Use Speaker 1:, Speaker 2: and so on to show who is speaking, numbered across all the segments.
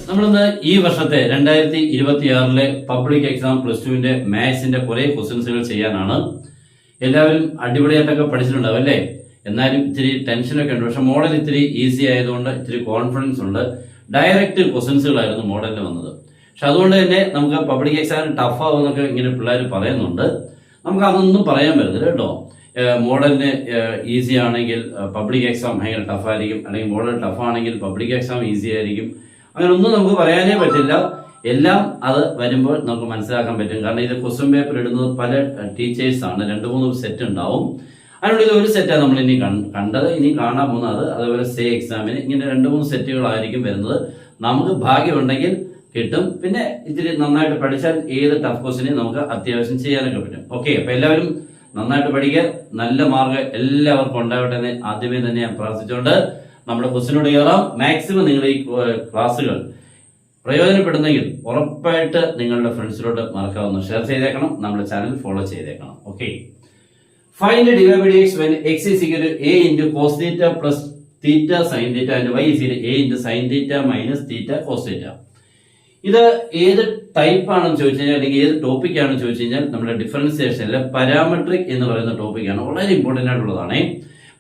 Speaker 1: നമ്മളിന്ന് ഈ വർഷത്തെ 2026 പബ്ലിക് എക്സാം +2 മാത്സിന്റെ കുറെ ക്വസ്റ്റ്യൻസുകൾ ചെയ്യാനാണ്. എല്ലാവരും അടിപൊളിയായിട്ടൊക്കെ പഠിച്ചിട്ടുണ്ടാവും അല്ലേ? എന്നാലും ഇത്തിരി ടെൻഷനൊക്കെ ഉണ്ട്. പക്ഷെ മോഡൽ ഇത്തിരി ഈസി ആയതുകൊണ്ട് ഇത്തിരി കോൺഫിഡൻസ് ഉണ്ട്. ഡയറക്റ്റ് ക്വസ്റ്റ്യൻസുകളായിരുന്നു മോഡലിൽ വന്നത്. പക്ഷെ അതുകൊണ്ട് തന്നെ നമുക്ക് പബ്ലിക് എക്സാമിന് ടഫ് ആവുമെന്നൊക്കെ ഇങ്ങനെ പിള്ളേർ പറയുന്നുണ്ട്. നമുക്ക് അതൊന്നും പറയാൻ പറ്റത്തില്ല കേട്ടോ. മോഡലിന് ഈസി ആണെങ്കിൽ പബ്ലിക് എക്സാം ഭയങ്കര ടഫായിരിക്കും, അല്ലെങ്കിൽ മോഡൽ ടഫ് ആണെങ്കിൽ പബ്ലിക് എക്സാം ഈസി ആയിരിക്കും. അങ്ങനെ ഒന്നും നമുക്ക് പറയാനേ പറ്റില്ല. എല്ലാം അത് വരുമ്പോൾ നമുക്ക് മനസ്സിലാക്കാൻ പറ്റും. കാരണം ഇത് ക്വസ്റ്റ്യൻ പേപ്പർ ഇടുന്നത് പല ടീച്ചേഴ്സാണ്. 2-3 സെറ്റ് ഉണ്ടാവും. അതിനുള്ളിൽ ഒരു സെറ്റാണ് നമ്മൾ ഇനി കണ്ടത്, ഇനി കാണാൻ പോകുന്നത്. അതേപോലെ സേ എക്സാമിന് ഇങ്ങനെ 2-3 സെറ്റുകളായിരിക്കും വരുന്നത്. നമുക്ക് ഭാഗ്യമുണ്ടെങ്കിൽ കിട്ടും. പിന്നെ ഇത്തിരി നന്നായിട്ട് പഠിച്ചാൽ ഏത് ടഫ് ക്വസ്റ്റിനെയും നമുക്ക് അത്യാവശ്യം ചെയ്യാനൊക്കെ പറ്റും. ഓക്കെ, അപ്പൊ എല്ലാവരും നന്നായിട്ട് പഠിക്കുക. നല്ല മാർക്ക് എല്ലാവർക്കും ഉണ്ടാവട്ടെ എന്ന് ആദ്യമേ തന്നെ ഞാൻ പ്രാർത്ഥിച്ചുകൊണ്ട് നമ്മുടെ ക്വസ്റ്റിനോട് കയറാം. മാക്സിമം നിങ്ങൾ ഈ ക്ലാസ്സുകൾ പ്രയോജനപ്പെടുന്നെങ്കിൽ ഉറപ്പായിട്ട് നിങ്ങളുടെ ഫ്രണ്ട്സിലോട്ട് മറക്കാവുന്ന ഷെയർ ചെയ്തേക്കണം. നമ്മുടെ ചാനൽ ഫോളോ ചെയ്തേക്കണം. Okay, find divide by x when x is equal to a into cos theta plus theta sin theta and y is equal to a into sin theta minus theta cos theta. ഇത് ഏത് type ആണെന്ന് ചോദിച്ചു കഴിഞ്ഞാൽ, അല്ലെങ്കിൽ ഏത് topic ആണെന്ന് ചോദിച്ചു കഴിഞ്ഞാൽ, നമ്മുടെ ഡിഫറൻസിയേഷനിലെ പാരാമെട്രിക് എന്ന് പറയുന്ന ടോപ്പിക്കാണ്. വളരെ ഇമ്പോർട്ടന്റ് ആയിട്ടുള്ളതാണ്.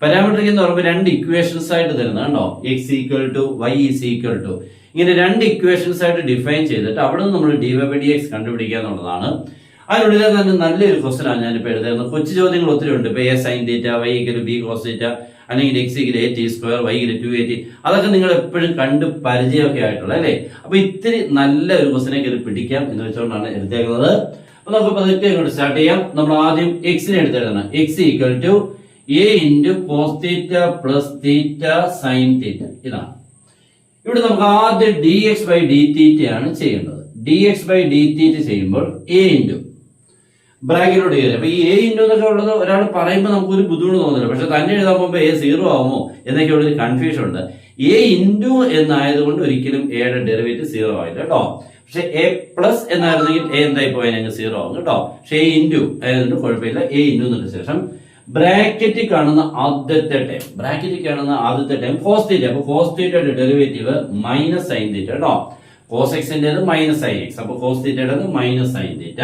Speaker 1: പാരാമെട്രിക് എന്ന് പറയുമ്പോൾ 2 ഇക്വേഷൻസ് ആയിട്ട് തരുന്നത് കണ്ടോ. x equal to y is equal to ഇങ്ങനെ 2 ഇക്വേഷൻസ് ആയിട്ട് ഡിഫൈൻ ചെയ്തിട്ട് അവിടെ നിന്ന് നമ്മൾ dv/dx കണ്ടുപിടിക്കുക എന്നുള്ളതാണ്. അതിനുള്ളിൽ തന്നെ നല്ലൊരു ക്വസ്റ്റൻ ആണ് ഞാനിപ്പോൾ എഴുതുന്നത്. കൊച്ചു ചോദ്യങ്ങൾ ഒത്തിരി ഉണ്ട്. ഇപ്പൊ a sin theta, y equal b cos theta, അല്ലെങ്കിൽ x equal a t square, y equal 2at. അതൊക്കെ നിങ്ങൾ എപ്പോഴും കണ്ട് പരിചയമൊക്കെ ആയിട്ടുള്ള അല്ലേ. അപ്പൊ ഇത്തിരി നല്ല ഒരു ക്വസ്റ്റനെ കയറി പിടിക്കാം എന്ന് വെച്ചുകൊണ്ടാണ് എടുത്തേക്കുന്നത്. അപ്പൊ നമുക്ക് പതുക്കെ ഇങ്ങോട്ട് സ്റ്റാർട്ട് ചെയ്യാം. നമ്മൾ ആദ്യം എക്സിനെ എടുത്തെഴുതണം. x equal to a into cos theta plus theta sin theta. ഇതാണ്. ഇവിടെ നമുക്ക് ആദ്യം dx/d ആണ് ചെയ്യേണ്ടത്. dx/d ചെയ്യുമ്പോൾ a ഇൻറ്റു ബ്രാക്കറ്റിലോട്ട് കയറി. അപ്പൊ ഈ a ഇൻറ്റു എന്നൊക്കെ ഉള്ളത് ഒരാൾ പറയുമ്പോൾ നമുക്കൊരു ബുദ്ധിമുട്ട് തോന്നില്ല. പക്ഷെ തന്നെ എഴുതാൻ പോകുമ്പോൾ a 0 ആവുമോ എന്നൊക്കെ ഉള്ളൊരു കൺഫ്യൂഷൻ ഉണ്ട്. a ഇൻറ്റു എന്നായതുകൊണ്ട് ഒരിക്കലും എയുടെ ഡെറിവേറ്റീവ് 0 ആയില്ല കേട്ടോ. പക്ഷെ a പ്ലസ് എന്നായിരുന്നെങ്കിൽ a എന്തായി പോയാൽ 0 ആവും കേട്ടോ. പക്ഷെ a ഇൻറ്റു ആയതുകൊണ്ട് കുഴപ്പമില്ല. a ഇൻറ്റു എന്നതിന് ശേഷം ബ്രാക്കറ്റിൽ കാണുന്ന ആദ്യത്തെ ടൈം കോസ് തീറ്റ. അപ്പൊ കോസ് തീറ്റയുടെ ഡെറിവേറ്റീവ് മൈനസ് സൈൻ തീറ്റ കേട്ടോ. കോസ് എക്സിന്റേത് മൈനസ് സൈൻ എക്സ്. അപ്പൊ കോസ് തീറ്റയുടെ മൈനസ് സൈൻ തീറ്റ.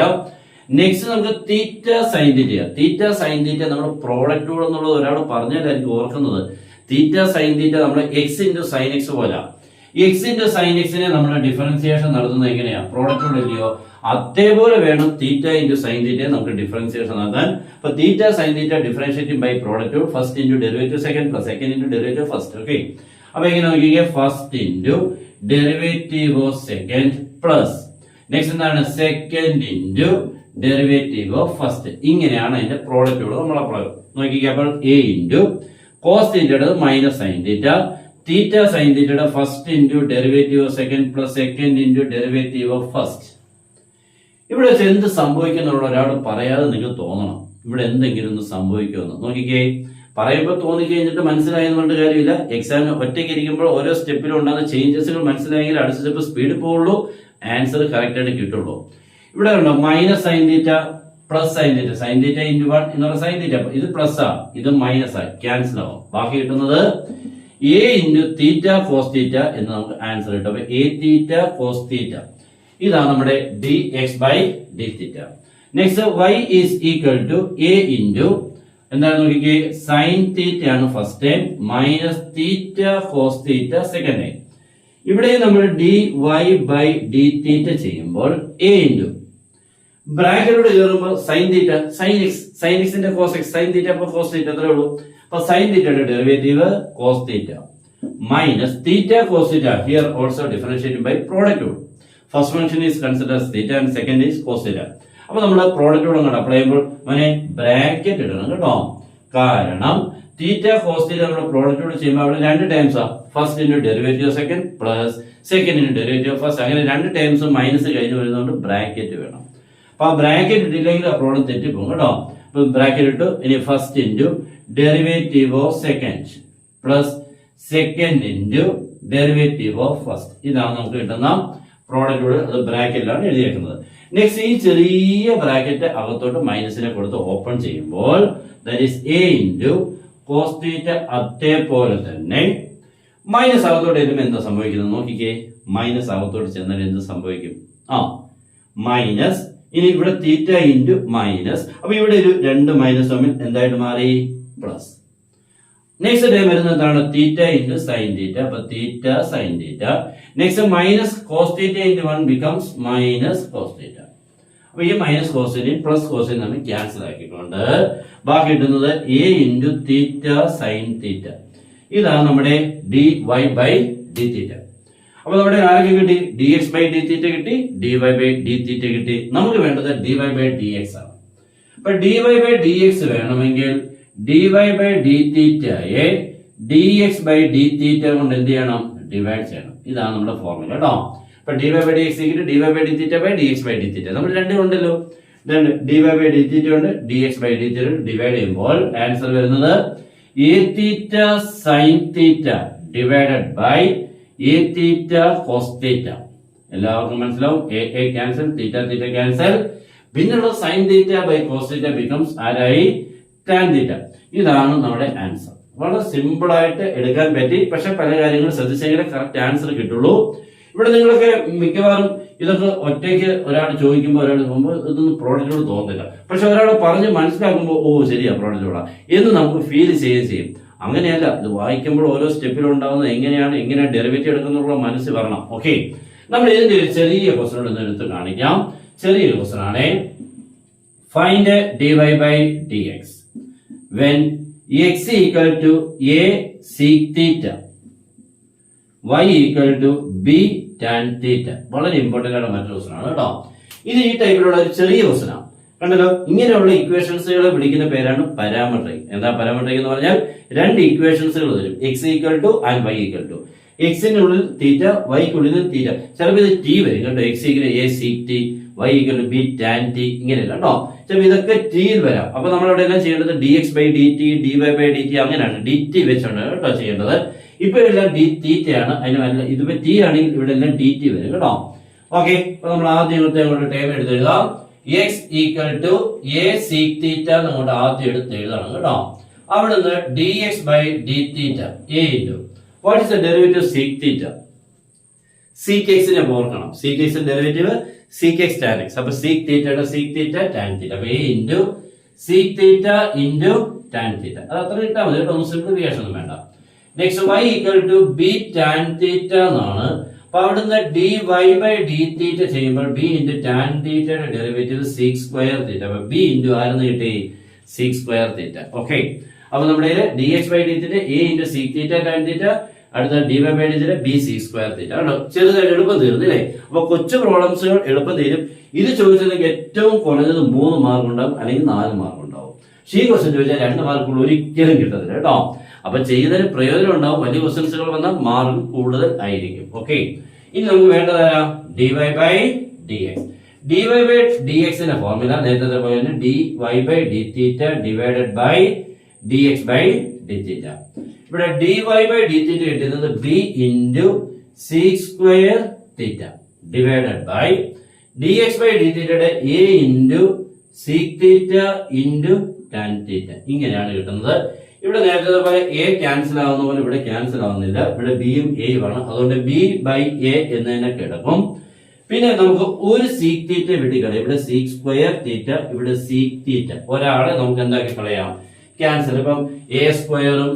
Speaker 1: നെക്സ്റ്റ് നമുക്ക് theta sine theta. Theta sine തീറ്റ നമ്മൾ പ്രോഡക്റ്റ് റൂൾ എന്നുള്ളത് ഒരാൾ പറഞ്ഞാലായിരിക്കും ഓർക്കുന്നത്. തീറ്റ സൈൻ തീറ്റ നമ്മുടെ എക്സ് ഇൻറ്റു സൈൻ എക്സ് പോലെ. എക്സ് ഇൻറ്റു സൈൻ എക്സിനെ നമ്മൾ ഡിഫറൻസിയേഷൻ നടത്തുന്നത് എങ്ങനെയാ? പ്രോഡക്റ്റ് റൂൾ ഇല്ലയോ? അതേപോലെ വേണം തീറ്റ ഇൻറ്റു സൈൻ തീറ്റയെ നമുക്ക് ഡിഫറൻസിയേഷൻ നടത്താൻ. അപ്പൊ theta sine theta differentiating by product rule. First into derivative second plus second into derivative first. Okay, അപ്പൊ എങ്ങനെ നോക്കിക്കേ? First into derivative of second plus next എന്താണ്? Second into derivative of first. ഇങ്ങനെയാണ് അതിന്റെ പ്രോഡക്റ്റ് റൂൾ നമ്മൾ apply നോക്കിക്കേ. അപ്പോൾ a into cos തീറ്റയുടെ minus sine theta, theta sine തീറ്റയുടെ first into derivative of second plus second into derivative of first. ഇവിടെ വെച്ച് എന്ത് സംഭവിക്കുന്നുള്ള ഒരാൾ പറയാതെ നിങ്ങൾക്ക് തോന്നണം ഇവിടെ എന്തെങ്കിലും ഒന്ന് സംഭവിക്കുമെന്ന്. നോക്കിക്കേ, പറയുമ്പോൾ തോന്നിക്കഴിഞ്ഞിട്ട് മനസ്സിലായെന്ന് കൊണ്ട് കാര്യമില്ല. എക്സാമിന് ഒറ്റയ്ക്ക് ഇരിക്കുമ്പോൾ ഓരോ സ്റ്റെപ്പിലും ഉണ്ടാകുന്ന ചേഞ്ചസുകൾ മനസ്സിലായെങ്കിൽ അടുത്ത സ്റ്റെപ്പ് സ്പീഡ് പോവുള്ളൂ, ആൻസർ കറക്റ്റ് ആയിട്ട് കിട്ടുള്ളൂ. ഇവിടെ ഉണ്ടോ മൈനസ് സൈൻ തീറ്റ plus sine theta. Sine theta into 1 എന്നുള്ള സൈൻ തീറ്റ. ഇത് പ്ലസ് ആ, ഇത് മൈനസ് ആ, ക്യാൻസൽ ആവും. ബാക്കി കിട്ടുന്നത് a into theta cos theta എന്ന് നമുക്ക് ആൻസർ കിട്ടും. അപ്പൊ a തീറ്റ കോസ് തീറ്റ ഇതാണ് നമ്മുടെ dx/d. Next y is equal to a into എന്താണ് നോക്കിക്കേ? സൈൻ തീറ്റ ആണ് first time minus theta cos theta second time. ഇവിടെ നമ്മൾ dy/d ചെയ്യുമ്പോൾ a ഇൻറ്റു ബ്രാക്കറ്റിലൂടെ കയറുമ്പോൾ sine theta sine X, sine എക്സിന്റെ കോസ് എക്സ്, സൈൻ തീറ്റ അപ്പൊ കോസ് തീറ്റ അത്രേ ഉള്ളൂ. അപ്പൊ സൈൻ തീറ്റയുടെ derivative cos theta minus theta cos theta. Here also differentiated by product rule. First function is considered theta and second is cos theta. അപ്പൊ നമ്മൾ product rule അങ്ങോട്ട് apply ചെയ്യുമ്പോൾ മോനെ ബ്രാക്കറ്റ് ഇടണം കേട്ടോ. കാരണം തീറ്റ കോസ് തീറ്റ നമ്മൾ പ്രോഡക്റ്റ് റൂൾ ചെയ്യുമ്പോൾ അവിടെ 2 ടൈംസ് ആ. First into derivative second plus second into derivative first. അങ്ങനെ 2 ടൈംസ് മൈനസ് കഴിഞ്ഞ് വരുന്നതുകൊണ്ട് ബ്രാക്കറ്റ് വേണം. അപ്പൊ ആ ബ്രാക്കറ്റ് ഇട്ടില്ലെങ്കിൽ ആ പ്രോബ്ലം തെറ്റിപ്പോകും കേട്ടോ. അപ്പൊ ബ്രാക്കറ്റ് ഇട്ടു. ഇനി first into derivative of second plus second into derivative of first. ഇതാണ് നമുക്ക് കിട്ടുന്ന പ്രോഡക്റ്റ് റൂൾ. അത് ബ്രാക്കറ്റിലാണ് എഴുതിയേക്കുന്നത്. നെക്സ്റ്റ് ഈ ചെറിയ ബ്രാക്കറ്റ് അകത്തോട്ട് മൈനസിനെ കൊടുത്ത് ഓപ്പൺ ചെയ്യുമ്പോൾ that is a into cos theta അതേപോലെ തന്നെ മൈനസ് അകത്തോട്ട് ചെല്ലുമ്പോൾ എന്താ സംഭവിക്കുന്നത് നോക്കിക്കേ. മൈനസ് അകത്തോട്ട് ചെന്നാൽ എന്ത് സംഭവിക്കും? മൈനസ്. ഇനി ഇവിടെ തീറ്റ ഇൻറ്റു മൈനസ്. അപ്പൊ ഇവിടെ ഒരു 2 മൈനസ് തമ്മിൽ എന്തായിട്ട് മാറി? പ്ലസ്. നെക്സ്റ്റ് ടൈം വരുന്നത് എന്താണ്? Theta into sine theta. അപ്പൊ theta sine theta. Next minus cos theta into 1 becomes minus cos theta. അപ്പൊ ഈ മൈനസ് കോസിനെയും പ്ലസ് കോസിനെയും നമ്മൾ ക്യാൻസൽ ആക്കിക്കൊണ്ട് ബാക്കി കിട്ടുന്നത് A into theta sine theta. ഇതാണ് നമ്മുടെ D Y by D theta. അപ്പൊ നമ്മുടെ ആരൊക്കെ കിട്ടി? D X by D theta കിട്ടി, D Y by D theta കിട്ടി. നമുക്ക് വേണ്ടത് D Y by D X ആണ്. അപ്പൊ D Y by D X വേണമെങ്കിൽ ഡി വൈ ബൈ ഡി തീറ്റയെ D X by D theta കൊണ്ട് എന്ത് ചെയ്യണം? ഡിവൈഡ് ചെയ്യണം. ഇതാണ് നമ്മുടെ ഫോർമുല കേട്ടോ. അപ്പൊ D Y by D x d Y by D theta by D X by D theta നമ്മൾ രണ്ടും ഉണ്ടല്ലോ. D Y by D theta ഉണ്ട്, d X by D theta divide ചെയ്യുമ്പോൾ ആൻസർ വരുന്നത് a theta sine theta divided by a theta cos theta. എല്ലാവർക്കും മനസ്സിലാവും. A cancel, theta theta cancel. പിന്നുള്ള sine theta by cos theta becomes ആരായി? Tan theta. ഇതാണ് നമ്മുടെ answer. വളരെ simple ആയിട്ട് എടുക്കാൻ പറ്റി. പക്ഷെ പല കാര്യങ്ങളും ശ്രദ്ധിച്ചെങ്കിലേ കറക്റ്റ് ആൻസർ കിട്ടുള്ളൂ. ഇവിടെ നിങ്ങളൊക്കെ മിക്കവാറും ഇതൊക്കെ ഒറ്റയ്ക്ക് ഒരാൾ ചോദിക്കുമ്പോൾ ഒരാൾ പോകുമ്പോൾ ഇതൊന്നും പ്രോഡക്റ്റിനോട് തോന്നില്ല. പക്ഷെ ഒരാൾ പറഞ്ഞ് മനസ്സിലാക്കുമ്പോൾ ഓ ശരിയാ പ്രോഡക്റ്റിനോടാ എന്ന് നമുക്ക് ഫീൽ ചെയ്യുകയും ചെയ്യും. അങ്ങനെയല്ല, ഇത് വായിക്കുമ്പോൾ ഓരോ സ്റ്റെപ്പിലുണ്ടാവുന്നത് എങ്ങനെയാണ് ഡെറിവേറ്റീവ് എടുക്കുന്നുള്ള മനസ്സ് വരണം. ഓക്കെ, നമ്മൾ ഇതിന്റെ ഒരു ചെറിയ ക്വസ്റ്റൻ എടുത്ത് കാണിക്കാം. ചെറിയൊരു ക്വസ്റ്റൻ ആണേ. Find D Y by D X when X equal to A sec theta y equal to B tan theta. വളരെ ഇമ്പോർട്ടന്റ് ആയിട്ട് മറ്റൊരു ക്വസ്റ്റൻ ആണ് കേട്ടോ. ഇത് ഈ ടൈപ്പിലുള്ള ഒരു ചെറിയ ക്വസ്റ്റൻ ആണ്. കണ്ടല്ലോ, ഇങ്ങനെയുള്ള ഇക്വേഷൻസുകളെ വിളിക്കുന്ന പേരാണ് പാരാമെട്രിക്. എന്താ പാരാമെട്രിക് എന്ന് പറഞ്ഞാൽ? 2 ഇക്വേഷൻസുകൾ തരും, x equal to and y equal to. എക്സിനുള്ളിൽ തീറ്റ, വൈക്കുള്ളിൽ തീറ്റ. ചിലപ്പോൾ ഇത് ടി വരും കേട്ടോ. X equal a sec t, y equal to B tan t, ഇങ്ങനെയല്ല കേട്ടോ. ചിലപ്പോൾ ഇതൊക്കെ ടിയിൽ വരാം. അപ്പൊ നമ്മൾ അവിടെ എല്ലാം ചെയ്യേണ്ടത് D X by D T, D Y by D T, അങ്ങനെയാണ് ഡി ടി വെച്ചാണ് കേട്ടോ ചെയ്യേണ്ടത്. ഇപ്പൊ എല്ലാം ഡി തീറ്റയാണ്. അതിന് ഇതിപ്പോ ടി ആണെങ്കിൽ ഇവിടെ എല്ലാം ഡി ടി വരും കേട്ടോ. ഓക്കെ, അപ്പൊ നമ്മൾ ആദ്യം അങ്ങോട്ട് ടൈം എടുത്ത് എഴുതാം. X equal to A sec theta അങ്ങോട്ട് ആദ്യം എടുത്ത് എഴുതണം കേട്ടോ. അവിടുന്ന് d X by D theta a into what is the derivative sec theta? Sec എക്സിനെ ഓർക്കണം. സീക് എക്സിന്റെ derivative sec x tan x. അപ്പൊ സീക് തീറ്റയുടെ സീക് തീറ്റ ടാൻ തീറ്റ. അപ്പൊ a into sec theta into tan theta. അത് അത്ര ഇട്ടാൽ മതി കേട്ടോ, സിംപ്ലിഫിക്കേഷൻ ഒന്നും വേണ്ട. Next y equal to B tan theta എന്നാണ്. അപ്പൊ അവിടുന്ന് ഡി വൈ ബൈ ഡി തീറ്റ ചെയ്യുമ്പോൾ ബി ഇൻറ്റു ടാൻ തീറ്റയുടെ ഡെറിവേറ്റീവ് സീക് സ്ക്വയർ തീറ്റ. അപ്പൊ ബി ഇൻറ്റു ആരെന്ന് കിട്ടി? സീക് സ്ക്വയർ തീറ്റ. ഓക്കെ, അപ്പൊ നമ്മുടെ d X by D theta a into sec theta tan theta, അടുത്ത d Y by D theta b sec square theta. കേട്ടോ, ചെറുതായിട്ട് എളുപ്പം തീർന്നില്ലേ? അപ്പൊ കൊച്ചു പ്രോബ്ലംസുകൾ എളുപ്പം തീരും. ഇത് ചോദിച്ചതെങ്കിൽ ഏറ്റവും കുറഞ്ഞത് 3 മാർക്ക് ഉണ്ടാവും, അല്ലെങ്കിൽ 4 മാർക്ക് ഉണ്ടാവും. ഈ ക്വസ്റ്റ്യൻ ചോദിച്ചാൽ 2 മാർക്കുകൾ ഒരിക്കലും കിട്ടത്തില്ല കേട്ടോ. അപ്പൊ ചെയ്തതിന് പ്രയോജനം ഉണ്ടാവും. വലിയ ക്വസ്റ്റൻസുകൾ വന്നാൽ മാർക്ക് കൂടുതൽ ആയിരിക്കും. ഓക്കെ, ഇനി നമുക്ക് വേണ്ടതാ d Y by D x. D Y by d എക്സിന്റെ ഫോർമുല നേരത്തെ പോലെ തന്നെ d Y by D theta divided by D X by D theta. ഇവിടെ d Y by D theta കിട്ടുന്നത് b into sec square theta divided by D X by d തീറ്റയുടെ a into sec theta into tan theta. ഇങ്ങനെയാണ് കിട്ടുന്നത്. ഇവിടെ നേരത്തെ പോലെ A cancel ആവുന്ന പോലെ ഇവിടെ ക്യാൻസൽ ആവുന്നില്ല. ഇവിടെ ബിയും എയും ആണ്. അതുകൊണ്ട് ബി ബൈ എ എന്ന് തന്നെ കിടക്കും. പിന്നെ നമുക്ക് ഒരു സീക് തീറ്റ വെട്ടിക്കളയാം. ഇവിടെ സീക് സ്ക്വയർ തീറ്റ, ഇവിടെ സീക് തീറ്റ. ഒരാളെ നമുക്ക് എന്താക്കി കളയാം? ക്യാൻസൽ. ഇപ്പം എ സ്ക്വയറും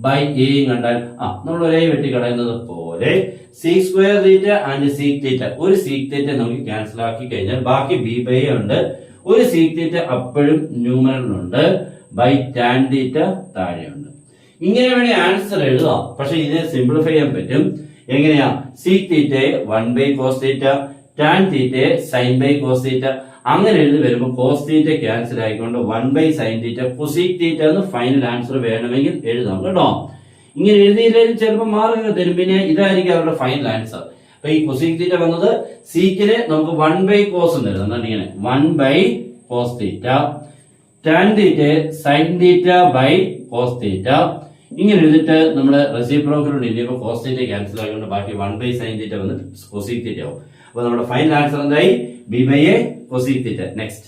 Speaker 1: ബൈ എയും കണ്ടാൽ നമ്മൾ ഒരേ വെട്ടിക്കളയുന്നത് പോലെ seek square theta and sec theta, ഒരു സീക് തീറ്റ നമുക്ക് ക്യാൻസൽ ആക്കി കഴിഞ്ഞാൽ ബാക്കി ബി ബൈ എ ഉണ്ട്. ഒരു സീക് തീറ്റ അപ്പോഴും ന്യൂമറലുണ്ട്, ബൈ ടാൻ തീറ്റ താഴെയുണ്ട്. ഇങ്ങനെ വേണേ ആൻസർ എഴുതാം. പക്ഷെ ഇതിനെ സിംപ്ലിഫൈ ചെയ്യാൻ പറ്റും. എങ്ങനെയാ? സീക് തീറ്റയെ 1 ബൈ കോസ് തീറ്റ, ടാൻ തീറ്റയെ സൈൻ ബൈ കോസ് തീറ്റ. അങ്ങനെ എഴുതി വരുമ്പോൾ കോസ് തീറ്റ ക്യാൻസൽ ആയിക്കൊണ്ട് 1 by sine theta cosec theta എന്ന് ഫൈനൽ ആൻസർ വേണമെങ്കിൽ എഴുതാം കേട്ടോ. ഇങ്ങനെ എഴുതിയില്ലെങ്കിൽ ചിലപ്പോൾ മാർക്ക് തരും. പിന്നെ ഇതായിരിക്കും അവരുടെ ഫൈനൽ ആൻസർ. അപ്പൊ ഈ കൊസീക് തീറ്റ വന്നത് സീക്കിന് നമുക്ക് 1 ബൈ കോസ് എന്ന് എഴുതാം. ഇങ്ങനെ 1 by cos theta, tan theta sine theta by cos theta. ഇങ്ങനെ എഴുതിട്ട് നമ്മുടെ റെസിപ്രോക്കലോട് ഇനിയിപ്പോ കോസ് തീറ്റ ക്യാൻസൽ ആയതുകൊണ്ട് ബാക്കി 1 ബൈ സൈൻ തീറ്റ വന്ന് കൊസീക് തീറ്റ ആവും. അപ്പൊ നമ്മുടെ ഫൈനൽ ആൻസർ എന്തായി? B by A cosec theta. Next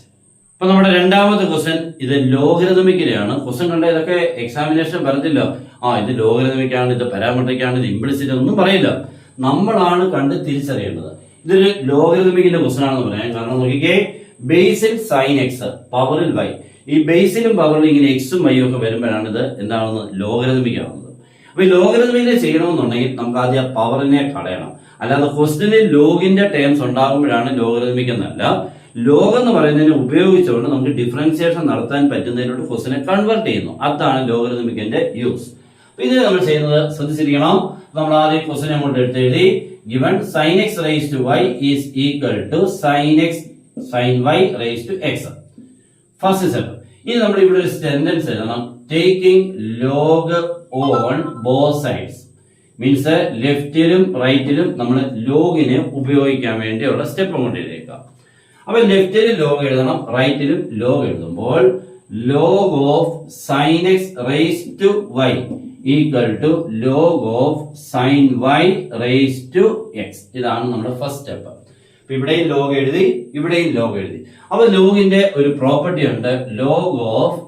Speaker 1: അപ്പൊ നമ്മുടെ രണ്ടാമത്തെ ക്വസ്റ്റ്യൻ ഇത് ലോഗരിതമിക്കിലാണ്. ക്വസ്റ്റ്യൻ കണ്ട ഇതൊക്കെ എക്സാമിനേഷൻ പറഞ്ഞില്ല, ഇത് ലോഗരിതമിക്കാണ്, ഇത് പാരാമെട്രിക് ഇത് ഇംപ്ലിസിറ്റ് ഒന്നും പറയില്ല. നമ്മളാണ് കണ്ട് തിരിച്ചറിയേണ്ടത്. ഇതൊരു ലോഗരിതമിക്കിന്റെ ക്വസ്റ്റ്യൻ ആണെന്ന് പറയാൻ കാരണം നോക്കിക്കേ, ബേസിൽ സൈൻ എക്സ് പവറിൽ വൈ. ഈ ബേസിലും പവറിലും ഇങ്ങനെ എക്സും വൈയും ഒക്കെ വരുമ്പോഴാണ് ഇത് എന്താണെന്ന് ലോഗരിതമിക് ആവുന്നത്. അപ്പൊ ഈ ലോഗരിതമിക്കിനെ ചെയ്യണമെന്നുണ്ടെങ്കിൽ നമുക്ക് ആദ്യം ആ പവറിനെ കളയണം. അല്ലാതെ ക്വസ്റ്റ്യനിൽ ലോഗിന്റെ ടേംസ് ഉണ്ടാകുമ്പോഴാണ് ലോഗരിതമിക് എന്നല്ല. ലോഗ് എന്ന് പറയുന്നതിനെ ഉപയോഗിച്ചുകൊണ്ട് നമുക്ക് ഡിഫറൻസിയേഷൻ നടത്താൻ പറ്റുന്നതിനോട് ക്വസ്റ്റ്യനെ കൺവേർട്ട് ചെയ്യുന്നു. അതാണ് ലോഗരിതമിക്കിന്റെ യൂസ്. അപ്പൊ ഇത് നമ്മൾ ചെയ്യുന്നത് ശ്രദ്ധിച്ചിരിക്കണം. നമ്മൾ ആദ്യം ക്വസ്റ്റ്യൻ അങ്ങോട്ട് എടുത്തെഴുതി. given sin x raised to y is equal to sin x sin y raised to x. First step. ഇനി നമ്മൾ ഇവിടെ ഒരു സെന്റൻസ് എഴുതണം. Taking log on both sides means ലെഫ്റ്റിലും റൈറ്റിലും നമ്മൾ ലോഗിനെ ഉപയോഗിക്കാൻ വേണ്ടിയുള്ള സ്റ്റെപ്പ് കൊണ്ട് എഴുതിയേക്കാം. അപ്പൊ ലെഫ്റ്റിൽ ലോഗ് എഴുതണം, റൈറ്റിലും ലോഗ് എഴുതുമ്പോൾ log of sine X raise to Y equal to log of sine Y raise to X. ഇതാണ് നമ്മുടെ ഫസ്റ്റ് സ്റ്റെപ്പ്. അപ്പൊ ഇവിടെയും ലോഗ് എഴുതി, ഇവിടെയും ലോഗ് എഴുതി. അപ്പൊ ലോഗിന്റെ ഒരു പ്രോപ്പർട്ടി ഉണ്ട്. Log of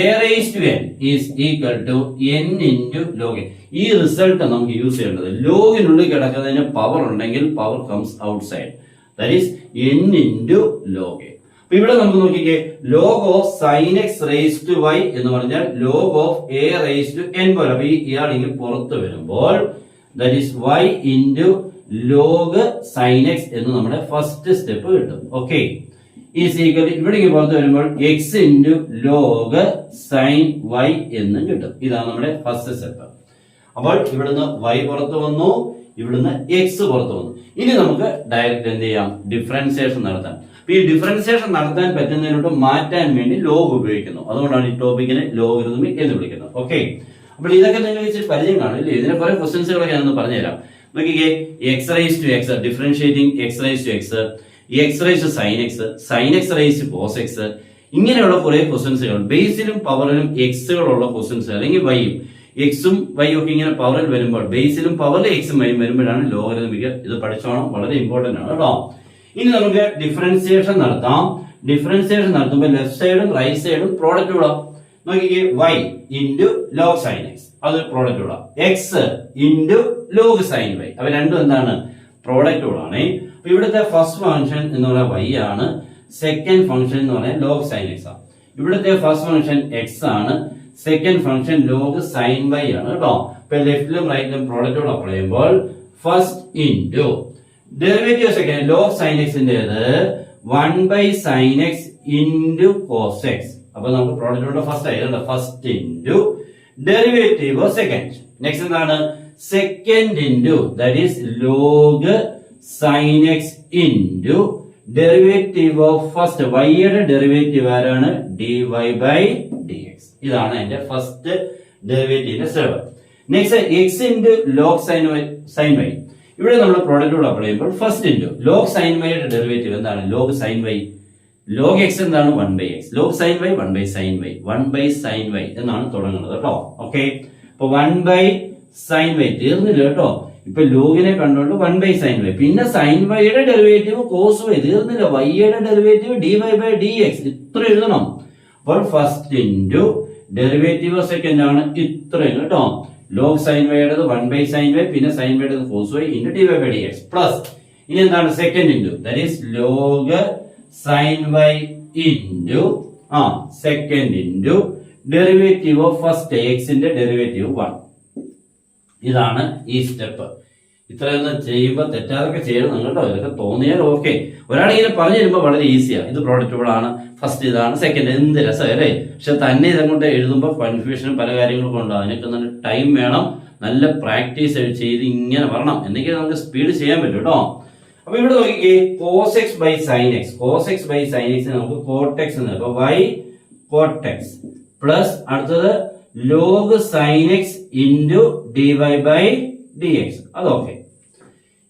Speaker 1: A raise to N is equal to N into log. ഈ റിസൾട്ട് നമുക്ക് യൂസ് ചെയ്യേണ്ടത് ലോഗിനുള്ളിൽ കിടക്കുന്നതിന് പവർ ഉണ്ടെങ്കിൽ power comes outside, that is N into log. അപ്പൊ ഇവിടെ നമുക്ക് നോക്കിക്കേ, log of sine X raise to Y എന്ന് പറഞ്ഞാൽ log of A raise to N പോലെ. അപ്പൊ ഇയാളിങ്ങനെ പുറത്ത് വരുമ്പോൾ that is Y into log sine X എന്ന് നമ്മുടെ ഫസ്റ്റ് സ്റ്റെപ്പ് കിട്ടും. ഓക്കെ, ഈസ് ഈക്വൽ ഇവിടെ പുറത്ത് വരുമ്പോൾ X into log sine Y എന്നും കിട്ടും. ഇതാണ് നമ്മുടെ ഫസ്റ്റ് സ്റ്റെപ്പ്. അപ്പോൾ ഇവിടുന്ന് വൈ പുറത്ത് വന്നു, ഇവിടുന്ന് എക്സ് പുറത്ത് വന്നു. ഇനി നമുക്ക് ഡയറക്റ്റ് എന്ത് ചെയ്യാം, ഡിഫറൻസിയേഷൻ നടത്താം. ഈ ഡിഫറൻസിയേഷൻ നടത്താൻ പറ്റുന്നതിനോട് മാറ്റാൻ വേണ്ടി ലോഗ് ഉപയോഗിക്കുന്നു. അതുകൊണ്ടാണ് ഈ ടോപ്പിക്കിനെ ലോഗരിതമിക് എന്ന് വിളിക്കുന്നത്. ഓക്കെ, അപ്പോൾ ഇതൊക്കെ നിങ്ങൾ ഇച്ചിരി പരിചയം കാണില്ലേ. ഇതിനെ കുറെ ക്വസ്റ്റ്യൻസുകളൊക്കെ ഞാൻ പറഞ്ഞുതരാം. നോക്കിക്കേ, X rise to X, differentiating X rise to X, X rise to sine X, sine X rise to cos X, ഇങ്ങനെയുള്ള കുറെ ക്വസ്റ്റ്യൻസുകൾ ബേസിലും പവറിലും എക്സുകളുള്ള ക്വസ്റ്റ്യൻസ് അല്ലെങ്കിൽ വൈയും എക്സും വൈയും ഒക്കെ ഇങ്ങനെ പവറിൽ വരുമ്പോൾ ബേസിലും പവറിലും എക്സും വൈയും വരുമ്പോഴാണ് ലോഗരിതമിക്. ഇത് പഠിച്ചോണം, വളരെ ഇമ്പോർട്ടന്റ് ആണ് കേട്ടോ. ഇനി നമുക്ക് ഡിഫറൻസിയേഷൻ നടത്താം. ഡിഫറൻസിയേഷൻ നടത്തുമ്പോൾ ലെഫ്റ്റ് സൈഡും റൈറ്റ് സൈഡും പ്രോഡക്റ്റ് വിടാം. നോക്കിക്കേ, Y into log sine X, അത് പ്രോഡക്റ്റ് വിടാം. X into log sine Y, അവ രണ്ടും എന്താണ്, പ്രോഡക്റ്റ് വിടാണ്. അപ്പൊ ഇവിടുത്തെ ഫസ്റ്റ് ഫംഗ്ഷൻ എന്ന് പറയുന്നത് വൈ ആണ്, സെക്കൻഡ് ഫംഗ്ഷൻ എന്ന് പറയുന്നത് ലോഗ് സൈൻ എക്സ് ആണ്. ഇവിടുത്തെ ഫസ്റ്റ് ഫംഗ്ഷൻ എക്സ് ആണ്, second function log sine y ആണ് കേട്ടോ. ഇപ്പൊ ലെഫ്റ്റിലും റൈറ്റിലും പ്രോഡക്റ്റ് അപ്ലൈ ചെയ്യുമ്പോൾ first into derivative second log sine എക്സിന്റേത് 1/sin x into cos x. അപ്പൊ നമുക്ക് പ്രോഡക്റ്റ് ഫസ്റ്റ് ആയിരുന്നു, first into derivative of second. Next എന്താണ്, second into that is log sine x into derivative of first വൈയുടെ derivative ആരാണ്, dy by dx. ഇതാണ് എന്റെ first ഡെറിവേറ്റീവിന്റെ step. Next x into log sine y. ഇവിടെ നമ്മൾ product apply ചെയ്യുമ്പോൾ first into log sine വൈയുടെ ഡെറിവേറ്റീവ് എന്താണ്, log sine y. Log x എന്താണ്, 1/x. Log sine y 1/sin y, 1/sin y എന്നാണ് തുടങ്ങുന്നത് കേട്ടോ. ഓക്കെ, അപ്പൊ 1/sin വൈ തീർന്നില്ല കേട്ടോ. ഇപ്പൊ ലോഗിനെ കണ്ടുകൊണ്ട് 1/sin വൈ, പിന്നെ സൈൻ വൈയുടെ ഡെറിവേറ്റീവ് കോസ് വൈ തീർന്നില്ല, വൈയുടെ ഡെറിവേറ്റീവ് dy ബൈ dx. ഇത്ര എഴുതണം. അപ്പോൾ ഫസ്റ്റ് ഇൻറ്റു ഡെറിവേറ്റീവ് സെക്കൻഡ് ആണ് ഇത്രയും കേട്ടോ. ലോഗ് സൈൻ വൈയുടേത് 1/sin വൈ, പിന്നെ സൈൻ വൈയുടേത് cos y into dy by dx plus ഇനി എന്താണ് second into that is log sine y into second into derivative of first എക്സിന്റെ ഡെറിവേറ്റീവ് 1. ഇതാണ് ഈ സ്റ്റെപ്പ്. ഇത്രയൊന്നും ചെയ്യുമ്പോൾ തെറ്റാതൊക്കെ ചെയ്യണം കേട്ടോ. ഇതൊക്കെ തോന്നിയാൽ ഓക്കെ. ഒരാളിങ്ങനെ പറഞ്ഞു തരുമ്പോൾ വളരെ ഈസിയാണ്. ഇത് പ്രോഡക്റ്റബിൾ ആണ്, ഫസ്റ്റ് ഇതാണ്, സെക്കൻഡ്, എന്ത് രസം അല്ലേ. പക്ഷെ തന്നെ ഇതങ്ങോട്ട് എഴുതുമ്പോൾ കൺഫ്യൂഷനും പല കാര്യങ്ങളും ഉണ്ടാവും. അതിനൊക്കെ നല്ല ടൈം വേണം, നല്ല പ്രാക്ടീസ് ചെയ്ത് ഇങ്ങനെ വരണം, എന്നെങ്കിൽ നമുക്ക് സ്പീഡ് ചെയ്യാൻ പറ്റും കേട്ടോ. അപ്പൊ ഇവിടെ നോക്കിക്കേ, cos x by sine X, cos x by sine x നമുക്ക് കോട്ടെക്സ് എന്ന്, അപ്പൊ വൈ കോട്ടെക്സ് പ്ലസ് അടുത്തത് log sine x into dy by dx. അതൊക്കെ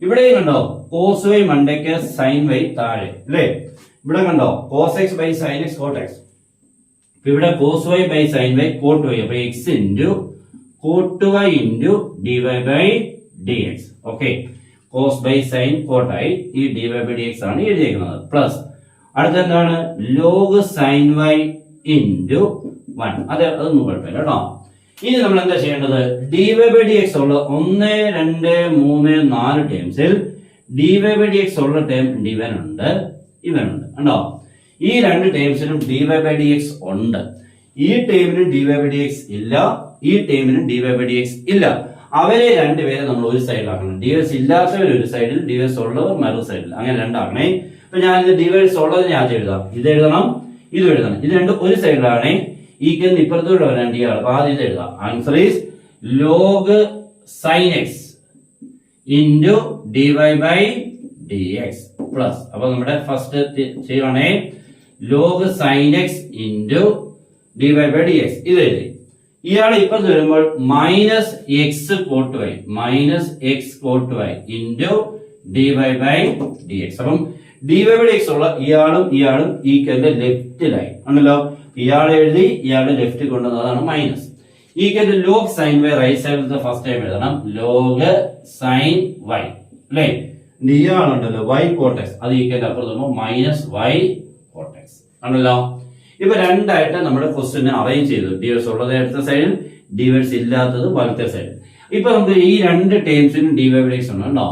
Speaker 1: ഇവിടെയും കണ്ടോ, കോസ് വൈ മണ്ടയ്ക്ക് സൈൻ വൈ താഴെ അല്ലേ. ഇവിടെ കണ്ടോ cos x by sine x cot x. ഇവിടെ cos y by sine y cot y, അപ്പൊ x into cot y into dy by dx. Okay, cos by sine Kottayi ഈ dy ബൈ dx ആണ് എഴുതിയേക്കുന്നത്. Plus അടുത്ത എന്താണ് log sin y into 1. അതൊന്നും കുഴപ്പമില്ല കേട്ടോ. ഇനി നമ്മൾ എന്താ ചെയ്യേണ്ടത്, dy by dx ഉള്ള 1, 2, 3, 4 ടേംസിൽ dy by dx ഉള്ള ടേം ഇവനുണ്ട് കണ്ടോ. ഈ രണ്ട് ടേംസിനും dy by dx ഉണ്ട്. ഈ ടേമിനും dy by dx ഇല്ല, ഈ ടേമിനും dy by dx ഇല്ല. അവരെ രണ്ടുപേരെ നമ്മൾ ഒരു സൈഡിലാക്കണം. ds ഇല്ലാത്തവർ ഒരു സൈഡിൽ, ds ഉള്ളവർ മറു സൈഡിൽ, അങ്ങനെ രണ്ടാക്കണേ. അപ്പൊ ഞാൻ ഇത് ds ഉള്ളതിനെ ആദ്യം എഴുതാം. ഇത് എഴുതണം, ഇത് എഴുതണം. ഇത് രണ്ടും ഒരു സൈഡിലാണേ. ഈ ഇപ്പുറത്തോട്ട് വരാൻ d ആണ്. അപ്പൊ ആദ്യം ഇത് എഴുതാം. Answer is log sin x into dy by dx plus. അപ്പൊ നമ്മുടെ first ചെയ്യുവാണേ log sin x into dy by dx. ഇത് എഴുതി. ഇയാൾ ഇപ്പുറത്ത് വരുമ്പോൾ minus X cot y into d Y by D x. അപ്പം d Y by D x ഉള്ള ഇയാളും ഈക്വലിന്റെ ലെഫ്റ്റിലായി ആണല്ലോ. ഇയാളെ എഴുതി, ഇയാളുടെ ലെഫ്റ്റ് കൊണ്ടുവന്നതാണ് minus. Equal log sine Y right സൈഡിൽ ഫസ്റ്റ് ടൈം എഴുതണം ലോഗ് സൈൻ വൈ അല്ലേ. ഇയാളുണ്ടല്ലോ വൈ കോട്ടെക്സ്, അത് ഈക്വൽ അപ്പുറത്ത് വരുമ്പോൾ മൈനസ് വൈ കോട്ടെക്സ് ആണല്ലോ. ഇപ്പൊ രണ്ടായിട്ട് നമ്മുടെ ക്വസ്റ്റ്യനെ അറേഞ്ച് ചെയ്തു. ഡിവൈസ് ഉള്ളത് ഇടത്തെ സൈഡിൽ, ഡിവൈസ് ഇല്ലാത്തത് വലത്തെ സൈഡിൽ. ഇപ്പൊ നമുക്ക് ഈ രണ്ട് ടേംസിനും d Y by D x ഉണ്ട് കേട്ടോ.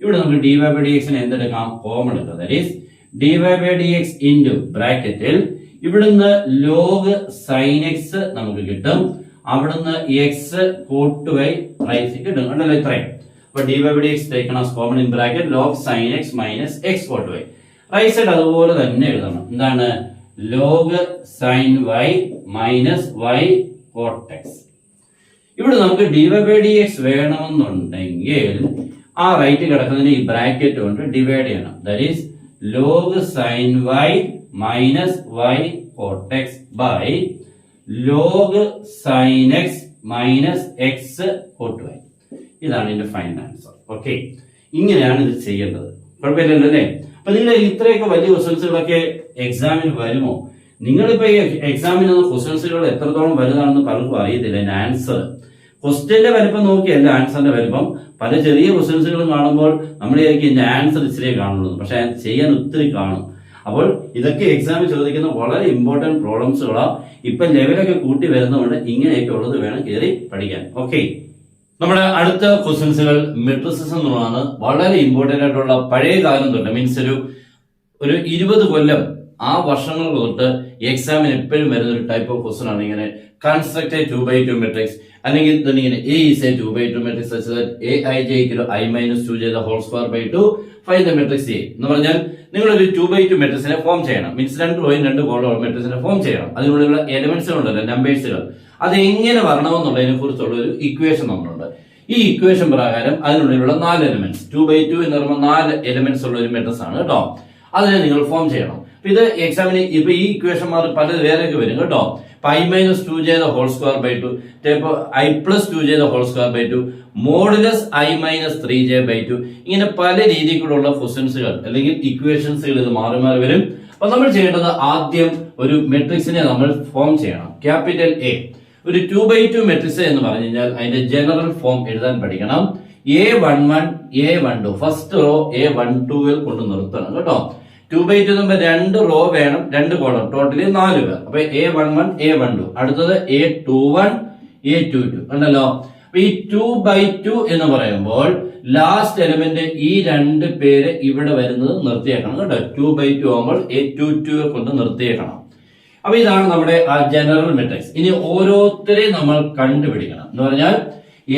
Speaker 1: ഇവിടെ നമുക്ക് ഡി വൈ ബൈ ഡി എക്സിന് എന്തെടുക്കാം, കോമൺ എടുക്കാം. That is d Y by D x into ബ്രാക്കറ്റിൽ ഇവിടുന്ന് ലോഗ് സൈൻ എക്സ് നമുക്ക് കിട്ടും, അവിടുന്ന് എക്സ് കോട്ട് വൈ റൈറ്റ് കിട്ടും കണ്ടല്ലോ ഇത്രയും. അപ്പൊ D Y by D X taken as common in bracket log sine X minus X cot Y. Right side അതുപോലെ തന്നെ എഴുതണം. എന്താണ് log sine Y minus Y cot X. ഇവിടെ നമുക്ക് D Y by D X വേണമെന്നുണ്ടെങ്കിൽ ആ റൈറ്റ് കിടക്കുന്നതിന് ഈ ബ്രാക്കറ്റ് കൊണ്ട് ഡിവൈഡ് ചെയ്യണം. That is log sine Y minus Y cot X by log sine X minus X cot Y. ഇതാണ് ഇതിന്റെ ഫൈനൽ ആൻസർ. ഓക്കെ, ഇങ്ങനെയാണ് ഇത് ചെയ്യേണ്ടത്. കുഴപ്പമില്ലല്ലോ അല്ലേ. അപ്പൊ നിങ്ങൾ ഇത്രയൊക്കെ വലിയ ക്വസ്റ്റൻസുകളൊക്കെ എക്സാമിന് വരുമോ? നിങ്ങളിപ്പോ ഈ എക്സാമിന് ക്വസ്റ്റൻസുകൾ എത്രത്തോളം വലുതാണെന്ന് പലർക്കും അറിയത്തില്ല. അതിന്റെ ആൻസർ ക്വസ്റ്റ്യന്റെ വലിപ്പം നോക്കിയല്ല ആൻസറിന്റെ വലിപ്പം. പല ചെറിയ ക്വസ്റ്റൻസുകളും കാണുമ്പോൾ നമ്മൾ വിചാരിക്കും ഇതിന്റെ ആൻസർ ഇച്ചിരി കാണുള്ളൂ, പക്ഷെ ചെയ്യാൻ ഒത്തിരി കാണും. അപ്പോൾ ഇതൊക്കെ എക്സാമിൽ ചോദിക്കുന്ന വളരെ ഇമ്പോർട്ടന്റ് പ്രോബ്ലംസുകളാണ്. ഇപ്പൊ ലെവലൊക്കെ കൂട്ടി വരുന്നതുകൊണ്ട് ഇങ്ങനെയൊക്കെ ഉള്ളത് വേണം കയറി പഠിക്കാൻ. ഓക്കെ, നമ്മുടെ അടുത്ത ക്വസ്റ്റൻസുകൾ മെട്രിസസ് എന്നുള്ളതാണ്. വളരെ ഇമ്പോർട്ടന്റ് ആയിട്ടുള്ള പഴയ കാലം തൊട്ട്, മീൻസ് ഒരു 20 കൊല്ലം ആ വർഷങ്ങൾ തൊട്ട് എക്സാമിന് എപ്പോഴും വരുന്ന ഒരു ടൈപ്പ് ഓഫ് ക്വസ്റ്റൻ ആണ് ഇങ്ങനെ കൺസ്ട്രക്ട് എ 2x2 മെട്രിക്സ്, അല്ലെങ്കിൽ ഇങ്ങനെ A is A 2x2 matrix such that aij = i - 2j the whole square by 2 find the matrix A എന്ന് പറഞ്ഞാൽ നിങ്ങൾ ഒരു 2x2 മെട്രിക്സിനെ ഫോം ചെയ്യണം. മീൻസ് 2 റോയും 2 കോളവും മെട്രിക്സിനെ ഫോം ചെയ്യണം. അതിനുള്ളിലുള്ള എലിമെന്റ്സുകൾ ഉണ്ടല്ലോ, നമ്പേഴ്സുകൾ, അത് എങ്ങനെ വരണമെന്നുള്ളതിനെ കുറിച്ചുള്ള ഒരു ഇക്വേഷൻ നമ്മളുണ്ട്. ഈ ഇക്വേഷൻ പ്രകാരം അതിനുള്ളിലുള്ള 4 എലിമെന്റ്സ് 2x2 എന്ന് പറയുമ്പോൾ 4 എലിമെന്റ്സ് ഉള്ള ഒരു മെട്രിക്സ് ആണ് കേട്ടോ. അതിനെ നിങ്ങൾ ഫോം ചെയ്യണം. ഇത് എക്സാമിന് ഇപ്പൊ ഈ ഇക്വേഷൻ മാറി പല വേറെയൊക്കെ വരും കേട്ടോ. i - 2j the whole square by 2, i + 2j the whole square by 2, modulus i - 3j by 2. ഇങ്ങനെ പല രീതിയിലുള്ള ക്വസ്റ്റൻസുകൾ അല്ലെങ്കിൽ ഇക്വേഷൻസുകൾ ഇത് മാറി മാറി വരും. അപ്പൊ നമ്മൾ ചെയ്യേണ്ടത് ആദ്യം ഒരു മെട്രിക്സിനെ നമ്മൾ ഫോം ചെയ്യണം. ക്യാപിറ്റൽ എ ഒരു 2x2 മെട്രിക്സ് എന്ന് പറഞ്ഞു കഴിഞ്ഞാൽ അതിന്റെ ജനറൽ ഫോം എഴുതാൻ പഠിക്കണം. a11 a12 first row a12 കൊണ്ട് നിർത്തണം കേട്ടോ. 2x2 നമ്മൾ 2 റോ വേണം, 2 കോളം, ടോട്ടലി 4 പേർ. അപ്പൊ a11 a12, അടുത്തത് a21 a22 ഉണ്ടല്ലോ. അപ്പൊ ഈ 2x2 എന്ന് പറയുമ്പോൾ ലാസ്റ്റ് എലിമെന്റ് ഈ 2 പേര് ഇവിടെ വരുന്നത് നിർത്തിയേക്കണം കേട്ടോ. 2x2 ആകുമ്പോൾ a22 കൊണ്ട് നിർത്തിയേക്കണം. അപ്പൊ ഇതാണ് നമ്മുടെ ആ ജനറൽ മെട്രിക്സ്. ഇനി ഓരോരുത്തരെയും നമ്മൾ കണ്ടുപിടിക്കണം എന്ന് പറഞ്ഞാൽ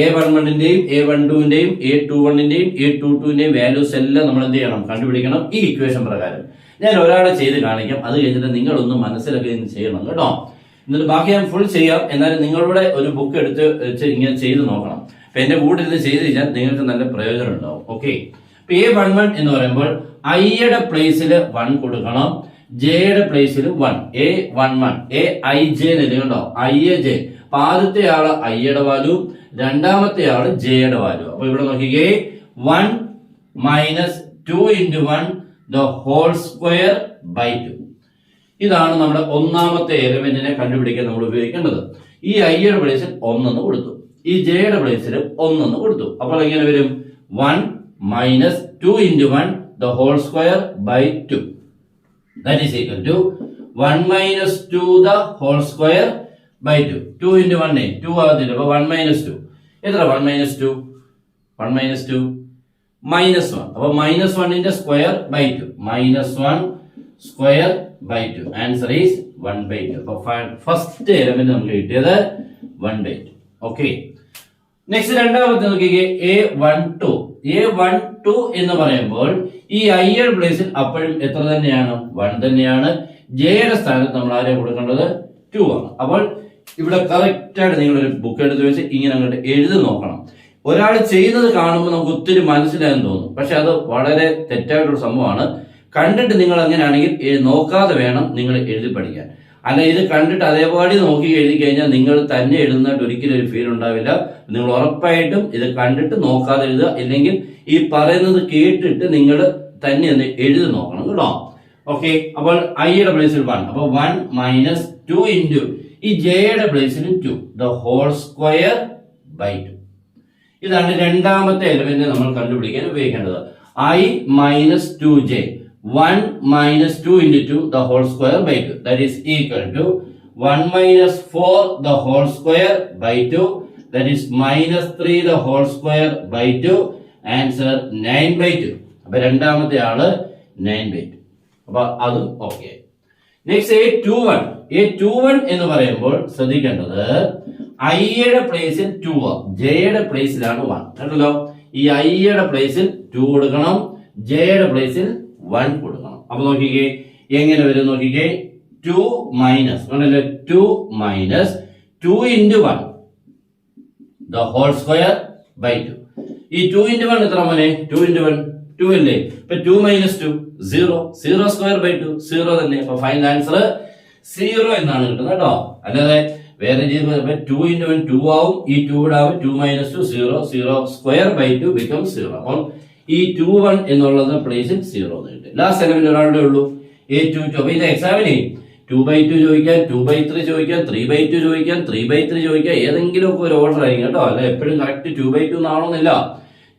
Speaker 1: a11ന്റെയും a12ന്റെയും a21ന്റെയും a22ന്റെയും വാല്യൂസ് എല്ലാം നമ്മൾ എന്ത് ചെയ്യണം, കണ്ടുപിടിക്കണം ഈ ഇക്വേഷൻ പ്രകാരം. ഞാൻ ഒരാളെ ചെയ്ത് കാണിക്കാം, അത് കഴിഞ്ഞിട്ട് നിങ്ങളൊന്ന് മനസ്സിലൊക്കെ ചെയ്യണം കേട്ടോ. എന്നിട്ട് ബാക്കി ഞാൻ ഫുൾ ചെയ്യാം. എന്നാലും നിങ്ങളുടെ ഒരു ബുക്ക് എടുത്ത് ഇങ്ങനെ ചെയ്ത് നോക്കണം. അപ്പൊ എന്റെ കൂടെ ഇത് ചെയ്ത് കഴിഞ്ഞാൽ നിങ്ങൾക്ക് നല്ല പ്രയോജനം ഉണ്ടാവും. ഓക്കെ, a11 എന്ന് പറയുമ്പോൾ ഐയുടെ പ്ലേസിൽ 1 കൊടുക്കണം, ജെയുടെ പ്ലേസിൽ 1, a11 aij കണ്ടോ, ij. അപ്പൊ ആദ്യത്തെ ആള് ഐയുടെ വാല്യൂ, രണ്ടാമത്തെ ആള് ജെയുടെ വാല്യൂ. അപ്പൊ ഇവിടെ നോക്കിക്കേ 1 - 2 × 1 the whole square by 2. ഇതാണ് നമ്മുടെ ഒന്നാമത്തെ എലിമെന്റിനെ കണ്ടുപിടിക്കാൻ നമ്മൾ ഉപയോഗിക്കേണ്ടത്. ഈ ഐയുടെ പ്ലേസിൽ 1 എന്ന് കൊടുത്തു, ഈ ജെയുടെ പ്ലേസിൽ 1 എന്ന് കൊടുത്തു. അപ്പോൾ എങ്ങനെ വരും, 1 - 2 × 1 the whole square by 2. That is equal to 1 minus 2 the whole square by 2. 2 into 1 2 ആകത്തില്ല. അപ്പൊ 1 minus 2 എത്ര? 1 minus 2 1 minus 2 minus 1. അപ്പൊ minus 1 ന്റെ square by 2. minus 1 square by 2. Answer is 1 by 2. അപ്പൊ ഫസ്റ്റ് എലമെന്റ് നമുക്ക് കിട്ടിയത് 1 by 2. ഓക്കെ. നെക്സ്റ്റ് രണ്ടാമത്തെ നോക്കിക്കേ, A12. A12 എന്ന് പറയുമ്പോൾ ഈ ഐയുടെ പ്ലേസിൽ അപ്പോഴും എത്ര തന്നെയാണ്? 1 തന്നെയാണ്. ജെയുടെ സ്ഥാനത്ത് നമ്മൾ ആരെ കൊടുക്കേണ്ടത്? 2 ആണ്. അപ്പോൾ ഇവിടെ കറക്റ്റ് ആയിട്ട് നിങ്ങൾ ഒരു ബുക്ക് എടുത്ത് വെച്ച് ഇങ്ങനെ അങ്ങോട്ട് എഴുതി നോക്കണം. ഒരാൾ ചെയ്യുന്നത് കാണുമ്പോൾ നമുക്ക് ഒത്തിരി മനസ്സിലായെന്ന് തോന്നും, പക്ഷെ അത് വളരെ തെറ്റായിട്ടൊരു സംഭവമാണ്. കണ്ടിട്ട് നിങ്ങൾ അങ്ങനെയാണെങ്കിൽ നോക്കാതെ വേണം നിങ്ങൾ എഴുതി പഠിക്കാൻ. അല്ല, ഇത് കണ്ടിട്ട് അതേപാടി നോക്കി എഴുതി കഴിഞ്ഞാൽ നിങ്ങൾ തന്നെ എഴുതുന്നതായിട്ട് ഒരിക്കലും ഒരു ഫീൽ ഉണ്ടാവില്ല. നിങ്ങൾ ഉറപ്പായിട്ടും ഇത് കണ്ടിട്ട് നോക്കാതെ എഴുതുക, ഇല്ലെങ്കിൽ ഈ പറയുന്നത് കേട്ടിട്ട് നിങ്ങൾ തന്നെ ഒന്ന് എഴുതി നോക്കണം കേട്ടോ. ഓക്കെ. അപ്പോൾ ഐയുടെ പ്ലേസിൽ 1, അപ്പൊ 1 മൈനസ് 2 ഇൻറ്റു ഈ ജെയുടെ പ്ലേസിൽ 2 ദ ഹോൾ സ്ക്വയർ ബൈ 2. ഇതാണ് രണ്ടാമത്തെ എലിമെന്റ് നമ്മൾ കണ്ടുപിടിക്കാൻ ഉപയോഗിക്കേണ്ടത്. I minus 2j 1 minus 2 into 2 the whole square by 2. That is equal to 1 minus 4 the whole square by 2. That is minus 3 the whole square by 2. Answer 9 by 2. അപ്പൊ രണ്ടാമത്തെ ആള് 9 by 2. അപ്പൊ അതും ഓക്കെ. നെക്സ്റ്റ് A21 എന്ന് പറയുമ്പോൾ ശ്രദ്ധിക്കേണ്ടത് ഐയുടെ പ്ലേസിൽ 2, ജെയുടെ പ്ലേസിലാണ് 1. കേട്ടല്ലോ, ഈ ഐയുടെ പ്ലേസിൽ 2 കൊടുക്കണം, ജെയുടെ പ്ലേസിൽ 1 കൊടുക്കണം. അപ്പൊ നോക്കിക്കേ എങ്ങനെ വരും നോക്കിക്കേ. 2 minus 2 minus 2 into 1 the whole square by 2. ഈ 2 into 1 എത്ര മോനെ? 2 into 1 2 അല്ലേ? ഇപ്പൊ 2 minus 2 0. 0 square by 2 0 തന്നെ. അപ്പൊ ഫൈനൽ ആൻസർ 0 എന്നാണ് കിട്ടുന്നത് കേട്ടോ. അല്ലാതെ വേറെ രീതി 2 into 1 2 ആവും, ഈ 2 കൂടെ ആവും. 2 minus 2 0. 0 square by 2 becomes 0. അപ്പോൾ ഈ 21 എന്നുള്ളത് പ്ലേസിൽ 0 എന്ന് കിട്ടും. ലാസ്റ്റ് എലമെന്റ് ഒരാളുടെ ഉള്ളൂ, A22. അപ്പൊ ഇത് എക്സാമിന് 2/2 ചോദിക്കാൻ, 2/3 ചോദിക്കാൻ, 3/2 ചോദിക്കാൻ, 3/3 ചോദിക്കാൻ, ഏതെങ്കിലും ഒക്കെ ഒരു ഓർഡർ ആയിരിക്കും കേട്ടോ. അല്ല എപ്പോഴും കറക്റ്റ് 2/2 എന്നാവണമെന്നില്ല.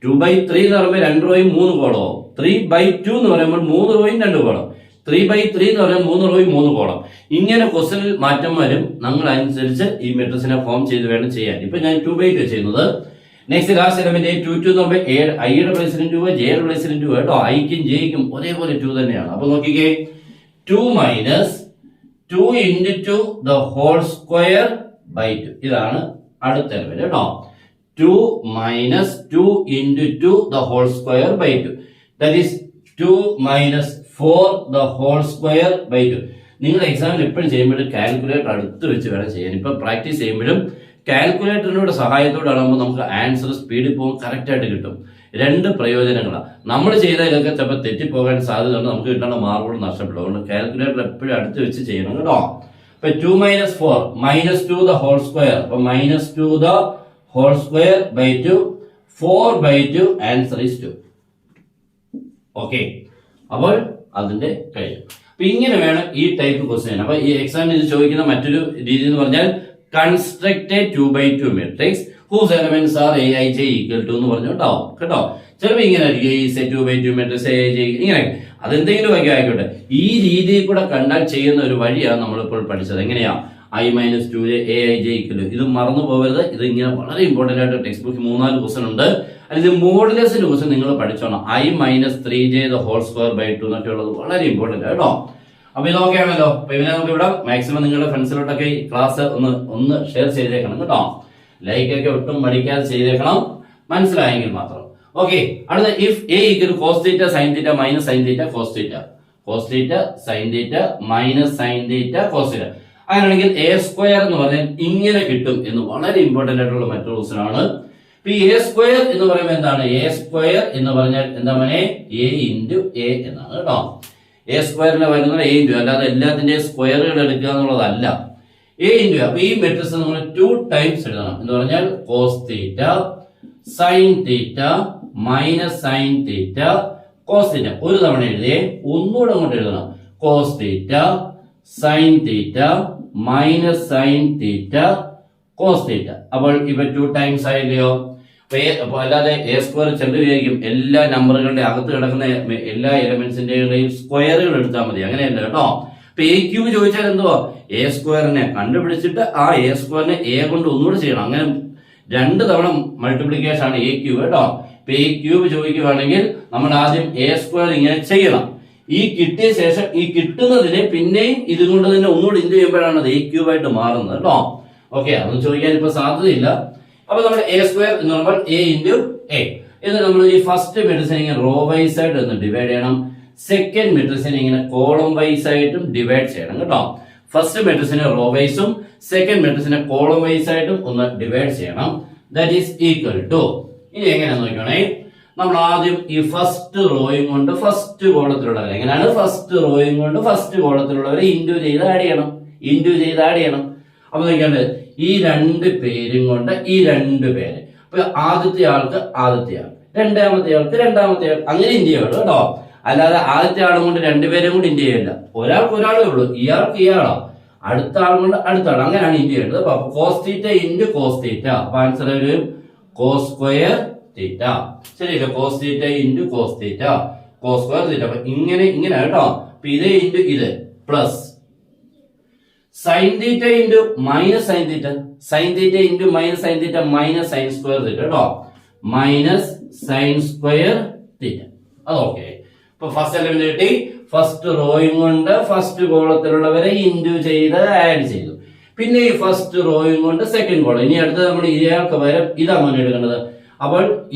Speaker 1: 2/3 എന്ന് പറയുമ്പോൾ 2 റോയും 3 കോളോ, 3/2 എന്ന് പറയുമ്പോൾ 3 റോയും 2 കോളം, 3/3 എന്ന് പറയുമ്പോൾ 3 റോയും 3 കോളം. ഇങ്ങനെ ക്വസ്റ്റനിൽ മാറ്റം വരും. നമ്മൾ അനുസരിച്ച് ഈ മെട്രിക്സിനെ ഫോം ചെയ്ത് വേണം ചെയ്യാൻ. ഇപ്പൊ ഞാൻ 2/2 ചെയ്യുന്നത്. നെക്സ്റ്റ് ലാസ്റ്റ് എലമെന്റ് A22 എന്ന് പറയുമ്പോൾ ഐയുടെ പ്ലേസിലും 2, ജെയുടെ പ്ലേസിലും 2 കേട്ടോ. ഐക്കും ജെയ്ക്കും ഒരേപോലെ 2 തന്നെയാണ്. അപ്പൊ നോക്കിക്കേ 2 minus 2 into 2 the whole square by 2. ഇതാണ് അടുത്ത എലമെന്റ് കേട്ടോ. 2 minus 2 into 2 the whole square by 2. That is 2 minus 4 the whole square by 2. നിങ്ങൾ എക്സാമിൽ എപ്പോഴും ചെയ്യുമ്പോഴും കാൽക്കുലേറ്റർ അടുത്ത് വെച്ച് വേണം ചെയ്യാൻ. ഇപ്പൊ പ്രാക്ടീസ് ചെയ്യുമ്പോഴും കാൽക്കുലേറ്ററിനോട് സഹായത്തോടാകുമ്പോൾ നമുക്ക് ആൻസർ സ്പീഡിൽ പോകും, കറക്റ്റ് ആയിട്ട് കിട്ടും. രണ്ട് പ്രയോജനങ്ങളാണ്. നമ്മൾ ചെയ്തതിലൊക്കെ ചിലപ്പോൾ തെറ്റിപ്പോകാൻ സാധ്യതയുണ്ട്, നമുക്ക് കിട്ടേണ്ട മാർക്കുകൾ നഷ്ടപ്പെടും. അതുകൊണ്ട് കാൽക്കുലേറ്റർ എപ്പോഴും അടുത്ത് വെച്ച് ചെയ്യണം കേട്ടോ. അപ്പൊ 2 minus 4 minus 2 the whole square. അപ്പൊ minus 2 the whole square by 2. 4/2 answer is 2. Okay. അപ്പോൾ അതിന്റെ കഴിയും. അപ്പൊ ഇങ്ങനെ വേണം ഈ ടൈപ്പ് ക്വസ്റ്റ്യൻ. അപ്പൊ ഈ എക്സാമിന് ഇത് ചോദിക്കുന്ന മറ്റൊരു രീതി എന്ന് പറഞ്ഞാൽ construct a 2/2 matrix whose elements are aij equal to എന്ന് പറഞ്ഞു കേട്ടോ. ചിലപ്പോൾ ഇങ്ങനെ ആയിരിക്കും 2/2 matrix aij ഇങ്ങനെ, അതെന്തെങ്കിലും ഒക്കെ ആയിക്കോട്ടെ. ഈ രീതിയിൽ കൂടെ കണ്ടാൽ ചെയ്യുന്ന ഒരു വഴിയാണ് നമ്മളിപ്പോൾ പഠിച്ചത്. എങ്ങനെയാ I minus 2j aij equal to. ഇത് മറന്നു പോകരുത്. ഇത് ഇങ്ങനെ വളരെ ഇമ്പോർട്ടന്റ് ആയിട്ട് ടെക്സ്റ്റ് ബുക്ക് 3-4 ക്വസ്റ്റൻ ഉണ്ട്. അതിൽ മോഡുലസിന്റെ ക്വസ്റ്റൻ നിങ്ങൾ പഠിച്ചോണം. I minus 3j the whole square by 2 എന്നൊക്കെ ഉള്ളത് വളരെ ഇമ്പോർട്ടന്റ് കേട്ടോ. അപ്പൊ ഇതൊക്കെ ആണല്ലോ. അപ്പൊ ഇവനെ നമുക്ക് ഇവിടെ മാക്സിമം നിങ്ങളുടെ ഫ്രണ്ട്സിലോട്ടൊക്കെ ഈ ക്ലാസ് ഒന്ന് ഷെയർ ചെയ്തേക്കണം കേട്ടോ. ലൈക്ക് ഒക്കെ ഒട്ടും മടിക്കാതെ ചെയ്തേക്കണം, മനസ്സിലായെങ്കിൽ മാത്രം. ഓക്കെ. അടുത്ത if a equal to cos theta sin theta minus sin theta cos theta, cos theta sin theta minus sin theta cos theta, അങ്ങനെയാണെങ്കിൽ a square എന്ന് പറഞ്ഞാൽ ഇങ്ങനെ കിട്ടും എന്ന് വളരെ ഇമ്പോർട്ടന്റ് ആയിട്ടുള്ള മറ്റൊരു ക്വസ്റ്റൻ ആണ്. ഇപ്പൊ ഈ a square എന്ന് പറയുമ്പോൾ എന്താണ്? a square എന്ന് പറഞ്ഞാൽ എന്താ മോനെ? a into a എന്നാണ് കേട്ടോ. a സ്ക്വയറിന്റെ വരുന്നത് a into, അല്ലാതെ എല്ലാത്തിന്റെയും സ്ക്വയറുകൾ എടുക്കുക എന്നുള്ളതല്ല. a into. അപ്പൊ ഈ മെട്രിക്സ് നമ്മൾ 2 ടൈംസ് എഴുതണം എന്ന് പറഞ്ഞാൽ cos theta sin theta minus sin theta cos theta. ഒരു തവണ എഴുതിയേ, ഒന്നുകൂടെ അങ്ങോട്ട് എഴുതണം. cos theta sin theta minus sin theta cos theta. അപ്പോൾ ഇവ 2 ടൈംസ് ആയില്ലയോ? അപ്പൊ അല്ലാതെ എ സ്ക്വയർ ചെണ്ട് വിചാരിക്കും എല്ലാ നമ്പറുകളുടെ അകത്ത് കിടക്കുന്ന എല്ലാ എലമെന്റ്സിന്റെയും സ്ക്വയറുകൾ എടുത്താൽ മതി. അങ്ങനെയല്ല കേട്ടോ. അപ്പൊ എ ക്യൂബ് ചോദിച്ചാൽ എന്തുവാ, എ സ്ക്വയറിനെ കണ്ടുപിടിച്ചിട്ട് ആ എ സ്ക്വയറിനെ എ കൊണ്ട് ഒന്നുകൂടെ ചെയ്യണം. അങ്ങനെ 2 തവണ മൾട്ടിപ്ലിക്കേഷൻ ആണ് എ ക്യൂബ് കേട്ടോ. ഇപ്പൊ എ ക്യൂബ് ചോദിക്കുകയാണെങ്കിൽ നമ്മൾ ആദ്യം എ സ്ക്വയർ ഇങ്ങനെ ചെയ്യണം. ഈ കിട്ടിയ ശേഷം ഈ കിട്ടുന്നതിനെ പിന്നെയും ഇതുകൊണ്ട് തന്നെ ഒന്നുകൂടി ഇൻറ്റു ചെയ്യുമ്പോഴാണ് അത് എ ക്യൂബ് ആയിട്ട് മാറുന്നത് കേട്ടോ. ഓക്കെ, അതൊന്നും ചോദിക്കാൻ ഇപ്പൊ സാധ്യതയില്ല. അപ്പൊ നമ്മൾ എ സ്ക്വയർ എന്ന് പറയുമ്പോൾ എ ഇൻറ്റു എ. എന്നിട്ട് നമ്മൾ ഈ ഫസ്റ്റ് മെട്രിക്സിനെ ഇങ്ങനെ റോ വൈസ് ആയിട്ട് ഒന്ന് ഡിവൈഡ് ചെയ്യണം. സെക്കൻഡ് മെട്രിക്സിനെ ഇങ്ങനെ കോളം വൈസ് ആയിട്ടും ഡിവൈഡ് ചെയ്യണം കേട്ടോ. ഫസ്റ്റ് മെട്രിക്സിനെ റോ വൈസും സെക്കൻഡ് മെട്രിക്സിനെ കോളം വൈസ് ആയിട്ടും ഒന്ന് ഡിവൈഡ് ചെയ്യണം. ദാറ്റ് ഈസ് ഈക്വൽ ടു, ഇനി എങ്ങനെയാന്ന് നോക്കണേ, നമ്മൾ ആദ്യം ഈ ഫസ്റ്റ് റോയും കൊണ്ട് ഫസ്റ്റ് കോളത്തിലുള്ളവരെ എങ്ങനെയാണ്, ഫസ്റ്റ് റോയും കൊണ്ട് ഫസ്റ്റ് കോളത്തിലുള്ളവരെ ഇൻറ്റു ചെയ്ത് ആഡ് ചെയ്യണം. അപ്പൊ നോക്കിയാണ്ട് ഈ 2 പേരും കൊണ്ട് ഈ 2 പേര്, അപ്പൊ ആദ്യത്തെ ആൾക്ക് രണ്ടാമത്തെ ആൾക്ക് അങ്ങനെ ഇൻറ്റു ചെയ്യണം കേട്ടോ. അല്ലാതെ ആദ്യത്തെ ആളും കൊണ്ട് 2 പേരും കൊണ്ട് ഇൻറ്റു ചെയ്യില്ല. ഒരാൾക്ക് ഒരാളേ ഉള്ളൂ, ഇയാൾക്ക് ഇയാളാ, അടുത്ത ആൾ കൊണ്ട് അടുത്ത ആൾ, അങ്ങനെയാണ് ഇൻറ്റു ചെയ്യേണ്ടത്. അപ്പൊ cos theta into cos theta, അപ്പൊ ആൻസർ വരും കോസ് സ്ക്വയർ തീറ്റ. ശരിയല്ലോ, cos theta into cos theta, cos square theta. അപ്പൊ ഇങ്ങനെ കേട്ടോ. അപ്പൊ ഇത് ഇൻറ്റു ഇത് plus sine theta into minus sine theta, sine theta into minus sine theta minus sine square theta കേട്ടോ, മൈനസ് സൈൻ സ്ക്വയർ തീറ്റ. അത് okay. ഇപ്പൊ first element കിട്ടി. ഫസ്റ്റ് റോയും കൊണ്ട് ഫസ്റ്റ് കോളത്തിലുള്ളവരെ ഇൻറ്റു ചെയ്ത് ആഡ് ചെയ്തു. പിന്നെ ഈ ഫസ്റ്റ് റോയും കൊണ്ട് സെക്കൻഡ് കോളം. ഇനി അടുത്ത് നമ്മൾ ഇയാൾക്ക് പകരം ഇതാണ് എടുക്കേണ്ടത്. അപ്പോൾ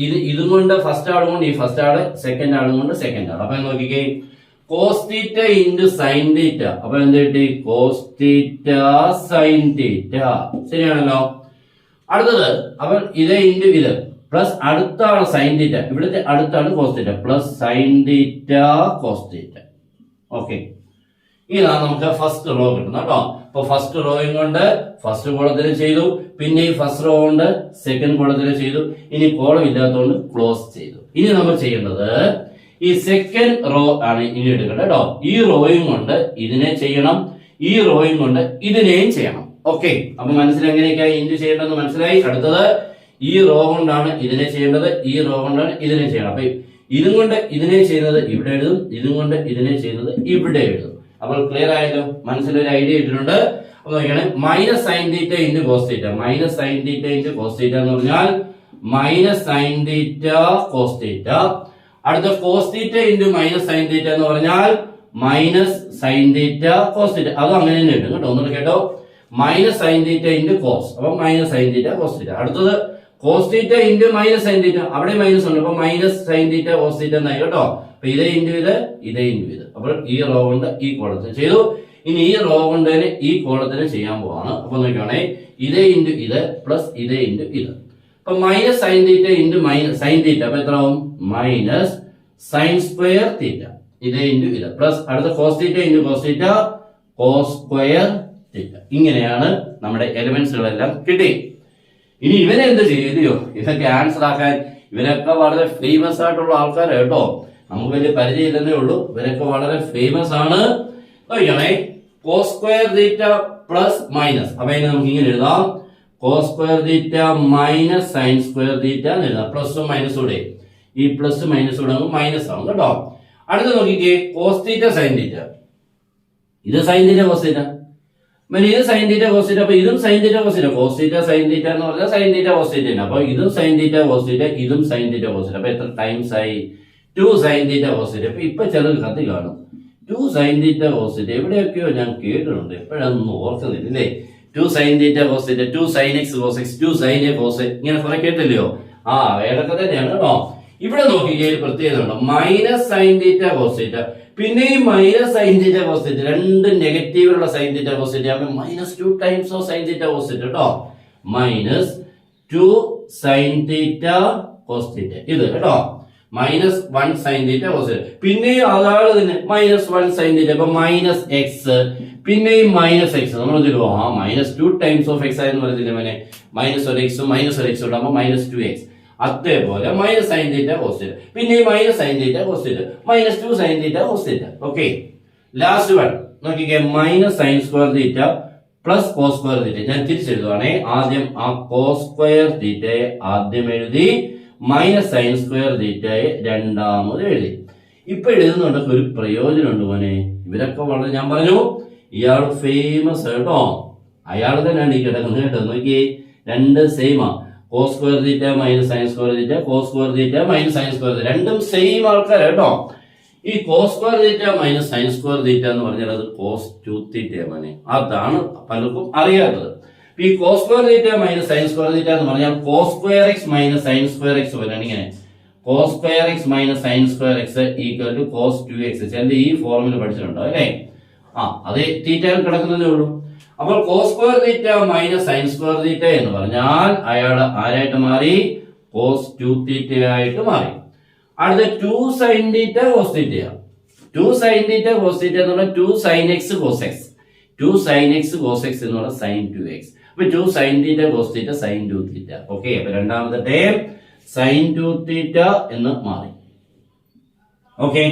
Speaker 1: ഇതും കൊണ്ട് ഫസ്റ്റ് ആളും കൊണ്ട് ഈ ഫസ്റ്റ് ആള്, സെക്കൻഡ് ആളും കൊണ്ട് സെക്കൻഡ് ആൾ. അപ്പൊ നോക്കിക്കേ, cos theta into sine theta. അപ്പൊ എന്ത് കിട്ടി, കോസ് തീറ്റ സൈൻ തീറ്റ. ശരിയാണല്ലോ. അടുത്തത് അപ്പൊ ഇത് ഇൻറ്റു ഇത് പ്ലസ് അടുത്ത ആള് സൈൻ തീറ്റ, ഇവിടുത്തെ അടുത്താണ് cos theta plus sine theta cos theta. Okay, ഇതാണ് നമുക്ക് ഫസ്റ്റ് റോ കിട്ടുന്നത് കേട്ടോ. അപ്പൊ ഫസ്റ്റ് റോയും കൊണ്ട് ഫസ്റ്റ് കോളത്തിൽ ചെയ്തു, പിന്നെ ഈ ഫസ്റ്റ് റോ കൊണ്ട് സെക്കൻഡ് കോളത്തിൽ ചെയ്തു. ഇനി കോളം ഇല്ലാത്തതുകൊണ്ട് ക്ലോസ് ചെയ്തു. ഇനി നമ്മൾ ചെയ്യേണ്ടത് ഈ സെക്കൻഡ് റോ ആണ് ഇനി എടുക്കേണ്ടത് കേട്ടോ. ഈ റോയും കൊണ്ട് ഇതിനെ ചെയ്യണം, ഈ റോയും കൊണ്ട് ഇതിനെയും ചെയ്യണം. ഓക്കെ, അപ്പൊ മനസ്സിലെങ്ങനെയൊക്കെയായി ഇൻറ്റു ചെയ്യേണ്ടതെന്ന് മനസ്സിലായി. അടുത്തത് ഈ റോ കൊണ്ടാണ് ഇതിനെ ചെയ്യേണ്ടത്, ഈ റോ കൊണ്ടാണ് ഇതിനെ ചെയ്യണം. അപ്പൊ ഇതും കൊണ്ട് ഇതിനെ ചെയ്യുന്നത് ഇവിടെ എഴുതും, ഇതും കൊണ്ട് ഇതിനെ ചെയ്യുന്നത് ഇവിടെ എഴുതും. അപ്പോൾ ക്ലിയർ ആയല്ലോ, മനസ്സിലൊരു ഐഡിയ ഇട്ടിട്ടുണ്ട്. അപ്പൊ നോക്കിയാണ്, minus sine theta into cos theta, minus sine theta into cos theta എന്ന് പറഞ്ഞാൽ minus sine theta cos theta. അടുത്ത cos theta into minus sine theta എന്ന് പറഞ്ഞാൽ minus sine theta cos theta. അതും അങ്ങനെ തന്നെ ഉണ്ട് കേട്ടോ, ഒന്നുകൂടെ കേട്ടോ. Minus sine theta into cos, അപ്പൊ minus sine theta cos theta. അടുത്തത് cos theta into minus sine theta, അവിടെ മൈനസ് ഉണ്ട്, അപ്പൊ മൈനസ് സൈൻ തീറ്റ കോസ് തീറ്റ എന്നായി കേട്ടോ. അപ്പൊ ഇതേ ഇൻറ്റു ഇത്, ഇതേ ഇൻറ്റു ഇത്. അപ്പോൾ ഈ റോ കൊണ്ട് ഈ കോളത്തിന് ചെയ്തു. ഇനി ഈ റോ കൊണ്ട് തന്നെ ഈ കോളത്തിന് ചെയ്യാൻ പോവാണ്. അപ്പൊ നോക്കിയാണേ, ഇതേ ഇൻറ്റു ഇത് പ്ലസ് ഇതേ ഇൻറ്റു ഇത്. അപ്പൊ minus sine theta into minus sine theta, അപ്പൊ എത്ര ആവും, മൈനസ് സൈൻ സ്ക്വയർ തീറ്റ, ഇതേ ഇൻറ്റു ഇത് പ്ലസ് അടുത്ത cos theta into cos theta cos square theta. ഇങ്ങനെയാണ് നമ്മുടെ എലിമെന്റ്സുകളെല്ലാം കിട്ടി. ഇനി ഇവനെ എന്ത് ചെയ്യോ, ഇതൊക്കെ ആൻസർ ആക്കാൻ ഇവരൊക്കെ വളരെ ഫേമസ് ആയിട്ടുള്ള ആൾക്കാർ കേട്ടോ. നമുക്ക് വലിയ പരിചയമില്ലെന്നേ ഉള്ളൂ, ഇവരൊക്കെ വളരെ ഫേമസ് ആണ്. നോക്കണേ, cos square theta plus minus, അപ്പൊ അതിന് നമുക്ക് ഇങ്ങനെ എഴുതാം, cos square theta minus sine square theta എന്ന് എഴുതാം. പ്ലസും മൈനസും കൂടെ, ഈ പ്ലസ് മൈനസ് കൂടെ മൈനസ് ആവും കേട്ടോ. അടുത്ത് നോക്കിക്കേ, കോസ് തീറ്റ സൈൻ തീറ്റ, ഇത് സൈൻ തീറ്റ കോസ് തീറ്റ, ഇത് സൈൻ തീറ്റ കോസ് തീറ്റ, അപ്പൊ ഇതും sine theta cos theta, cos theta sine theta എന്ന് പറഞ്ഞാൽ സൈൻ തീറ്റ കോസ് തീറ്റ തന്നെ. അപ്പൊ ഇതും സൈൻ തീറ്റ കോസ് തീറ്റ, ഇതും സൈൻ തീറ്റ കോസ് തീറ്റ. അപ്പൊ എത്ര ടൈംസ് ആയി, 2 സൈൻ തീറ്റ കോസ് തീറ്റ. അപ്പൊ ഇപ്പൊ ചിലത് കത്തി കാണും, 2 സൈൻ തീറ്റ കോസ് തീറ്റ എവിടെയൊക്കെയോ ഞാൻ കേട്ടിട്ടുണ്ട്, എപ്പോഴൊന്നും ഓർക്കുന്നില്ല അല്ലേ. 2 sine theta cos theta, 2 sine X cos X, 2 sine A cos, ഇങ്ങനെ കുറെ കേട്ടില്ലയോ. ആ ഏതൊക്കെ തന്നെയാണ് കേട്ടോ. ഇവിടെ നോക്കിക്കേ, പ്രത്യേകത ഉണ്ട്, minus sine theta cos theta, പിന്നെയും minus sine theta cos theta, 2 നെഗറ്റീവിലുള്ള sine theta cos theta, minus 2 times of sine theta cos theta കേട്ടോ, minus 2 sine theta cos theta ഇത് കേട്ടോ, minus 1 sine theta cos theta. പിന്നെയും അതാണ് തന്നെ minus 1 sine theta, അപ്പൊ minus x, പിന്നെയും minus x. നമ്മൾ ചൊല്ലുവോ, ആ മൈനസ് 2 ടൈംസ് ഓഫ് എക്സ് ആയെന്ന് പറഞ്ഞില്ലേ മോനെ, മൈനസ് ഒരു എക്സും മൈനസ് ഒരു എക്സും ഉണ്ടാകുമ്പോൾ മൈനസ് 2x. അതേപോലെ minus sine theta cos theta, പിന്നെ minus sine theta cos theta, minus 2 sine theta cos theta. Okay, last one നോക്കിക്കേ, minus sine square theta plus cos square theta. ഞാൻ തിരിച്ചെഴുതുവാണേ. ആദ്യം ആ കോസ് സ്ക്വയർ തീറ്റയെ ആദ്യം എഴുതി, മൈനസ് സൈൻ സ്ക്വയർ തീറ്റയെ രണ്ടാമത് എഴുതി. ഇപ്പൊ എഴുതുന്നുണ്ടൊക്കെ ഒരു പ്രയോജനമുണ്ട് മോനെ. ഇവരൊക്കെ വളരെ, ഞാൻ പറഞ്ഞു ഇയാൾ ഫേമസ് കേട്ടോ, അയാൾ തന്നെയാണ് ഈ കിടക്കുന്നത് കേട്ടോ. നോക്കിയേ, രണ്ട് സെയിമാ. Cos square theta minus sine square theta, cos square theta minus sine square theta, രണ്ടും സെയിം ആൾക്കാർ കേട്ടോ. ഈ cos square theta minus sine square theta എന്ന് പറഞ്ഞാൽ അത് കോസ് 2 തീറ്റ മോനെ. അതാണ് പലർക്കും അറിയാത്തത്. ഈ cos square theta minus sine square theta എന്ന് പറഞ്ഞാൽ cos square X minus sine square X വരെയാണ് ഇങ്ങനെ. Cos square X minus sine square X equal to cos 2x. എന്റെ ഈ ഫോർമുല പഠിച്ചിട്ടുണ്ടോ അല്ലേ? അത് തീറ്റയിൽ കിടക്കുന്നതേ ഉള്ളൂ. അപ്പോൾ cos square theta minus sine square theta എന്ന് പറഞ്ഞാൽ അയാൾ ആരായിട്ട് മാറി? കോസ് 2 തീറ്റ ആയിട്ട് മാറി. അടുത്ത 2 sine theta cos theta. 2 sine theta cos theta എന്ന് പറഞ്ഞാൽ 2 sine X cos X. 2 sine X cos X എന്ന് പറഞ്ഞാൽ സൈൻ 2x. അപ്പൊ 2 sine theta cos theta sine 2 theta. Okay, അപ്പൊ രണ്ടാമത്തെ ടേം സൈൻ 2 തീറ്റ എന്ന് മാറി. ഓക്കെ,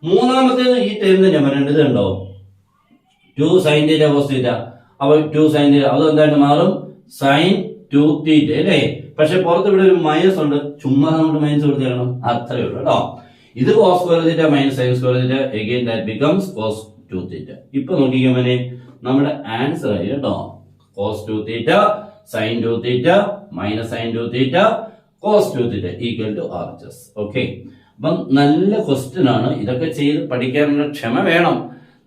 Speaker 1: മൂന്നാമത്തേത് ഈ ടേം തന്നെ വരേണ്ടത് ഉണ്ടോ? 2 സൈൻ തീറ്റ കോസ് തീറ്റ. അപ്പൊ 2 സൈൻ തീറ്റ അത് എന്തായിട്ട് മാറും? സൈൻ 2 തീറ്റ അല്ലേ? പക്ഷെ പുറത്ത് ഇവിടെ ഒരു മൈനസ് ഉണ്ട്, ചുമ്മാ നമുക്ക് മൈനസ് കൊടുത്ത് തരണം, അത്രേ ഉള്ളൂ കേട്ടോ. ഇത് cos square theta minus sine square theta, again that becomes cos 2 theta. ഇപ്പൊ നോക്കിക്കുമ്പോഴേ നമ്മുടെ ആൻസർ ആയി കേട്ടോ. Cos 2 theta sine 2 theta minus sine 2 theta cos 2 theta equal to RHS. Okay, അപ്പം നല്ല ക്വസ്റ്റ്യൻ ആണ്. ഇതൊക്കെ ചെയ്ത് പഠിക്കാനുള്ള ക്ഷമ വേണം.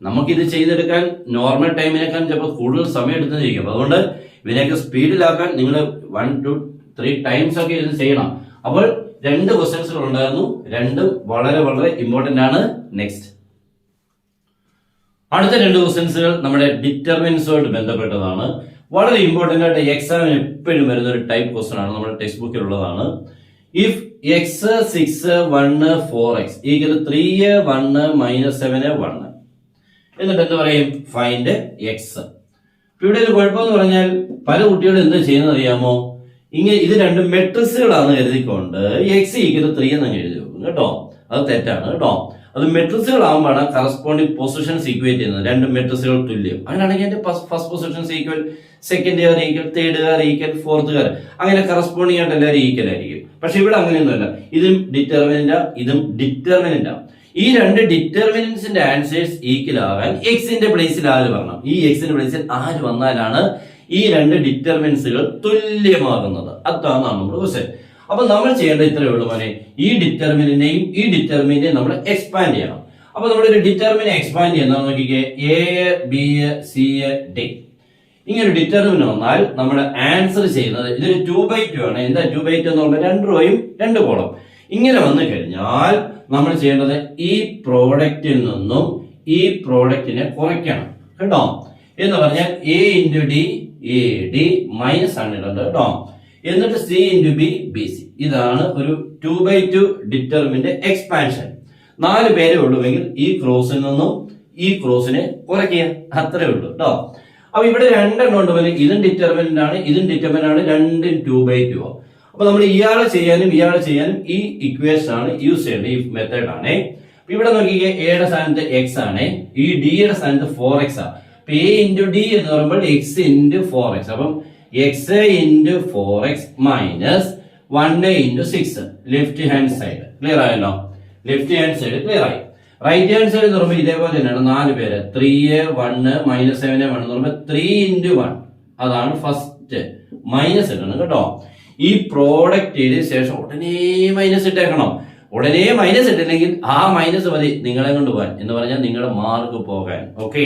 Speaker 1: നമുക്കിത് ചെയ്തെടുക്കാൻ നോർമൽ ടൈമിനേക്കാൾ ചിലപ്പോൾ കൂടുതൽ സമയം എടുത്തിരിക്കും. അതുകൊണ്ട് ഇതിനൊക്കെ സ്പീഡിലാക്കാൻ നിങ്ങൾ 1 to 3 ടൈംസ് ഒക്കെ ഇത് ചെയ്യണം. അപ്പോൾ 2 ക്വസ്റ്റ്യൻസുകൾ ഉണ്ടായിരുന്നു, രണ്ടും വളരെ വളരെ ഇമ്പോർട്ടന്റ് ആണ്. നെക്സ്റ്റ് അടുത്ത 2 ക്വസ്റ്റ്യൻസുകൾ നമ്മുടെ ഡിറ്റർമിനൻസുമായിട്ട് ബന്ധപ്പെട്ടതാണ്. വളരെ ഇമ്പോർട്ടന്റ് ആയിട്ട് എക്സാമിന് എപ്പോഴും വരുന്ന ഒരു ടൈപ്പ് ക്വസ്റ്റ്യൻ ആണ്, നമ്മുടെ ടെക്സ്റ്റ് ബുക്കിൽ ഉള്ളതാണ്. If X 6 1 4x equal 3 1 minus 7 1 എന്നിട്ട് എന്ത് പറയും? Find X. ഇവിടെ ഒരു കുഴപ്പമെന്ന് പറഞ്ഞാൽ പല കുട്ടികളും എന്ത് ചെയ്യുന്നത് അറിയാമോ? ഇങ്ങനെ ഇത് രണ്ടും മെട്രിക്സുകളാണ് കരുതിക്കൊണ്ട് എക്സ് ഈക്വൽ 3 എന്ന് എഴുതി വെക്കും കേട്ടോ. അത് തെറ്റാണ് കേട്ടോ. അത് മെട്രിക്സുകളാകുമ്പോഴാണ് കറസ്പോണ്ടിങ് പൊസിഷൻസ് ഈക്വേറ്റ് ചെയ്യുന്നത്. രണ്ട് മെട്രിക്സുകൾ തുല്യം. അങ്ങനെയാണെങ്കിൽ എന്റെ first positions equal, second year equal, third year equal, fourth year, അങ്ങനെ കറസ്പോണ്ടിങ് ആയിട്ട് എല്ലാവരും ഈക്വൽ ആയിരിക്കും. പക്ഷെ ഇവിടെ അങ്ങനെയൊന്നുമല്ല. ഇതും ഡിറ്റർമിനന്റാ, ഇതും ഡിറ്റർമിനന്റാ. ഈ രണ്ട് ഡിറ്റർമിനൻസിന്റെ ആൻസേഴ്സ് ഈക്വൽ ആകാൻ എക്സിന്റെ പ്ലേസിൽ ആര് വരണം? ഈ എക്സിന്റെ പ്ലേസിൽ ആര് വന്നാലാണ് ഈ രണ്ട് ഡിറ്റർമിനൻസുകൾ തുല്യമാകുന്നത്? അതാണ് നമ്മുടെ ക്വസ്റ്റ്യൻ. അപ്പൊ നമ്മൾ ചെയ്യേണ്ടത് ഇത്രയേ ഉള്ളൂ മോനെ. ഈ ഡിറ്റർമിനെയും ഈ ഡിറ്റർമിനെയും നമ്മൾ എക്സ്പാൻഡ് ചെയ്യണം. അപ്പൊ നമ്മളൊരു ഡിറ്റർമിനെ എക്സ്പാൻഡ് ചെയ്യുന്ന നോക്കിക്കേ, എ ബി സി ഡി ഇങ്ങനെ ഡിറ്റർമിൻ വന്നാൽ നമ്മുടെ ആൻസർ ചെയ്യുന്നത് ഇതൊരു 2/2 ആണ്. എന്താ 2/2 എന്നുള്ള 2 റോയും 2 കോളം ഇങ്ങനെ വന്നു കഴിഞ്ഞാൽ നമ്മൾ ചെയ്യേണ്ടത് ഈ പ്രോഡക്റ്റിൽ നിന്നും ഈ പ്രോഡക്റ്റിനെ കുറയ്ക്കണം കേട്ടോ. എന്ന് പറഞ്ഞാൽ A into D A D minus ആണ് ഇടേണ്ടത് കേട്ടോ. എന്നിട്ട് C into B B C. ഇതാണ് ഒരു 2/2 ഡിറ്റർമിന്റെ എക്സ്പാൻഷൻ. 4 പേരെ ഉള്ളുവെങ്കിൽ ഈ ക്രോസിൽ നിന്നും ഈ ക്രോസിനെ കുറയ്ക്കുക, അത്രേ ഉള്ളൂ കേട്ടോ. അപ്പൊ ഇവിടെ 2 എണ്ണം ഉണ്ട് പോലെ, ഇതും ഡിറ്റർമിനന്റ് ആണ്, ഇതും ഡിറ്റർമിനന്റ് ആണ്, രണ്ടും 2/2 ആണ്. അപ്പൊ നമ്മൾ ഇയാളെ ചെയ്യാനും ഈ ഇക്വേഷൻ ആണ് യൂസ് ചെയ്യേണ്ടത്, ഈ മെത്തേഡ് ആണ്. ഇവിടെ നോക്കിക്കേ, എയുടെ സ്ഥാനത്ത് എക്സ് ആണ്, ഈ ഡി യുടെ സ്ഥാനത്ത് 4x ആണ്. അപ്പൊ എ ഇൻറ്റു ഡി എന്ന് പറയുമ്പോൾ എക്സ് ഇൻറ്റു 4x. അപ്പം X into 4x minus 1 into 6 left hand side. Clear ആയല്ലോ? ലെഫ്റ്റ് ഹാൻഡ് സൈഡ് ക്ലിയർ ആയി. റൈറ്റ് ഹാൻഡ് സൈഡ് എന്ന് പറയുമ്പോൾ ഇതേപോലെ തന്നെയാണ്, 4 പേര്. 3 1 മൈനസ് 7 1 എന്ന് പറയുമ്പോൾ 3 ഇൻറ്റു 1 അതാണ് ഫസ്റ്റ് മൈനസ് ഇടണം കേട്ടോ. ഈ പ്രോഡക്റ്റ് ചെയ്ത ശേഷം ഉടനെ മൈനസ് ഇട്ടേക്കണം. ഉടനെ മൈനസ് ഇട്ടില്ലെങ്കിൽ ആ മൈനസ് മതി നിങ്ങളെ കൊണ്ട് പോകാൻ, എന്ന് പറഞ്ഞാൽ നിങ്ങളുടെ മാർക്ക് പോകാൻ. ഓക്കെ,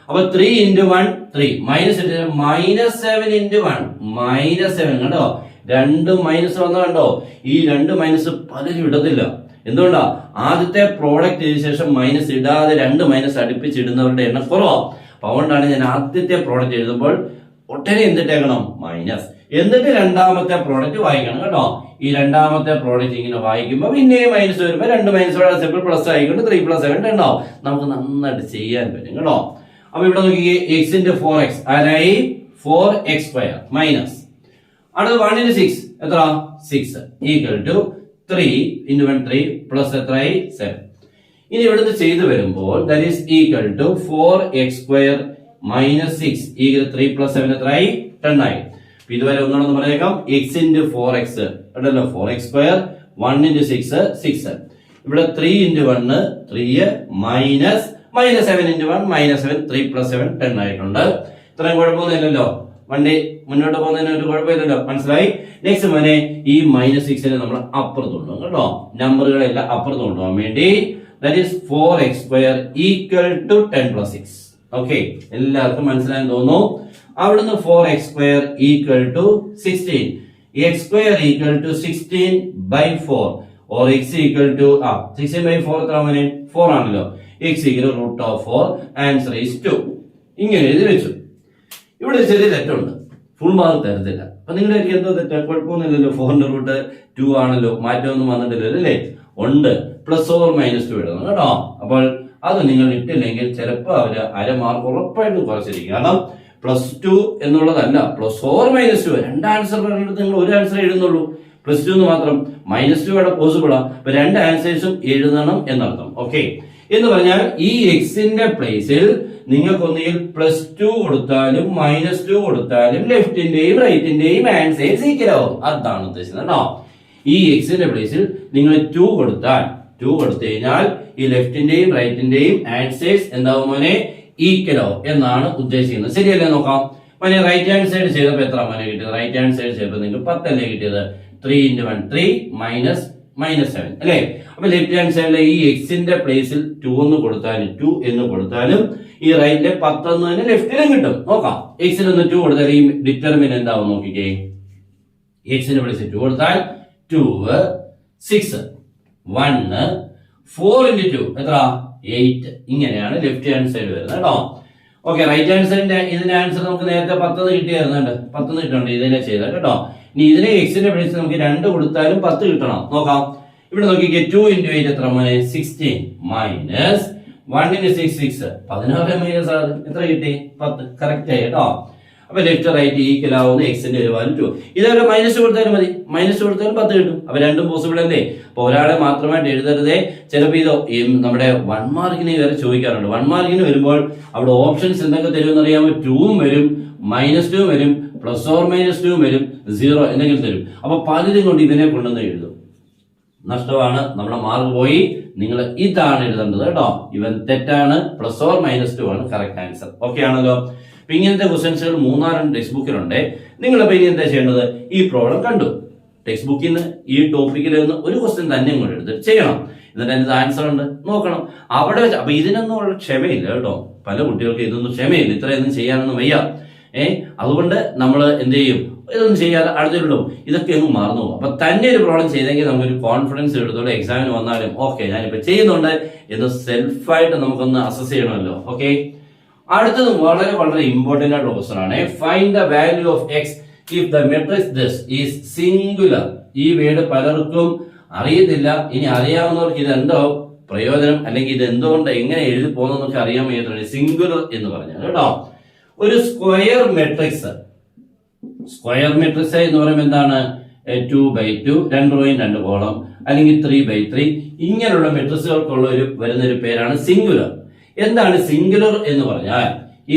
Speaker 1: അപ്പൊ 3 ഇൻറ്റു 1 3 മൈനസ് ഇട്ട് മൈനസ് 7 ഇൻറ്റു 1 മൈനസ് 7 കണ്ടോ, 2 മൈനസ് വന്ന കണ്ടോ. ഈ 2 മൈനസ് പലരും ഇടത്തില്ല. എന്തുകൊണ്ടാ? ആദ്യത്തെ പ്രോഡക്റ്റ് ചെയ്ത ശേഷം മൈനസ് ഇടാതെ 2 മൈനസ് അടുപ്പിച്ചിടുന്നവരുടെ എണ്ണം കുറവാണ്. അപ്പൊ അതുകൊണ്ടാണ് ഞാൻ ആദ്യത്തെ പ്രോഡക്റ്റ് എഴുതുമ്പോൾ ഒട്ടനെ എന്തിട്ടേക്കണം? മൈനസ്. എന്നിട്ട് രണ്ടാമത്തെ പ്രോഡക്റ്റ് വായിക്കണം കേട്ടോ. ഈ രണ്ടാമത്തെ പ്രോഡക്റ്റ് ഇങ്ങനെ വായിക്കുമ്പോൾ പിന്നെയും മൈനസ് വരുമ്പോൾ 2 മൈനസ് സിമ്പിൾ പ്ലസ് ആയിക്കൊണ്ട് 3 + 7 ഉണ്ടാവും. നമുക്ക് നന്നായിട്ട് ചെയ്യാൻ പറ്റും കേട്ടോ. അപ്പൊ ഇവിടെ നോക്കിക്കേ, എക്സ് ഇൻറ്റു 4x ആരായി? 4x² മൈനസ് അടുത്ത് 1 ഇൻറ്റു 6 എത്ര? 6 ഈക്വൽ ടു 3 ഇൻറ്റു 1 3 പ്ലസ് എത്രയായി? 7. ഇനി ഇവിടുന്ന് ചെയ്തു വരുമ്പോൾ that is equal to 4x² -6 equal 3 + 7 എത്രയായി? 10 ആയി. ഇതുവരെ ഒന്നുകൂടെ പറഞ്ഞേക്കാം. x × 4x ഉണ്ടല്ലോ, 4x². 1 × 6 6. ഇവിടെ 3 × 1 3 മൈനസ് -7 × 1 -7 3 + 7 10 ആയിട്ടുണ്ട്. ഇത്രയും കുഴപ്പമൊന്നുമില്ലല്ലോ, വണ്ടി മുന്നോട്ട് പോകുന്നതിന് ഒരു കുഴപ്പമില്ലല്ലോ, മനസ്സിലായി. നെക്സ്റ്റ് മോനെ ഈ -6 നമ്മൾ അപ്പുറത്ത് കൊണ്ടുപോകും കേട്ടോ, നമ്പറുകളെല്ലാം അപ്പുറത്ത് കൊണ്ടുപോകാൻ വേണ്ടി. That is 4x² equal to 10 + 6. Okay, എല്ലാവർക്കും മനസ്സിലായെന്ന് തോന്നുന്നു. അവിടുന്ന് 4x² equal to 16. x² equal to 16/4 or x equal to 16/4 എത്ര മോനെ? 4 ആണല്ലോ. x equal √4. Answer is 2. ഇങ്ങനെ എഴുതി വെച്ചു. ഇവിടെ ചെറിയ തെറ്റുണ്ട്, ഫുൾ മാർക്ക് തരത്തില്ല. അപ്പൊ നിങ്ങളുടെ എനിക്ക് എന്തോ തെറ്റാ? കുഴപ്പമൊന്നുമില്ലല്ലോ, 4ന്റെ റൂട്ട് 2 ആണല്ലോ, മാറ്റമൊന്നും വന്നിട്ടില്ലല്ലോ അല്ലേ? ഉണ്ട്, +or-2 ഇടണം കേട്ടോ. അപ്പോൾ അത് നിങ്ങൾ ഇട്ടില്ലെങ്കിൽ ചിലപ്പോൾ അവര് അര മാർക്ക് ഉറപ്പായിട്ടും കുറച്ചിരിക്കും. കാരണം +2 എന്നുള്ളതല്ല, +or-2. 2 ആൻസർ പറഞ്ഞിട്ട് നിങ്ങൾ ഒരു ആൻസർ എഴുതുന്നുള്ളൂ, +2 എന്ന് മാത്രം. -2 അവിടെ പോസിബിൾ ആ. അപ്പൊ 2 ആൻസേഴ്സും എഴുതണം എന്നർത്ഥം. ഓക്കെ, എന്ന് പറഞ്ഞാൽ ഈ എക്സിന്റെ പ്ലേസിൽ നിങ്ങൾക്ക് ഒന്നുകിൽ +2 കൊടുത്താലും -2 കൊടുത്താലും ലെഫ്റ്റിന്റെയും റൈറ്റിന്റെയും ആൻസേഴ്സ് ഈക്വൽ ആവും. അതാണ് ഉദ്ദേശിച്ചത് കേട്ടോ. ഈ എക്സിന്റെ പ്ലേസിൽ നിങ്ങൾ 2 കൊടുത്താൽ, 2 കൊടുത്തു കഴിഞ്ഞാൽ ഈ ലെഫ്റ്റിന്റെയും റൈറ്റിന്റെയും ആൻസേഴ്സ് എന്താവും മോനെ? ഈക്വൽ ആവും എന്നാണ് ഉദ്ദേശിക്കുന്നത്. ശരിയല്ലേ? നോക്കാം മോനെ. റൈറ്റ് ഹാൻഡ് സൈഡ് ചെയ്തപ്പോ എത്ര മോനെ കിട്ടിയത്? റൈറ്റ് ഹാൻഡ് സൈഡ് ചെയ്തപ്പോ നിങ്ങൾക്ക് 10 അല്ലേ കിട്ടിയത്? 3 × 1 3 -7 അല്ലേ? അപ്പൊ ലെഫ്റ്റ് ഹാൻഡ് സൈഡിലെ ഈ എക്സിന്റെ പ്ലേസിൽ 2 എന്ന് കൊടുത്താലും 2 എന്ന് കൊടുത്താലും ഈ റൈറ്റിലെ 10 എന്ന് തന്നെ ലെഫ്റ്റിലും കിട്ടും. നോക്കാം, എക്സിൽ ഒന്ന് 2 കൊടുത്താൽ ഈ ഡിറ്റർമിനന്റ് എന്താവും നോക്കിക്കേ. എക്സിന്റെ പ്ലേസിൽ 2 കൊടുത്താൽ 2 6 1 4 × 2 എത്ര? 8. ഇങ്ങനെയാണ് ലെഫ്റ്റ് ഹാൻഡ് സൈഡ് വരുന്നത് കേട്ടോ. ഓക്കെ, റൈറ്റ് ഹാൻഡ് സൈഡിന്റെ ഇതിന്റെ ആൻസർ നമുക്ക് നേരത്തെ 10 കിട്ടിയായിരുന്നുണ്ട്, 10 കിട്ടുന്നുണ്ട്, ഇതിനെ ചെയ്താൽ കേട്ടോ. ഇനി ഇതിനെ എക്സിന്റെ പ്ലേസിൽ നമുക്ക് 2 കൊടുത്താലും 10 കിട്ടണം. നോക്കാം, ഇവിടെ നോക്കിക്കേ. 2 × 8 എത്ര മോനെ? 16 മൈനസ് 1 × 6 6 16 മൈനസ് എത്ര കിട്ടി? 10. കറക്റ്റ് ആയി കേട്ടോ. അപ്പൊ ലെഫ്റ്റ് റൈറ്റ് ഈക്വൽ ആവുന്ന എക്സിന്റെ ഒരു വാല്യൂ 2. ഇതേപോലെ മൈനസ് കൊടുത്താലും മതി, മൈനസ് കൊടുത്താലും 10 കിട്ടും. അപ്പൊ രണ്ടും പോസിബിൾ അല്ലേ? അപ്പൊ ഒരാളെ മാത്രമായിട്ട് എഴുതരുതേ. ചിലപ്പോൾ ഇത് നമ്മുടെ 1 മാർക്കിന് വരെ ചോദിക്കാറുണ്ട്. 1 മാർക്കിന് വരുമ്പോൾ അവിടെ ഓപ്ഷൻസ് എന്തൊക്കെ തരുമെന്ന് അറിയാമോ? 2 വരും, -2 വരും, +or-2 വരും, 0 എന്തെങ്കിലും തരും. അപ്പൊ പലരും കൊണ്ട് ഇതിനെ കൊണ്ടുവന്ന് എഴുതും, നഷ്ടമാണ്, നമ്മുടെ മാർക്ക് പോയി. നിങ്ങൾ ഇതാണ് എഴുതേണ്ടത് കേട്ടോ. ഇവൻ തെറ്റാണ്, +or-2 ആണ് കറക്റ്റ് ആൻസർ. ഓക്കെ ആണല്ലോ? അപ്പൊ ഇങ്ങനത്തെ ക്വസ്റ്റൻസുകൾ 3-4 ടെക്സ്റ്റ് ബുക്കിലുണ്ട്. നിങ്ങളിപ്പോ ഇനി എന്താ ചെയ്യേണ്ടത്? ഈ പ്രോബ്ലം കണ്ടു, ടെക്സ്റ്റ് ബുക്കിൽ നിന്ന് ഈ ടോപ്പിക്കിൽ നിന്ന് ഒരു ക്വസ്റ്റ്യൻ തന്നെ ഇങ്ങോട്ട് എടുത്ത് ചെയ്യണം. എന്നിട്ട് അതിന്റെ ആൻസർ ഉണ്ട് നോക്കണം അവിടെ വെച്ച്. അപ്പൊ ഇതിനൊന്നും ഉള്ള ക്ഷമയില്ല കേട്ടോ, പല കുട്ടികൾക്ക് ഇതൊന്നും ക്ഷമയില്ല, ഇത്രയൊന്നും ചെയ്യാനൊന്നും വയ്യ. അതുകൊണ്ട് നമ്മൾ എന്ത് ചെയ്യും? ഇതൊന്നും ചെയ്യാതെ അടുത്തിട്ടുള്ളൂ, ഇതൊക്കെ ഒന്നും മറന്നു പോകും. അപ്പൊ തന്നെ ഒരു പ്രോബ്ലം ചെയ്തെങ്കിൽ നമുക്കൊരു കോൺഫിഡൻസ് എടുത്തോളൂ. എക്സാമിന് വന്നാലും ഓക്കെ ഞാനിപ്പോ ചെയ്യുന്നുണ്ട് എന്ന് സെൽഫായിട്ട് നമുക്കൊന്ന് അസസ് ചെയ്യണമല്ലോ. ഓക്കെ, അടുത്തത് വളരെ വളരെ ഇമ്പോർട്ടന്റ് ആയിട്ടുള്ള ക്വസ്റ്റൻ ആണ്. Find the value of X if the matrix this is singular. ഈ വേർഡ് പലർക്കും അറിയത്തില്ല. ഇനി അറിയാവുന്നവർക്ക് ഇതെന്തോ പ്രയോജനം, അല്ലെങ്കിൽ ഇത് എന്തുകൊണ്ട് എങ്ങനെ എഴുതി പോകുന്നതൊക്കെ അറിയാൻ വേണ്ടിയിട്ടാണ് സിംഗുലർ എന്ന് പറഞ്ഞത് കേട്ടോ. ഒരു സ്ക്വയർ മെട്രിക്സ് എന്ന് പറയുമ്പോൾ എന്താണ്? 2/2, 2 റോയും 2 കോളം, അല്ലെങ്കിൽ 3/3 ഇങ്ങനെയുള്ള മെട്രിക്സുകൾക്കുള്ള വരുന്ന ഒരു പേരാണ് സിംഗുലർ. എന്താണ് സിംഗുലർ എന്ന് പറഞ്ഞാൽ?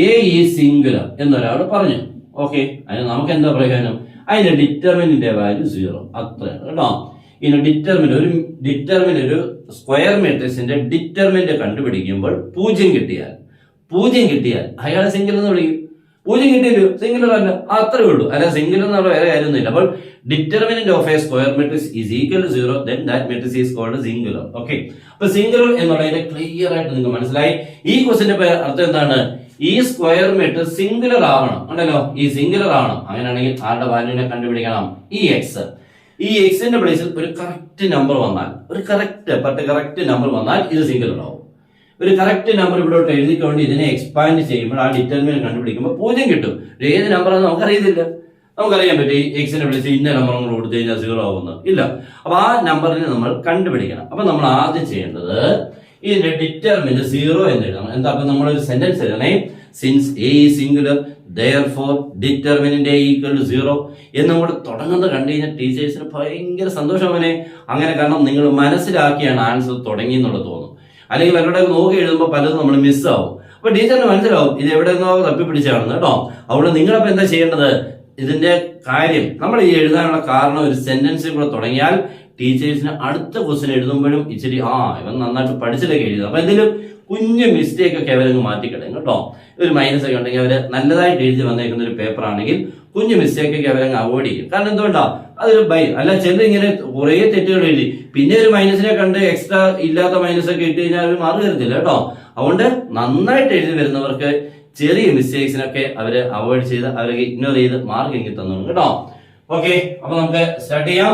Speaker 1: എ ഈസ് സിംഗുലർ എന്നൊരാൾ പറഞ്ഞു. ഓക്കെ, അതിന് നമുക്ക് എന്താ പ്രയോജനം? അതിന്റെ ഡിറ്റർമിനന്റിന്റെ വാല്യൂ 0, അത്രയാണ് കേട്ടോ. ഇനി ഡിറ്റർമിനന്റ് ഒരു സ്ക്വയർ മെട്രിക്സിന്റെ ഡിറ്റർമിനന്റ് കണ്ടുപിടിക്കുമ്പോൾ 0 കിട്ടിയാൽ അയാളെ സിംഗുലർ എന്ന് വിളിക്കും. 0 കിട്ടിയല്ലോ, സിംഗുലർ അല്ല, അത്രേ ഉള്ളൂ. അല്ല സിംഗുലർ എന്നുള്ള വേറെ കാര്യമൊന്നുമില്ല. അപ്പോൾ determinant of a square matrix is equal to 0, then that matrix is called singular. Okay, അപ്പൊ സിംഗുലർ എന്നുള്ളതിന്റെ ക്ലിയർ ആയിട്ട് നിങ്ങൾക്ക് മനസ്സിലായി. ഈ ക്വസ്റ്റിന്റെ അർത്ഥം എന്താണ്? ഈ സ്ക്വയർ മെട്രിക്സ് സിംഗുലർ ആവണം, ഉണ്ടല്ലോ, ഈ സിംഗുലർ ആവണം. അങ്ങനെയാണെങ്കിൽ ആരുടെ വാല്യൂനെ കണ്ടുപിടിക്കണം? ഈ എക്സ്. ഈ എക്സിന്റെ പ്ലേസിൽ ഒരു കറക്റ്റ് നമ്പർ വന്നാൽ, ഒരു കറക്റ്റ് നമ്പർ വന്നാൽ ഇത് സിംഗുലർ ആവും. ഒരു കറക്റ്റ് നമ്പർ ഇവിടോട്ട് എഴുതിക്കൊണ്ട് ഇതിനെ എക്സ്പാൻഡ് ചെയ്യുമ്പോൾ ആ ഡിറ്റർമിനന്റ് കണ്ടുപിടിക്കുമ്പോൾ 0 കിട്ടും. ഏത് നമ്പറാണെന്ന് നമുക്കറിയത്തില്ല. നമുക്കറിയാൻ പറ്റും എക്സിനെ വിളിച്ച് ഇന്ന നമ്പർ നമ്മൾ കൊടുത്തു കഴിഞ്ഞാൽ 0 ആവുന്നത് ഇല്ല. അപ്പൊ ആ നമ്പറിനെ നമ്മൾ കണ്ടുപിടിക്കണം. അപ്പൊ നമ്മൾ ആദ്യം ചെയ്യേണ്ടത് ഇതിന്റെ ഡിറ്റർമിനന്റ് 0 എന്ന് എഴുതണം. എന്താ? അപ്പൊ നമ്മളൊരു സെന്റൻസ് എഴുതണേ. Since a is singular therefore determinant a equal to 0 എന്നും കൂടെ തുടങ്ങുന്നത് കണ്ടു കഴിഞ്ഞാൽ ടീച്ചേഴ്സിന് ഭയങ്കര സന്തോഷമാണ്. അങ്ങനെ, കാരണം നിങ്ങൾ മനസ്സിലാക്കിയാണ് ആൻസർ തുടങ്ങി എന്നുള്ളത് തോന്നും. അല്ലെങ്കിൽ അവരുടെ നോക്കി എഴുതുമ്പോൾ പലതും നമ്മൾ മിസ്സാവും. അപ്പൊ ടീച്ചറിന് മനസ്സിലാവും ഇത് എവിടെ നിന്നോ തപ്പിപ്പിടിച്ചാണെന്ന് കേട്ടോ. അതുകൊണ്ട് നിങ്ങളപ്പോ എന്താ ചെയ്യേണ്ടത്, ഇതിന്റെ കാര്യം നമ്മൾ ഈ എഴുതാനുള്ള കാരണം ഒരു സെന്റൻസിൽ കൂടെ തുടങ്ങിയാൽ ടീച്ചേഴ്സിന് അടുത്ത ക്വസ്റ്റ്യൻ എഴുതുമ്പോഴും ഇച്ചിരി ഇവൻ നന്നായിട്ട് പഠിച്ചിട്ടൊക്കെ എഴുതും. അപ്പൊ എന്തെങ്കിലും കുഞ്ഞു മിസ്റ്റേക്ക് ഒക്കെ അവരങ്ങ് മാറ്റിക്കിടും കേട്ടോ. ഒരു മൈനസ് ഒക്കെ ഉണ്ടെങ്കിൽ അവര് നല്ലതായിട്ട് എഴുതി വന്നേക്കുന്ന ഒരു പേപ്പർ ആണെങ്കിൽ കുഞ്ഞു മിസ്റ്റേക്ക് ഒക്കെ അവരങ്ങ് അവോയ്ഡ് ചെയ്യും. കാരണം എന്തുകൊണ്ടാ, അതൊരു അല്ല ചില ഇങ്ങനെ കുറെ തെറ്റുകൾ എഴുതി പിന്നെ ഒരു മൈനസിനെ കണ്ട് എക്സ്ട്രാ ഇല്ലാത്ത മൈനസ് ഒക്കെ ഇട്ട് കഴിഞ്ഞാൽ അവർ മാറി തരത്തില്ല കേട്ടോ. അതുകൊണ്ട് നന്നായിട്ട് എഴുതി വരുന്നവർക്ക് ചെറിയ മിസ്റ്റേക്സിനൊക്കെ അവര് അവോയ്ഡ് ചെയ്ത് അവരെ ഇഗ്നോർ ചെയ്ത് മാർക്ക് എനിക്ക് തന്നു കേട്ടോ. ഓക്കെ, അപ്പൊ നമുക്ക് സ്റ്റാർട്ട് ചെയ്യാം.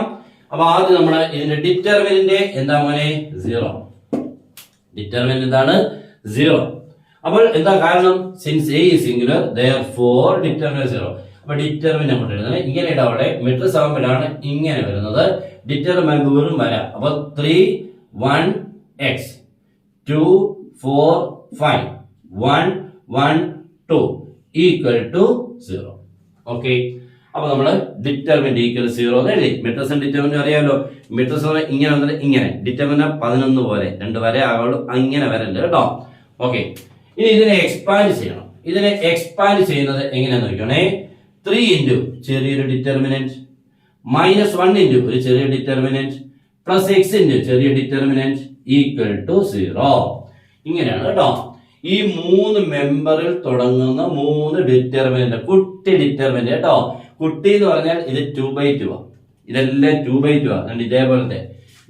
Speaker 1: അപ്പൊ ആദ്യം നമ്മള് ഇതിന്റെ ഡിറ്റർമിനന്റ് എന്താ മോനെ, 0. ഡിറ്റർമിനന്റ് എന്താണ്, 0. അപ്പോൾ എന്താ കാരണം, since a is singular therefore determinant 0. അപ്പൊ ഡിറ്റർമിനന്റ് നമ്മൾ എഴുതുന്നത് ഇങ്ങനെ ഇടാവിടെ മെട്രിക്സ് ആകുമ്പോഴാണ് ഇങ്ങനെ വരുന്നത്. ഡിറ്റർമിനന്റ് വെറും വരാം. അപ്പൊ 3 1 x 2 4 5 1 1 2 ഈക്വൽ ടു 0. ഓക്കെ, അപ്പൊ നമ്മള് ഡിറ്റർമിനന്റ് ഈക്വൽ 0 എന്ന് എഴുതി. മെട്രിക്സും ഡിറ്റർമിനന്റ് അറിയാമല്ലോ. മെട്രിക്സ് ഇങ്ങനെ വന്നിട്ട് ഇങ്ങനെ, ഡിറ്റർമിനന്റ് 11 പോലെ 2 വരെ ആകുള്ളൂ, അങ്ങനെ വരല്ല കേട്ടോ. ഓക്കെ, ഇനി ഇതിനെ എക്സ്പാൻഡ് ചെയ്യണം. ഇതിനെ എക്സ്പാൻഡ് ചെയ്യുന്നത് എങ്ങനെയാന്ന് നോക്കണേ. 3 ഇൻറ്റു ചെറിയൊരു ഡിറ്റർമിനന്റ് -1 ഇൻറ്റു ഒരു ചെറിയ ഡിറ്റർമിനന്റ് പ്ലസ് x ഇൻറ്റു ചെറിയ ഡിറ്റർമിനന്റ് ഈക്വൽ ടു 0. ഇങ്ങനെയാണ് കേട്ടോ. ഈ 3 മെമ്പറിൽ തുടങ്ങുന്ന 3 ഡിറ്റർമിനന്റ്, കുട്ടി ഡിറ്റർമിനന്റ് കേട്ടോ. കുട്ടി എന്ന് പറഞ്ഞാൽ ഇത് 2/2 ആ, ഇതെല്ലാം 2/2 ആ.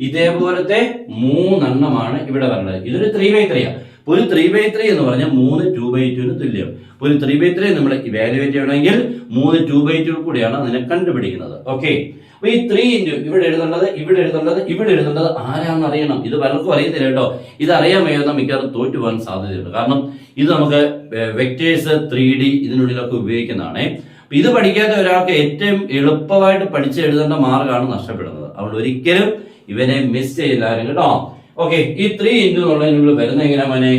Speaker 1: ഇതേപോലത്തെ 3 എണ്ണമാണ് ഇവിടെ വരുന്നത്. ഇതൊരു 3/3 ആ. ഒരു 3/3 എന്ന് പറഞ്ഞാൽ 3 2/2 തുല്യം. ഒരു 3/3 നമ്മൾ ഇവാലുവേറ്റ് ചെയ്യണമെങ്കിൽ 3 2/2 കൂടിയാണ് അതിനെ കണ്ടുപിടിക്കുന്നത്. ഓക്കെ, അപ്പൊ ഈ 3 ഇൻറ്റു ഇവിടെ എഴുതേണ്ടത് ഇവിടെ എഴുതേണ്ടത് ഇവിടെ എഴുതേണ്ടത് ആരാന്ന് അറിയണം. ഇത് പലർക്കും അറിയത്തില്ല കേട്ടോ. ഇത് അറിയാൻ വയ്യാതെ മിക്കവാറും തോറ്റു പോകാൻ സാധ്യതയുണ്ട്. കാരണം ഇത് നമുക്ക് വെക്ടേഴ്സ് 3D ഇതിനുള്ളിലൊക്കെ ഉപയോഗിക്കുന്നതാണ്. ഇത് പഠിക്കാത്ത ഒരാൾക്ക് ഏറ്റവും എളുപ്പമായിട്ട് പഠിച്ച് എഴുതേണ്ട മാർഗമാണ് നഷ്ടപ്പെടുന്നത്. അതുകൊണ്ട് ഒരിക്കലും ഇവനെ മിസ് ചെയ്യില്ല കേട്ടോ. ഓക്കെ, ഈ 3 ഇൻറ്റു എന്നുള്ളതിനുള്ളിൽ വരുന്ന എങ്ങനെ മോനെ,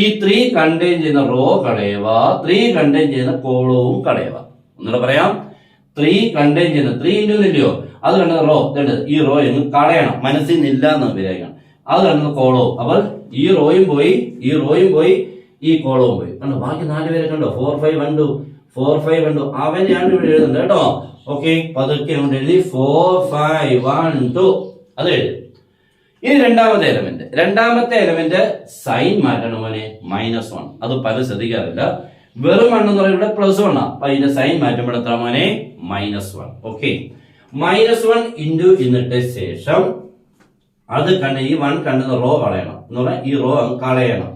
Speaker 1: ഈ 3 കണ്ടെയ്ൻ ചെയ്യുന്ന റോ കളയുക, 3 കണ്ടെയ്ൻ ചെയ്യുന്ന കോളവും കളയുക. ഒന്നുകൂടെ പറയാം, 3 കണ്ടെയ്ൻ ചെയ്യുന്ന 3 ഇൻറ്റു ഇല്ലയോ, അത് കണ്ട റോ, ഈ റോ എന്ന് കളയണം, മനസ്സിൽ നിന്നില്ല എന്ന് വിചാരിക്കണം. അത് കണ്ടുന്ന കോളവും, അപ്പോൾ ഈ റോയും പോയി ഈ റോയും പോയി ഈ കോളവും പോയി. കണ്ടോ, ബാക്കി 4 പേരെ കണ്ടോ, 4 5 1 2 4 5 1 2 അവനെയാണ് ഇവിടെ എഴുതുന്നത് കേട്ടോ. ഓക്കെ, പതുക്കെ കൊണ്ട് എഴുതി 4 5 1 2 അത് എഴുതി. ഇനി രണ്ടാമത്തെ എലമെന്റ് സൈൻ മാറ്റണം മോനെ, -1. അത് പല ശ്രദ്ധിക്കാറില്ല. വെറും 1 എന്ന് പറയുന്നത് +1 ആ. അപ്പൊ അതിന്റെ സൈൻ മാറ്റുമ്പോൾ എത്ര മോനെ, -1. ഓക്കെ, -1 ഇൻറ്റു എന്നിട്ട് ശേഷം അത് കണ്ട ഈ 1 കണ്ടുന്ന റോ കളയണം എന്ന് പറഞ്ഞാൽ ഈ റോ കളയണം.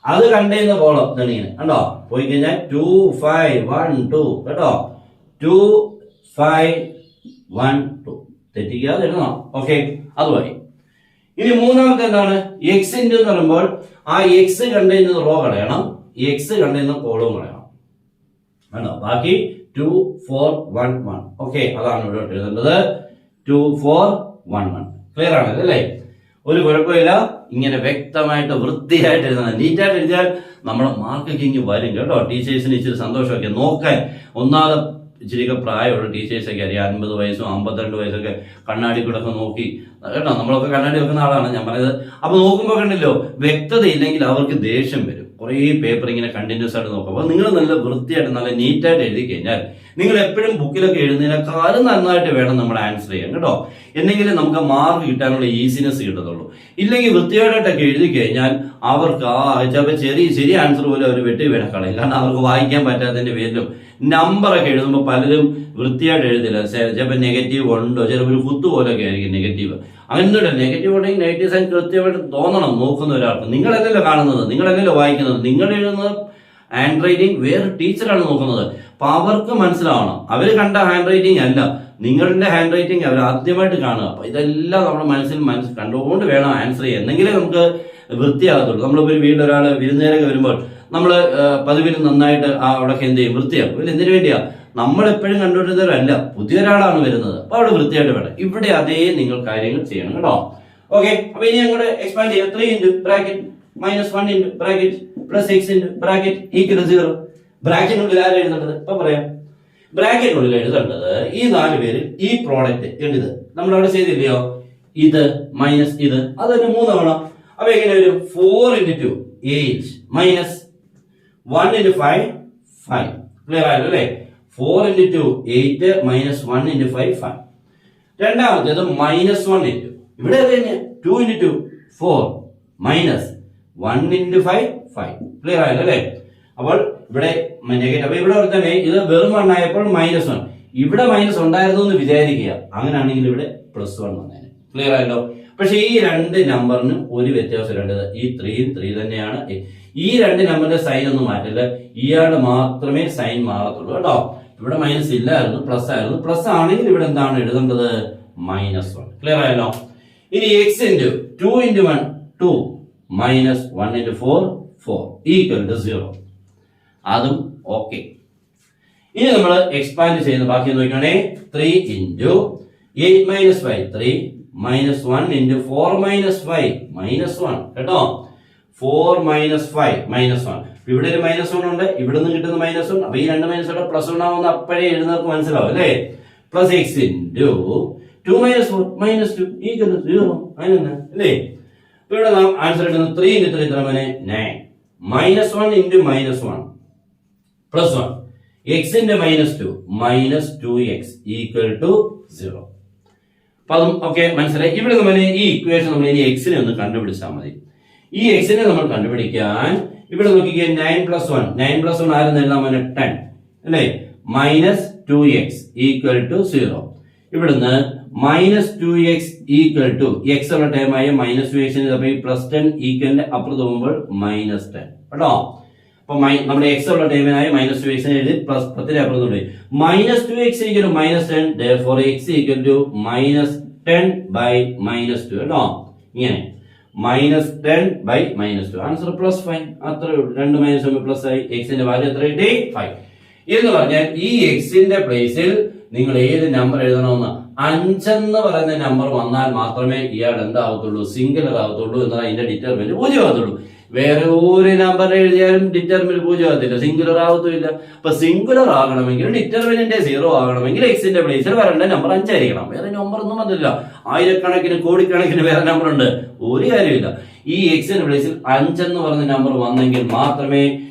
Speaker 1: അത് കണ്ടുന്ന കോളം ഇങ്ങനെ കണ്ടോ, പോയി കഴിഞ്ഞാൽ 2 5 1 2 കേട്ടോ, 2 5 1 2 തെറ്റിക്കാതെ എഴുതണം. ഓക്കെ, അതുമായി. ഇനി മൂന്നാമത്തെ എന്താണ്, എക്സ് ഇൻറ്റു എന്ന് പറയുമ്പോൾ ആ എക്സ് കണ്ടെയ്യുന്ന റോ കളയണം, എക്സ് കണ്ടെയ്യുന്ന കോളവും കളയണം. കണ്ടോ, ബാക്കി 2 4 1 1. ഓക്കെ, അതാണ് ഇവിടെ എഴുതേണ്ടത്. 2 4 1 1. ക്ലിയർ ആണല്ലോ അല്ലേ? ഒരു കുഴപ്പമില്ല. ഇങ്ങനെ വ്യക്തമായിട്ട് വൃത്തിയായിട്ട് എഴുതണം. നീറ്റായിട്ട് എഴുതിയാൽ നമ്മുടെ മാർക്കൊക്കെ ഇങ്ങനെ വരും കേട്ടോ. ടീച്ചേഴ്സിന് ഇച്ചിരി സന്തോഷമൊക്കെ നോക്കാൻ. ഒന്നാമത് ഇച്ചിരിയൊക്കെ പ്രായമുള്ള ടീച്ചേഴ്സൊക്കെ അറിയാം, 50 വയസ്സും 52 വയസ്സൊക്കെ കണ്ണാടി കൂടെ ഒക്കെ നോക്കി കേട്ടോ. നമ്മളൊക്കെ കണ്ണാടി വെക്കുന്ന ആളാണ് ഞാൻ പറയുന്നത്. അപ്പൊ നോക്കുമ്പോൾ കണ്ടില്ലോ, വ്യക്തത ഇല്ലെങ്കിൽ അവർക്ക് ദേഷ്യം വരും. കുറേ പേപ്പർ ഇങ്ങനെ കണ്ടിന്യൂസ് ആയിട്ട് നോക്കും. അപ്പൊ നിങ്ങൾ നല്ല വൃത്തിയായിട്ട് നല്ല നീറ്റായിട്ട് എഴുതി കഴിഞ്ഞാൽ നിങ്ങൾ എപ്പോഴും ബുക്കിലൊക്കെ എഴുതുന്നതിനേക്കാളും നന്നായിട്ട് വേണം നമ്മൾ ആൻസർ ചെയ്യാൻ കേട്ടോ. എന്നെങ്കിലും നമുക്ക് മാർക്ക് കിട്ടാനുള്ള ഈസിനെസ് കിട്ടത്തുള്ളൂ. ഇല്ലെങ്കിൽ വൃത്തിയോടായിട്ടൊക്കെ എഴുതി കഴിഞ്ഞാൽ അവർക്ക് ചിലപ്പോൾ ചെറിയ ആൻസർ പോലും അവർ വെട്ടി വീണ കളയും. കാരണം അവർക്ക് വായിക്കാൻ പറ്റാത്തതിന്റെ പേരിലും നമ്പറൊക്കെ എഴുതുമ്പോൾ പലരും വൃത്തിയായിട്ട് എഴുതില്ല. ചിലപ്പോൾ നെഗറ്റീവ് ഉണ്ടോ, ചിലപ്പോൾ ഒരു കുത്തു പോലൊക്കെ ആയിരിക്കും നെഗറ്റീവ്. അങ്ങനെയൊന്നുമില്ല. നെഗറ്റീവ് ഉണ്ടെങ്കിൽ നെഗറ്റീവ് സൈൻ കൃത്യമായിട്ട് തോന്നണം നോക്കുന്ന ഒരാൾക്ക്. നിങ്ങളല്ലല്ലോ കാണുന്നത്, നിങ്ങളല്ലല്ലോ വായിക്കുന്നത്. നിങ്ങൾ എഴുതുന്നത് ഹാൻഡ് റൈറ്റിംഗ് വേറെ ടീച്ചറാണ് നോക്കുന്നത്. അപ്പൊ അവർക്ക് മനസ്സിലാവണം, അവർ കണ്ട ഹാൻഡ് റൈറ്റിംഗ് അല്ല നിങ്ങളുടെ ഹാൻഡ് റൈറ്റിംഗ് അവർ ആദ്യമായിട്ട് കാണുക. അപ്പൊ ഇതെല്ലാം നമ്മുടെ മനസ്സിൽ കണ്ടുകൊണ്ട് വേണം ആൻസർ ചെയ്യാൻ. എന്നെങ്കിലേ നമുക്ക് വൃത്തിയാകത്തുള്ളൂ. നമ്മളിപ്പോൾ ഒരു വീട്ടിലൊരാൾ വിരുന്നേരൊക്കെ വരുമ്പോൾ നമ്മൾ പതിവിൽ നന്നായിട്ട് അവിടെയൊക്കെ എന്ത് ചെയ്യും, വൃത്തിയാക്കും. ഇല്ല, എന്തിനു വേണ്ടിയാ? നമ്മളെപ്പോഴും കണ്ടുകൊണ്ടിരുന്നവരല്ല, പുതിയൊരാളാണ് വരുന്നത്. അപ്പൊ അവിടെ വൃത്തിയായിട്ട് വേണം. ഇവിടെ അതേ നിങ്ങൾ കാര്യങ്ങൾ ചെയ്യണം കേട്ടോ. ഓക്കെ, അപ്പൊ ഇനി അങ്ങോട്ട് എക്സ്പാൻഡ് ചെയ്യാം. 3 into bracket -1 into bracket plus x into bracket equal 0. ബ്രാക്കറ്റിനുള്ളിൽ ആരും എഴുതേണ്ടത് ഇപ്പൊ പറയാം. ബ്രാക്കറ്റിനുള്ളിൽ എഴുതേണ്ടത് ഈ 4 പേര് ഈ പ്രോഡക്റ്റ് എഴുത് നമ്മൾ അവിടെ ചെയ്തില്ലയോ, ഇത് മൈനസ് ഇത്, അത് തന്നെ 3 തവണ. അപ്പൊ എങ്ങനെ വരും? 4 ഇൻറ്റു 2 8 മൈനസ് 1 into 5 5. ക്ലിയർ ആയല്ലോ അല്ലേ? 4 into 2 8 minus 1 into 5 5. രണ്ടാമത്തേത് -1 into ഇവിടെ അത് തന്നെ 2 into 2 4 minus 1 into 5 5. ക്ലിയർ ആയല്ലോ അല്ലേ? അപ്പോൾ ഇവിടെ നെഗറ്റീവ്. അപ്പൊ ഇവിടെ തന്നെ ഇത് വെറും 1 ആയപ്പോൾ -1. ഇവിടെ മൈനസ് ഉണ്ടായിരുന്നു എന്ന് വിചാരിക്കുക. അങ്ങനെയാണെങ്കിൽ ഇവിടെ +1 വന്നേനെ. ക്ലിയർ ആയല്ലോ? പക്ഷെ ഈ രണ്ട് നമ്പറിന് ഒരു വ്യത്യാസം വേണ്ടത്. ഈ 3 3 തന്നെയാണ്. ഈ രണ്ട് നമ്പറിന്റെ സൈൻ ഒന്നും മാറ്റില്ല. ഇയാളുടെ മാത്രമേ സൈൻ മാറത്തുള്ളൂ കേട്ടോ. ഇവിടെ മൈനസ് ഇല്ലായിരുന്നു, പ്ലസ് ആയിരുന്നു. പ്ലസ് ആണെങ്കിൽ ഇവിടെ എന്താണ് എഴുതേണ്ടത്? -1. ക്ലിയർ ആയല്ലോ? ഇനി x into 2 into 1 2 minus 1 into 4 4 equal to 0. അതും ഓക്കെ. ഇനി നമ്മൾ എക്സ്പാൻഡ് ചെയ്യുന്ന ബാക്കി നോക്കുകയാണെ 3 into 8 minus 5 3 minus 1 into 4 minus 5 -1 കേട്ടോ. 4 minus 5 -1. ഇവിടെ ഒരു -1 ഉണ്ട്, ഇവിടെ നിന്ന് കിട്ടുന്ന -1. അപ്പൊ ഈ രണ്ട് മൈനസോടെ +1 ആവുന്ന അപ്പോഴേ എഴുതുന്നവർക്ക് മനസ്സിലാവും അല്ലേ? Plus x into 2 minus 4 -2 equal to 0. അതിനെന്താ അല്ലേ? അപ്പൊ ഇവിടെ നാം ആൻസർ ഇടുന്നത് 3 into 3 എത്ര മോനെ? 9. -1 into -1 +1 x into -2 minus 2x equal to 0. അപ്പൊ അതും ഓക്കെ മനസ്സിലായി. ഇവിടെ നമ്മൾ ഈ ഇക്വേഷൻ നമ്മൾ ഇനി എക്സിനെ ഒന്ന് കണ്ടുപിടിച്ചാൽ മതി. ഈ എക്സിനെ നമ്മൾ കണ്ടുപിടിക്കാൻ ഇവിടെ നോക്കിക്കേ 9 + 1 9 + 1 ആരെന്ന് എഴുതാൻ മോനെ 10 അല്ലേ? -2x equal to 0. ഇവിടുന്ന് -2x equal to x ഉള്ള ടൈമായ -2x അപ്പൊ ഈ +10 ഈക്വൽ അപ്പുറത്ത് പോകുമ്പോൾ -10 കേട്ടോ. അപ്പൊ നമ്മുടെ x ഉള്ള ടൈമിനായി -2x എഴുതി പ്ലസ് 10 അപ്പുറത്ത് പോയി -2x equal to -10 therefore x equal to -10 by -2 കേട്ടോ. ഇങ്ങനെ -10 by -2 ആൻസർ +5. അത്ര രണ്ട് -1 പ്ലസ് ആയി. എക്സിന്റെ വാല്യൂ എത്ര കിട്ടി? 5 എന്ന് പറഞ്ഞാൽ ഈ എക്സിന്റെ പ്ലേസിൽ നിങ്ങൾ ഏത് നമ്പർ എഴുതണമെന്ന് 5 എന്ന് പറയുന്ന നമ്പർ വന്നാൽ മാത്രമേ ഇയാൾ എന്താവത്തുള്ളൂ? സിംഗുലർ ആവത്തുള്ളൂ. എന്നാൽ അതിന്റെ ഡിറ്റർമിനന്റ് 0 ആവത്തുള്ളൂ. വേറെ ഒരു നമ്പർ എഴുതിയാലും ഡിറ്റർമിനന്റ് 0 ആകത്തില്ല, സിംഗുലർ ആവത്തുമില്ല. അപ്പൊ സിംഗുലർ ആകണമെങ്കിൽ ഡിറ്റർമിനന്റ് 0 ആകണമെങ്കിൽ എക്സിന്റെ പ്ലേസിൽ വരേണ്ട നമ്പർ 5 ആയിരിക്കണം. വേറെ നമ്പർ ഒന്നും വന്നില്ല. ആയിരക്കണക്കിന് കോടിക്കണക്കിന് വേറെ നമ്പർ ഉണ്ട്, ഒരു കാര്യമില്ല. ഈ എക്സിന്റെ പ്ലേസിൽ 5 എന്ന് പറഞ്ഞ നമ്പർ വന്നെങ്കിൽ മാത്രമേ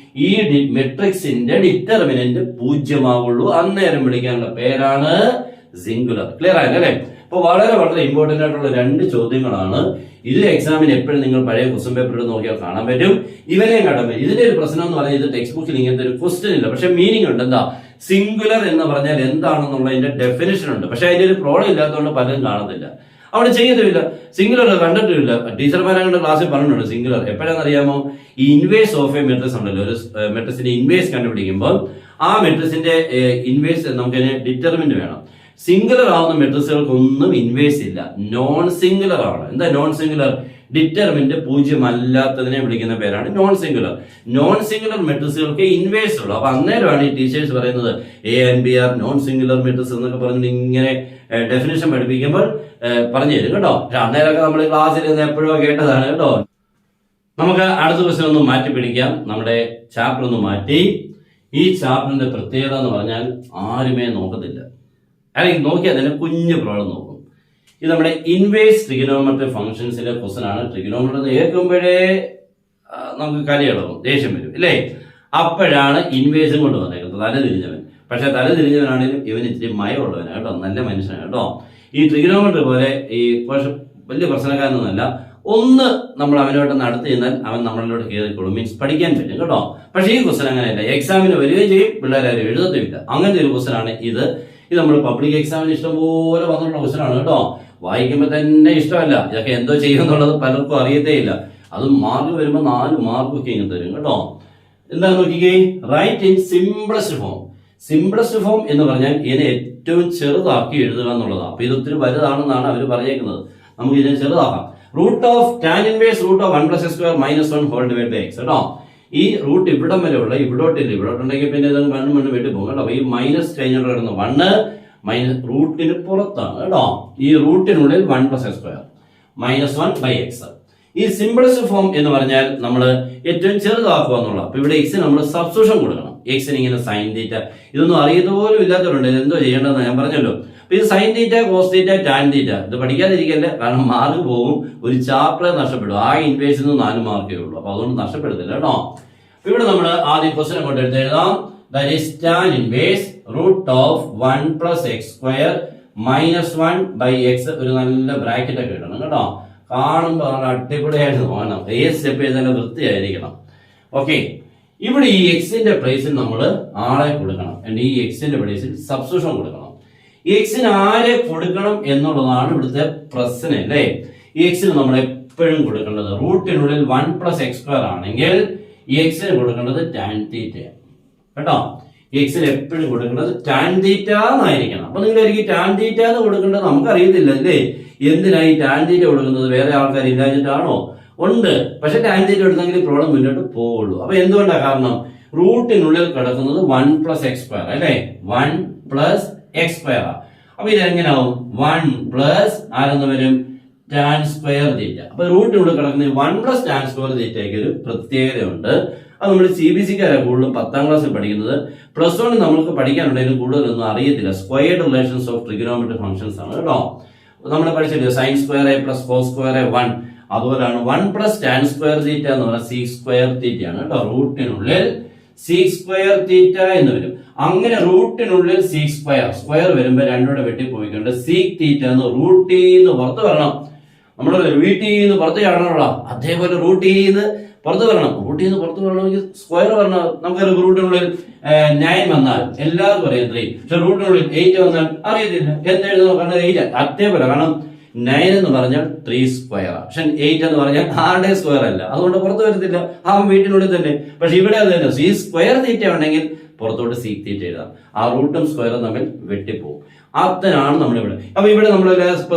Speaker 1: ഈ മെട്രിക്സിന്റെ ഡിറ്റർമിനന്റ് 0 ആവുള്ളൂ. അന്നേരം വിളിക്കാനുള്ള പേരാണ് സിംഗുലർ. ക്ലിയർ ആയല്ലേ? അപ്പൊ വളരെ വളരെ ഇമ്പോർട്ടന്റ് ആയിട്ടുള്ള രണ്ട് ചോദ്യങ്ങളാണ് ഇത്. എക്സാമിന് എപ്പോഴും നിങ്ങൾ പഴയ ക്വസ്റ്റ്യൻ പേപ്പർ നോക്കിയാൽ കാണാൻ പറ്റും. ഇവരെയും കാണാൻ പറ്റും. ഇതിന്റെ ഒരു പ്രശ്നം എന്ന് പറഞ്ഞാൽ ഇത് ടെക്സ്റ്റ് ബുക്കിൽ ഇങ്ങനത്തെ ഒരു ക്വസ്റ്റ്യൻ ഇല്ല, പക്ഷെ മീനിങ് ഉണ്ട്. എന്താ സിംഗുലർ എന്ന് പറഞ്ഞാൽ എന്താണെന്നുള്ളതിന്റെ ഡെഫിനിഷൻ ഉണ്ട്. പക്ഷെ അതിന്റെ ഒരു പ്രോബ്ലം ഇല്ലാത്തതുകൊണ്ട് പലരും കാണത്തില്ല, അവിടെ ചെയ്യത്തുമില്ല. സിംഗുലർ കണ്ടിട്ടില്ല. ടീച്ചർമാരെ ക്ലാസ്സിൽ പറഞ്ഞിട്ടുണ്ട് സിംഗുലർ എപ്പോഴാണെന്ന് അറിയാമോ? ഈ ഇൻവേഴ്സ് ഓഫ് എ മെട്രിക്സ് ഉണ്ടല്ലോ, ഒരു മെട്രിക്സിന്റെ ഇൻവേഴ്സ് കണ്ടുപിടിക്കുമ്പോൾ ആ മെട്രിക്സിന്റെ ഇൻവേഴ്സ് നമുക്ക് ഡിറ്റർമിന്റ് വേണം. സിംഗുലർ ആവുന്ന മെട്രിക്സുകൾക്കൊന്നും ഇൻവേഴ്സ് ഇല്ല, നോൺ സിംഗുലർ ആണ്. എന്താ നോൺ സിംഗുലർ? ഡിറ്റർമിന്റ് 0 അല്ലാത്തതിനെ വിളിക്കുന്ന പേരാണ് നോൺ സിംഗുലർ. നോൺ സിംഗുലർ മെട്രിക്സുകൾക്ക് ഇൻവേഴ്സ് ഉള്ളു. അപ്പൊ അന്നേരമാണ് ഈ ടീച്ചേഴ്സ് പറയുന്നത് A and B are non singular matrix എന്നൊക്കെ പറഞ്ഞിട്ട് ഇങ്ങനെ ഡെഫിനേഷൻ പഠിപ്പിക്കുമ്പോൾ പറഞ്ഞു തരും കേട്ടോ. പക്ഷെ അന്നേരമൊക്കെ നമ്മൾ ക്ലാസ്സിൽ നിന്ന് എപ്പോഴോ കേട്ടതാണ് കേട്ടോ. നമുക്ക് അടുത്ത ക്വസ്റ്റ്യൻ ഒന്ന് മാറ്റി പിടിക്കാം. നമ്മുടെ ചാപ്റ്റർ ഒന്ന് മാറ്റി. ഈ ചാപ്റ്ററിന്റെ പ്രത്യേകത എന്ന് പറഞ്ഞാൽ ആരുമേ നോക്കത്തില്ല, അല്ലെങ്കിൽ നോക്കിയാൽ തന്നെ കുഞ്ഞു പ്രോബ്ലം നോക്കും. ഇത് നമ്മുടെ ഇൻവേഴ്സ് ട്രിഗണോമെട്രി ഫംഗ്ഷൻസിലെ ക്വസ്റ്റൻ ആണ്. ട്രിഗണോമെട്രി കേൾക്കുമ്പോഴേ നമുക്ക് കലിയിളവും, ദേഷ്യം വരും അല്ലേ? അപ്പോഴാണ് ഇൻവേഴ്സും കൊണ്ട് വന്നേക്കുന്നത്, തല തിരിഞ്ഞവൻ. പക്ഷെ തല തിരിഞ്ഞവനാണെങ്കിലും ഇവന് ഇച്ചിരി മയമുള്ളവനാണ് കേട്ടോ, നല്ല മനുഷ്യനാണ് കേട്ടോ. ഈ ട്രിഗണോമെട്രി പോലെ ഈ വലിയ പ്രശ്നക്കാരനൊന്നുമല്ല. ഒന്ന് നമ്മൾ അവനോട്ടൊന്ന് അടുത്ത് ചെന്നാൽ അവൻ നമ്മളിലോട്ട് കയറിക്കോളും, മീൻസ് പഠിക്കാൻ പറ്റും കേട്ടോ. പക്ഷേ ഈ ക്വസ്റ്റൻ അങ്ങനെയല്ല, എക്സാമിന് വരികയും ചെയ്യും, പിള്ളേരാരും എഴുതത്തുമില്ല. അങ്ങനത്തെ ഒരു ക്വസ്റ്റൻ ആണ് ഇത്. ഇത് നമ്മൾ പബ്ലിക് എക്സാമിന് ഇഷ്ടംപോലെ വന്നിട്ടുള്ള ക്വസ്റ്റൻ ആണ് കേട്ടോ. വായിക്കുമ്പോൾ തന്നെ ഇഷ്ടമല്ല, ഇതൊക്കെ എന്തോ ചെയ്യുമെന്നുള്ളത് പലർക്കും അറിയത്തേ ഇല്ല. അത് മാർക്ക് വരുമ്പോൾ 4 മാർക്കൊക്കെ ഇങ്ങനെ തരും കേട്ടോ. എന്താ നോക്കിക്കേ, write in simplest form. Simplest form എന്ന് പറഞ്ഞാൽ ഇതിനെ ഏറ്റവും ചെറുതാക്കി എഴുതുക എന്നുള്ളതാണ്. അപ്പൊ ഇത് ഒത്തിരി വലുതാണെന്നാണ് അവർ പറഞ്ഞേക്കുന്നത്. നമുക്ക് ഇതിനെ ചെറുതാക്കാം. Root of tan inverse root of 1 + x² - 1 whole divide by x കേട്ടോ. ഈ റൂട്ട് ഇവിടം വരെ ഉള്ള, ഇവിടോട്ടില്ല, ഇവിടോട്ടുണ്ടെങ്കിൽ പിന്നെ ഇത് 1 വെട്ടി പോകും കേട്ടോ. അപ്പൊ ഈ മൈനസ് കഴിഞ്ഞിട്ട് കിടന്ന് 1 മൈനസ് റൂട്ടിന് പുറത്താണ് കേട്ടോ. ഈ റൂട്ടിനുള്ളിൽ 1 + x² -1 / x. ഈ സിംപ്ലസ്റ്റ് ഫോം എന്ന് പറഞ്ഞാൽ നമ്മൾ ഏറ്റവും ചെറുതാക്കുക എന്നുള്ള. അപ്പൊ ഇവിടെ എക്സിന് നമ്മൾ സബ്സ്റ്റിറ്റ്യൂഷൻ കൊടുക്കണം. എക്സിന് ഇങ്ങനെ സൈൻ തീറ്റ, ഇതൊന്നും അറിയുന്ന പോലും ഇല്ലാത്തവരുണ്ട്. ഇത് എന്തോ ചെയ്യേണ്ടതെന്ന് ഞാൻ പറഞ്ഞല്ലോ. അപ്പൊ ഇത് sine theta, cos theta, tan theta, ഇത് പഠിക്കാതിരിക്കല്ലേ, കാരണം മാർക്ക് പോകും, ഒരു ചാപ്റ്റർ നഷ്ടപ്പെടും. ആ ഇൻവേഴ്സിൽ നിന്ന് 4 മാർക്കേ ഉള്ളൂ. അപ്പൊ അതുകൊണ്ട് നഷ്ടപ്പെടുത്തില്ല കേട്ടോ. ഇവിടെ നമ്മൾ ആദ്യം ക്വസ്റ്റ്യൻ അങ്ങോട്ട് എടുത്ത് എഴുതാം. That is tan inverse root of 1 plus x square minus 1 by x. ഒരു നല്ല ബ്രാക്കറ്റ് ഒക്കെ ഇടണം കേട്ടോ. കാണുമ്പോൾ നല്ല അടിപൊളിയായിട്ട് തോന്നണം. ഏത് സ്റ്റെപ്പ് ചെയ്താലും വൃത്തിയായിരിക്കണം. ഓക്കെ, ഇവിടെ ഈ എക്സിന്റെ പ്ലേസിൽ നമ്മൾ ആളെ കൊടുക്കണം. ഈ എക്സിന്റെ പ്ലേസിൽ സബ്സ്റ്റിറ്റ്യൂഷൻ കൊടുക്കണം. ഈ എക്സിന് ആരെ കൊടുക്കണം എന്നുള്ളതാണ് ഇവിടുത്തെ പ്രശ്നം അല്ലേ. ഈ എക്സിന് നമ്മൾ എപ്പോഴും കൊടുക്കേണ്ടത് റൂട്ടിനുള്ളിൽ 1 പ്ലസ് എക്സ് സ്ക്വയർ ആണെങ്കിൽ ഈ എക്സിന് കൊടുക്കേണ്ടത് ടാൻ തീറ്റ കേട്ടോ. ഈ എക്സിന് എപ്പോഴും കൊടുക്കേണ്ടത് ടാൻ തീറ്റ എന്നായിരിക്കണം. അപ്പൊ നിങ്ങൾ എനിക്ക് ടാൻ തീറ്റ എന്ന് കൊടുക്കേണ്ടത് നമുക്കറിയത്തില്ല അല്ലേ. എന്തിനായി ടാൻ തീറ്റ കൊടുക്കുന്നത്? വേറെ ആൾക്കാർ ഇല്ലാഞ്ഞിട്ടാണോ? ഉണ്ട്, പക്ഷെ ടാൻ തീറ്റ എടുത്തെങ്കിൽ പ്രോബ്ലം മുന്നോട്ട് പോവുള്ളൂ. അപ്പൊ എന്തുകൊണ്ടാണ്? കാരണം റൂട്ടിനുള്ളിൽ കിടക്കുന്നത് 1 പ്ലസ് എക്സ് സ്ക്വയർ അല്ലേ. 1 പ്ലസ് എക്സ് സ്ക്വയർ. അപ്പൊ ഇതെങ്ങനെയാവും? 1 പ്ലസ് ആരെന്ന് വരും? Tan square theta. അപ്പൊ റൂട്ടിനുള്ളിൽ കിടക്കുന്ന 1 പ്ലസ് ടാൻ സ്ക്വയർ തീറ്റയ്ക്ക് ഒരു പ്രത്യേകതയുണ്ട്. അത് നമ്മൾ CBSE-ക്കാരെ കൂടുതലും 10ാം ക്ലാസ്സിൽ പഠിക്കുന്നത്. പ്ലസ് 1 നമുക്ക് പഠിക്കാനുണ്ടെങ്കിലും കൂടുതലൊന്നും അറിയത്തില്ല. Squared relations of trigonometric functions ആണ് കേട്ടോ. നമ്മൾ പഠിച്ചില്ലേ sine square a plus cos square a 1. അതുപോലെയാണ് 1 പ്ലസ് ടാൻ സ്ക്വയർ തീറ്റ എന്ന് പറഞ്ഞാൽ സീക് സ്ക്വയർ തീറ്റയാണ് കേട്ടോ. റൂട്ടിനുള്ളിൽ സീക് സ്ക്വയർ തീറ്റ എന്ന് വരും. അങ്ങനെ റൂട്ടിനുള്ളിൽ സീക് സ്ക്വയർ സ്ക്വയർ വരുമ്പോൾ രണ്ടോടെ വെട്ടി പോയിക്കൊണ്ട് സീക് തീറ്റ എന്ന് റൂട്ടീന്ന് പുറത്ത് വരണം. നമ്മൾ വീട്ടിന്ന് പുറത്ത് ചാടണമല്ലോ, അതേപോലെ റൂട്ടീന്ന് പുറത്ത് വരണം. റൂട്ടീന്ന് പുറത്ത് വരണമെങ്കിൽ സ്ക്വയർ വരണം. നമുക്കറിയാം റൂട്ടിനുള്ളിൽ 9 വന്നാൽ എല്ലാവർക്കും അറിയാം 3. പക്ഷെ റൂട്ടിനുള്ളിൽ 8 വന്നാൽ അറിയത്തില്ല. എന്തെഴുതുന്നു? കാരണം 8 അതേപോലെ. കാരണം 9 എന്ന് പറഞ്ഞാൽ 3 സ്ക്വയർ. പക്ഷെ 8 എന്ന് പറഞ്ഞാൽ ആരുടെ സ്ക്വയർ അല്ല, അതുകൊണ്ട് പുറത്ത് വരത്തില്ല. ആ വീട്ടിനുള്ളിൽ തന്നെ. പക്ഷെ ഇവിടെ അത് തന്നെ സീ സ്ക്വയർ തീറ്റ ഉണ്ടെങ്കിൽ പുറത്തോട്ട് സീക് തീറ്റ എഴുതാം. ആ റൂട്ടും സ്ക്വയറും തമ്മിൽ വെട്ടിപ്പോകും. അതിനാണ് നമ്മളിവിടെ. അപ്പൊ ഇവിടെ നമ്മൾ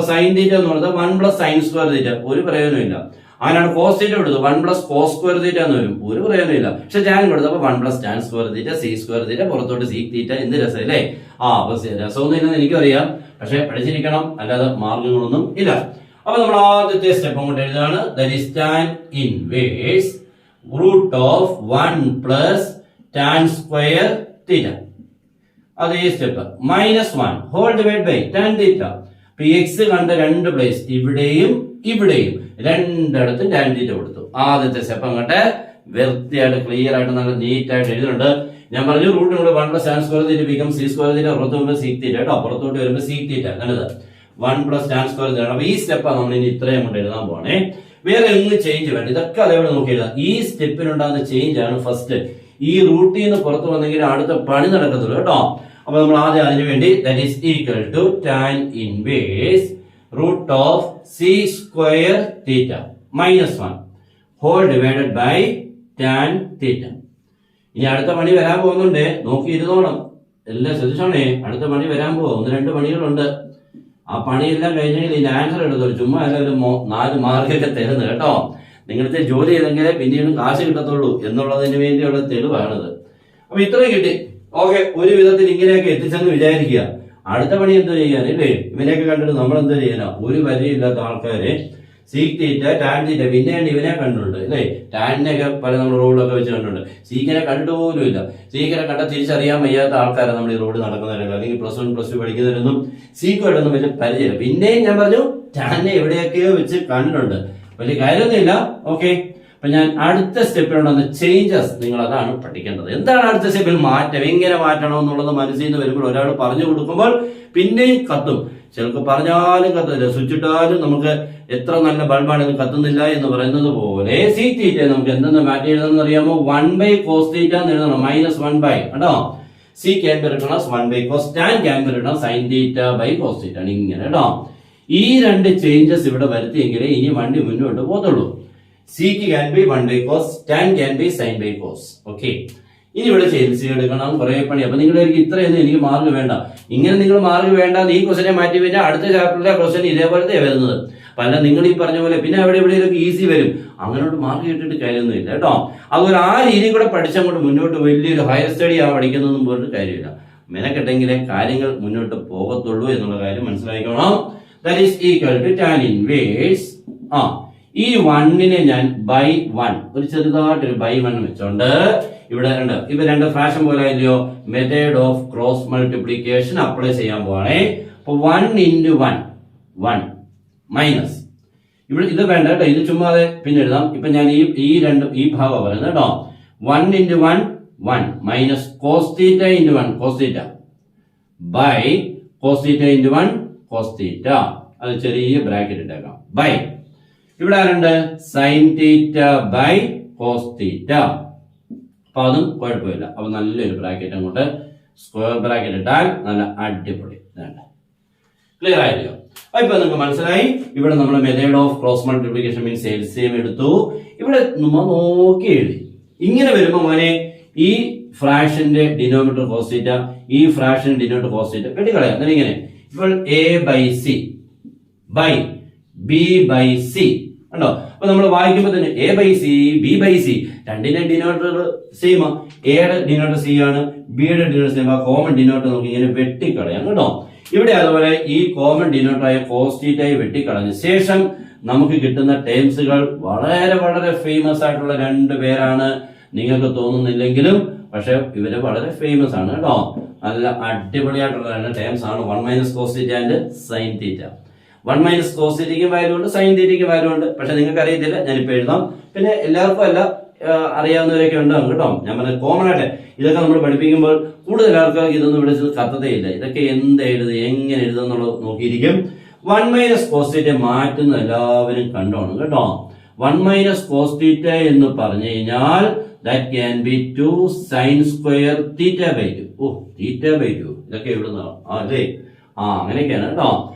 Speaker 1: സൈൻ തീറ്റ എന്ന് പറഞ്ഞാൽ 1 പ്ലസ് സൈൻ സ്ക്വയർ തീറ്റ, ഒരു പ്രയോജനമില്ല. അതിനാണ് കോസ് തീറ്റ കൊടുത്തത് 1 പ്ലസ് കോസ് സ്ക്വയർ തീറ്റ എന്ന് വരും, ഒരു പ്രയോജനമില്ല. പക്ഷെ ടാൻ കൊടുത്തപ്പോൾ 1 പ്ലസ് ടാൻ സ്ക്വയർ തീറ്റ സി സ്ക്വയർ തീറ്റ പുറത്തോട്ട് സീക് തീറ്റ. എന്ത് രസമല്ലേ. അപ്പൊ രസമൊന്നും ഇല്ലെന്ന് എനിക്കറിയാം, പക്ഷെ പഠിച്ചിരിക്കണം, അല്ലാതെ മാർഗങ്ങളൊന്നും ഇല്ല. അപ്പൊ നമ്മൾ ആദ്യത്തെ സ്റ്റെപ്പ് അങ്ങോട്ട് എഴുതാണ്. That is tan inverse root of 1 plus tan square theta. അതേ step -1 whole divide by tan theta. അപ്പൊ എക്സ് കണ്ട രണ്ട് പ്ലേസ് ഇവിടെയും ഇവിടെയും രണ്ടിടത്തും ടാൻ തീറ്റ കൊടുത്തു. ആദ്യത്തെ സ്റ്റെപ്പ് അങ്ങോട്ട് വൃത്തിയായിട്ട് ക്ലിയർ ആയിട്ട് നല്ല നീറ്റ് ആയിട്ട് എഴുതുന്നുണ്ട്. ഞാൻ പറഞ്ഞു റൂട്ടിനുള്ള 1 പ്ലസ് ടാൻ സ്ക്വയർ തീറ്റ ബിക്കം സി സ്ക്വയർ തീറ്റ. പുറത്ത് വരുമ്പോൾ സീക് തീറ്റ കേട്ടോ. പുറത്തോട്ട് വരുമ്പോൾ സീക് തീറ്റ. കണ്ടത് 1 പ്ലസ് ടാൻ സ്ക്വയർ തീറ്റ. അപ്പൊ ഈ സ്റ്റെപ്പാണ് നമ്മൾ ഇനി ഇത്രയും കൊണ്ട് എഴുതാൻ പോണേ. വേറെ ഒന്നും ചേഞ്ച് വേണ്ട. ഇതൊക്കെ അതേപോലെ നോക്കി എഴുതാം. ഈ സ്റ്റെപ്പിനുണ്ടാകുന്ന ചേഞ്ച് ആണ് ഫസ്റ്റ്. ഈ റൂട്ടിൽ നിന്ന് പുറത്ത് വന്നെങ്കിൽ അടുത്ത പണി നടക്കത്തുള്ളൂ കേട്ടോ. അപ്പൊ നമ്മൾ ആദ്യം അതിനു വേണ്ടി that is equal to tan inverse root of sec square theta -1 whole divided by tan theta. ഇനി അടുത്ത പണി വരാൻ പോകുന്നുണ്ട്, നോക്കി ഇരുന്നോണം, എല്ലാം ശ്രദ്ധിച്ചോണേ. അടുത്ത പണി വരാൻ പോകും. 1-2 പണികളുണ്ട്. ആ പണിയെല്ലാം കഴിഞ്ഞെങ്കിൽ ഇതിന്റെ ആൻസർ എടുത്തോളൂ. ചുമ്മാ എല്ലാവരും 4 മാർക്കൊക്കെ തരുന്നത് കേട്ടോ. നിങ്ങളുടെ ജോലി ചെയ്തെങ്കിലേ പിന്നീട് കാശ് കിട്ടത്തുള്ളൂ എന്നുള്ളതിന് വേണ്ടിയുള്ള തെളിവാണിത്. അപ്പൊ ഇത്രയും കിട്ടി. ഓക്കെ, ഒരു വിധത്തിൽ ഇങ്ങനെയൊക്കെ എത്തിച്ചെന്ന് വിചാരിക്കുക. അടുത്ത പണി എന്തോ ചെയ്യാൻ അല്ലേ? ഇവനെയൊക്കെ കണ്ടിട്ട് നമ്മൾ എന്തോ ചെയ്യാനാ? ഒരു പരിചയമില്ലാത്ത ആൾക്കാര് സീക് തീറ്റ ടാൻ തീറ്റ പിന്നെയാണ് ഇവനെ കണ്ടിട്ടുണ്ട് അല്ലേ? ടാനിനെയൊക്കെ പല നമ്മൾ റോഡിലൊക്കെ വെച്ച് കണ്ടിട്ടുണ്ട്. സീക്കിനെ കണ്ടിട്ട് പോലും ഇല്ല. സീക്കിനെ കണ്ട തിരിച്ചറിയാൻ വയ്യാത്ത ആൾക്കാരെ നമ്മൾ ഈ റോഡ് നടക്കുന്നവരൊക്കെ, അല്ലെങ്കിൽ +1 +2 പഠിക്കുന്നവരൊന്നും സീക്കുമായിട്ടൊന്നും വലിയ പരിചയമില്ല. പിന്നെയും ഞാൻ പറഞ്ഞു ടാനെ എവിടെയൊക്കെയോ വെച്ച് കണ്ടിട്ടുണ്ട്, വലിയ കാര്യമൊന്നുമില്ല. ഓക്കെ, അപ്പൊ ഞാൻ അടുത്ത സ്റ്റെപ്പിലുണ്ടെന്ന് ചേഞ്ചസ്, നിങ്ങൾ അതാണ് പഠിക്കേണ്ടത്. എന്താണ് അടുത്ത സ്റ്റെപ്പിൽ മാറ്റം, എങ്ങനെ മാറ്റണം എന്നുള്ളത് മനസ്സിൽ നിന്ന് വരുമ്പോൾ ഒരാൾ പറഞ്ഞു കൊടുക്കുമ്പോൾ പിന്നെയും കത്തും. ചിലർക്ക് പറഞ്ഞാലും കത്തില്ല, സ്വിച്ച് ഇട്ടാലും നമുക്ക് എത്ര നല്ല ബൾബാണ് ഇത് കത്തുന്നില്ല എന്ന് പറയുന്നത് പോലെ സീക് തീറ്റ നമുക്ക് എന്തെന്ന് മാറ്റി എഴുതണം അറിയാമോ? 1 ബൈ കോസ് തീറ്റ എന്ന് എഴുതണം. -1 ബൈ കേട്ടോ. Sec can be written as 1 by cos, tan can be written sine theta by cos theta. ഇങ്ങനെ കേട്ടോ. ഈ രണ്ട് ചേഞ്ചസ് ഇവിടെ വരുത്തിയെങ്കിലേ ഇനി വണ്ടി മുന്നോട്ട് പോകത്തുള്ളൂ. Sec can be 1 by cos, tan can be sine by cos. Okay, ഇനി ഇവിടെ ചേഞ്ച് എടുക്കണം, കുറെ പണി. അപ്പൊ നിങ്ങൾ ഇത്രയൊന്നും എനിക്ക് മാർക്ക് വേണ്ട. ഇങ്ങനെ നിങ്ങൾ മാർക്ക് വേണ്ട, ഈ ക്വസ്റ്റനെ മാറ്റി കഴിഞ്ഞാൽ അടുത്ത ചാപ്റ്ററിലെ ക്വസ്റ്റൻ ഇതേപോലത്തെ വരുന്നത്. പല നിങ്ങൾ ഈ പറഞ്ഞ പോലെ പിന്നെ അവിടെ എവിടെയൊക്കെ ഈസി വരും. അങ്ങനോട്ട് മാർക്ക് കിട്ടിയിട്ട് കാര്യമൊന്നുമില്ല കേട്ടോ. അതുപോലെ ആ രീതി കൂടെ പഠിച്ചങ്ങോട്ട് മുന്നോട്ട് വലിയൊരു ഹയർ സ്റ്റഡി ആ പഠിക്കുന്നതൊന്നും പോയിട്ട് കാര്യമില്ല. മെനക്കെട്ടെങ്കിലേ കാര്യങ്ങൾ മുന്നോട്ട് പോകത്തുള്ളൂ എന്നുള്ള കാര്യം മനസ്സിലാക്കണം. That is equal to tan inverse ഈ 1നെ ഞാൻ ബൈ 1 ഒരു ചെറുതായിട്ടൊരു ബൈ 1 വെച്ചോണ്ട് ഇവിടെ ഇപ്പൊ രണ്ട് ഫ്രാക്ഷൻ പോലെ ആയില്ലയോ? Method of cross multiplication apply ചെയ്യാൻ പോവാണേ. അപ്പൊ 1 × 1 മൈനസ് ഇവിടെ ഇത് വേണ്ട കേട്ടോ, ഇത് ചുമ്മാതെ പിന്നെ എഴുതാം. ഇപ്പൊ ഞാൻ ഈ ഭാഗം പറയുന്നത് കേട്ടോ. 1 into 1 1 minus cos theta into 1 cos theta by cos theta into 1 cos theta. അത് ചെറിയ ബ്രാക്കറ്റ് ഇട്ടേക്കാം. ബൈ ഇവിടെ ആരുണ്ട്? Sine theta by cos theta. അപ്പൊ അതും കുഴപ്പമില്ല. അപ്പൊ നല്ലൊരു ബ്രാക്കറ്റ് അങ്ങോട്ട് സ്ക്വയർ ബ്രാക്കറ്റ് ഇട്ടാൽ നല്ല അടിപൊളി. ക്ലിയർ ആയില്ലോ? ഇപ്പൊ നിങ്ങൾക്ക് മനസ്സിലായി. ഇവിടെ നമ്മൾ method of cross multiplication means LCM എടുത്തു. ഇവിടെ നോക്കി എഴുതി. ഇങ്ങനെ വരുമ്പോ മോനെ ഈ ഫ്രാക്ഷന്റെ ഡിനോമിനേറ്റർ കോസ് തീറ്റ, ഈ ഫ്രാക്ഷൻ ഡിനോമിനേറ്റർ കോസ് തീറ്റ വെട്ടിക്കളയാം. അങ്ങനെ ഇങ്ങനെ ഇപ്പോൾ a by c by b by c ഉണ്ടോ? അപ്പൊ നമ്മൾ വായിക്കുമ്പോൾ തന്നെ a by c b by c രണ്ടിന്റെ ഡിനോമിനേറ്റർ സെയിം. എയുടെ ഡിനോമിനേറ്റർ സി ആണ്, ബിയുടെ ഡിനോമിനേറ്റർ സെയിം. കോമൺ ഡിനോമിനേറ്റർ നോക്കി ഇങ്ങനെ വെട്ടിക്കളയാം കേട്ടോ. ഇവിടെ അതുപോലെ ഈ കോമൺ ഡിനോമിനേറ്റർ ആയ കോസ് തീറ്റയെ വെട്ടിക്കളഞ്ഞ ശേഷം നമുക്ക് കിട്ടുന്ന ടേംസുകൾ വളരെ വളരെ ഫേമസ് ആയിട്ടുള്ള രണ്ട് പേരാണ്. നിങ്ങൾക്ക് തോന്നുന്നില്ലെങ്കിലും പക്ഷെ ഇവര് വളരെ ഫേമസ് ആണ് കേട്ടോ. നല്ല അടിപൊളിയായിട്ടുള്ള രണ്ട് ടേംസ് ആണ് 1 minus cos theta and sine theta. 1 minus cos തീറ്റയ്ക്ക് വാല്യൂ ഉണ്ട്, സൈൻ തീറ്റയ്ക്ക് വാല്യൂ ഉണ്ട്. പക്ഷെ നിങ്ങൾക്ക് അറിയത്തില്ല, ഞാനിപ്പോ എഴുതാം. പിന്നെ എല്ലാവർക്കും അല്ല, അറിയാവുന്നവരൊക്കെ ഉണ്ടാവും കേട്ടോ. ഞാൻ പറഞ്ഞത് കോമൺ ആയിട്ട് ഇതൊക്കെ നമ്മൾ പഠിപ്പിക്കുമ്പോൾ കൂടുതൽ ആൾക്കാർ ഇതൊന്നും വിളിച്ചത് കത്തതയില്ല. ഇതൊക്കെ എന്ത് എഴുതി എങ്ങനെ എഴുതുന്നുള്ളത് നോക്കിയിരിക്കും. 1 മൈനസ് കോസ് തീറ്റ മാറ്റുന്ന എല്ലാവരും കണ്ടോണം കേട്ടോ. 1 മൈനസ് കോസ് തീറ്റ എന്ന് പറഞ്ഞു കഴിഞ്ഞാൽ that can be 2 sin square theta by 2. Oh theta by 2 ഇതൊക്കെ എവിടുന്നാ? അതെ, അങ്ങനെയൊക്കെയാണ് കേട്ടോ.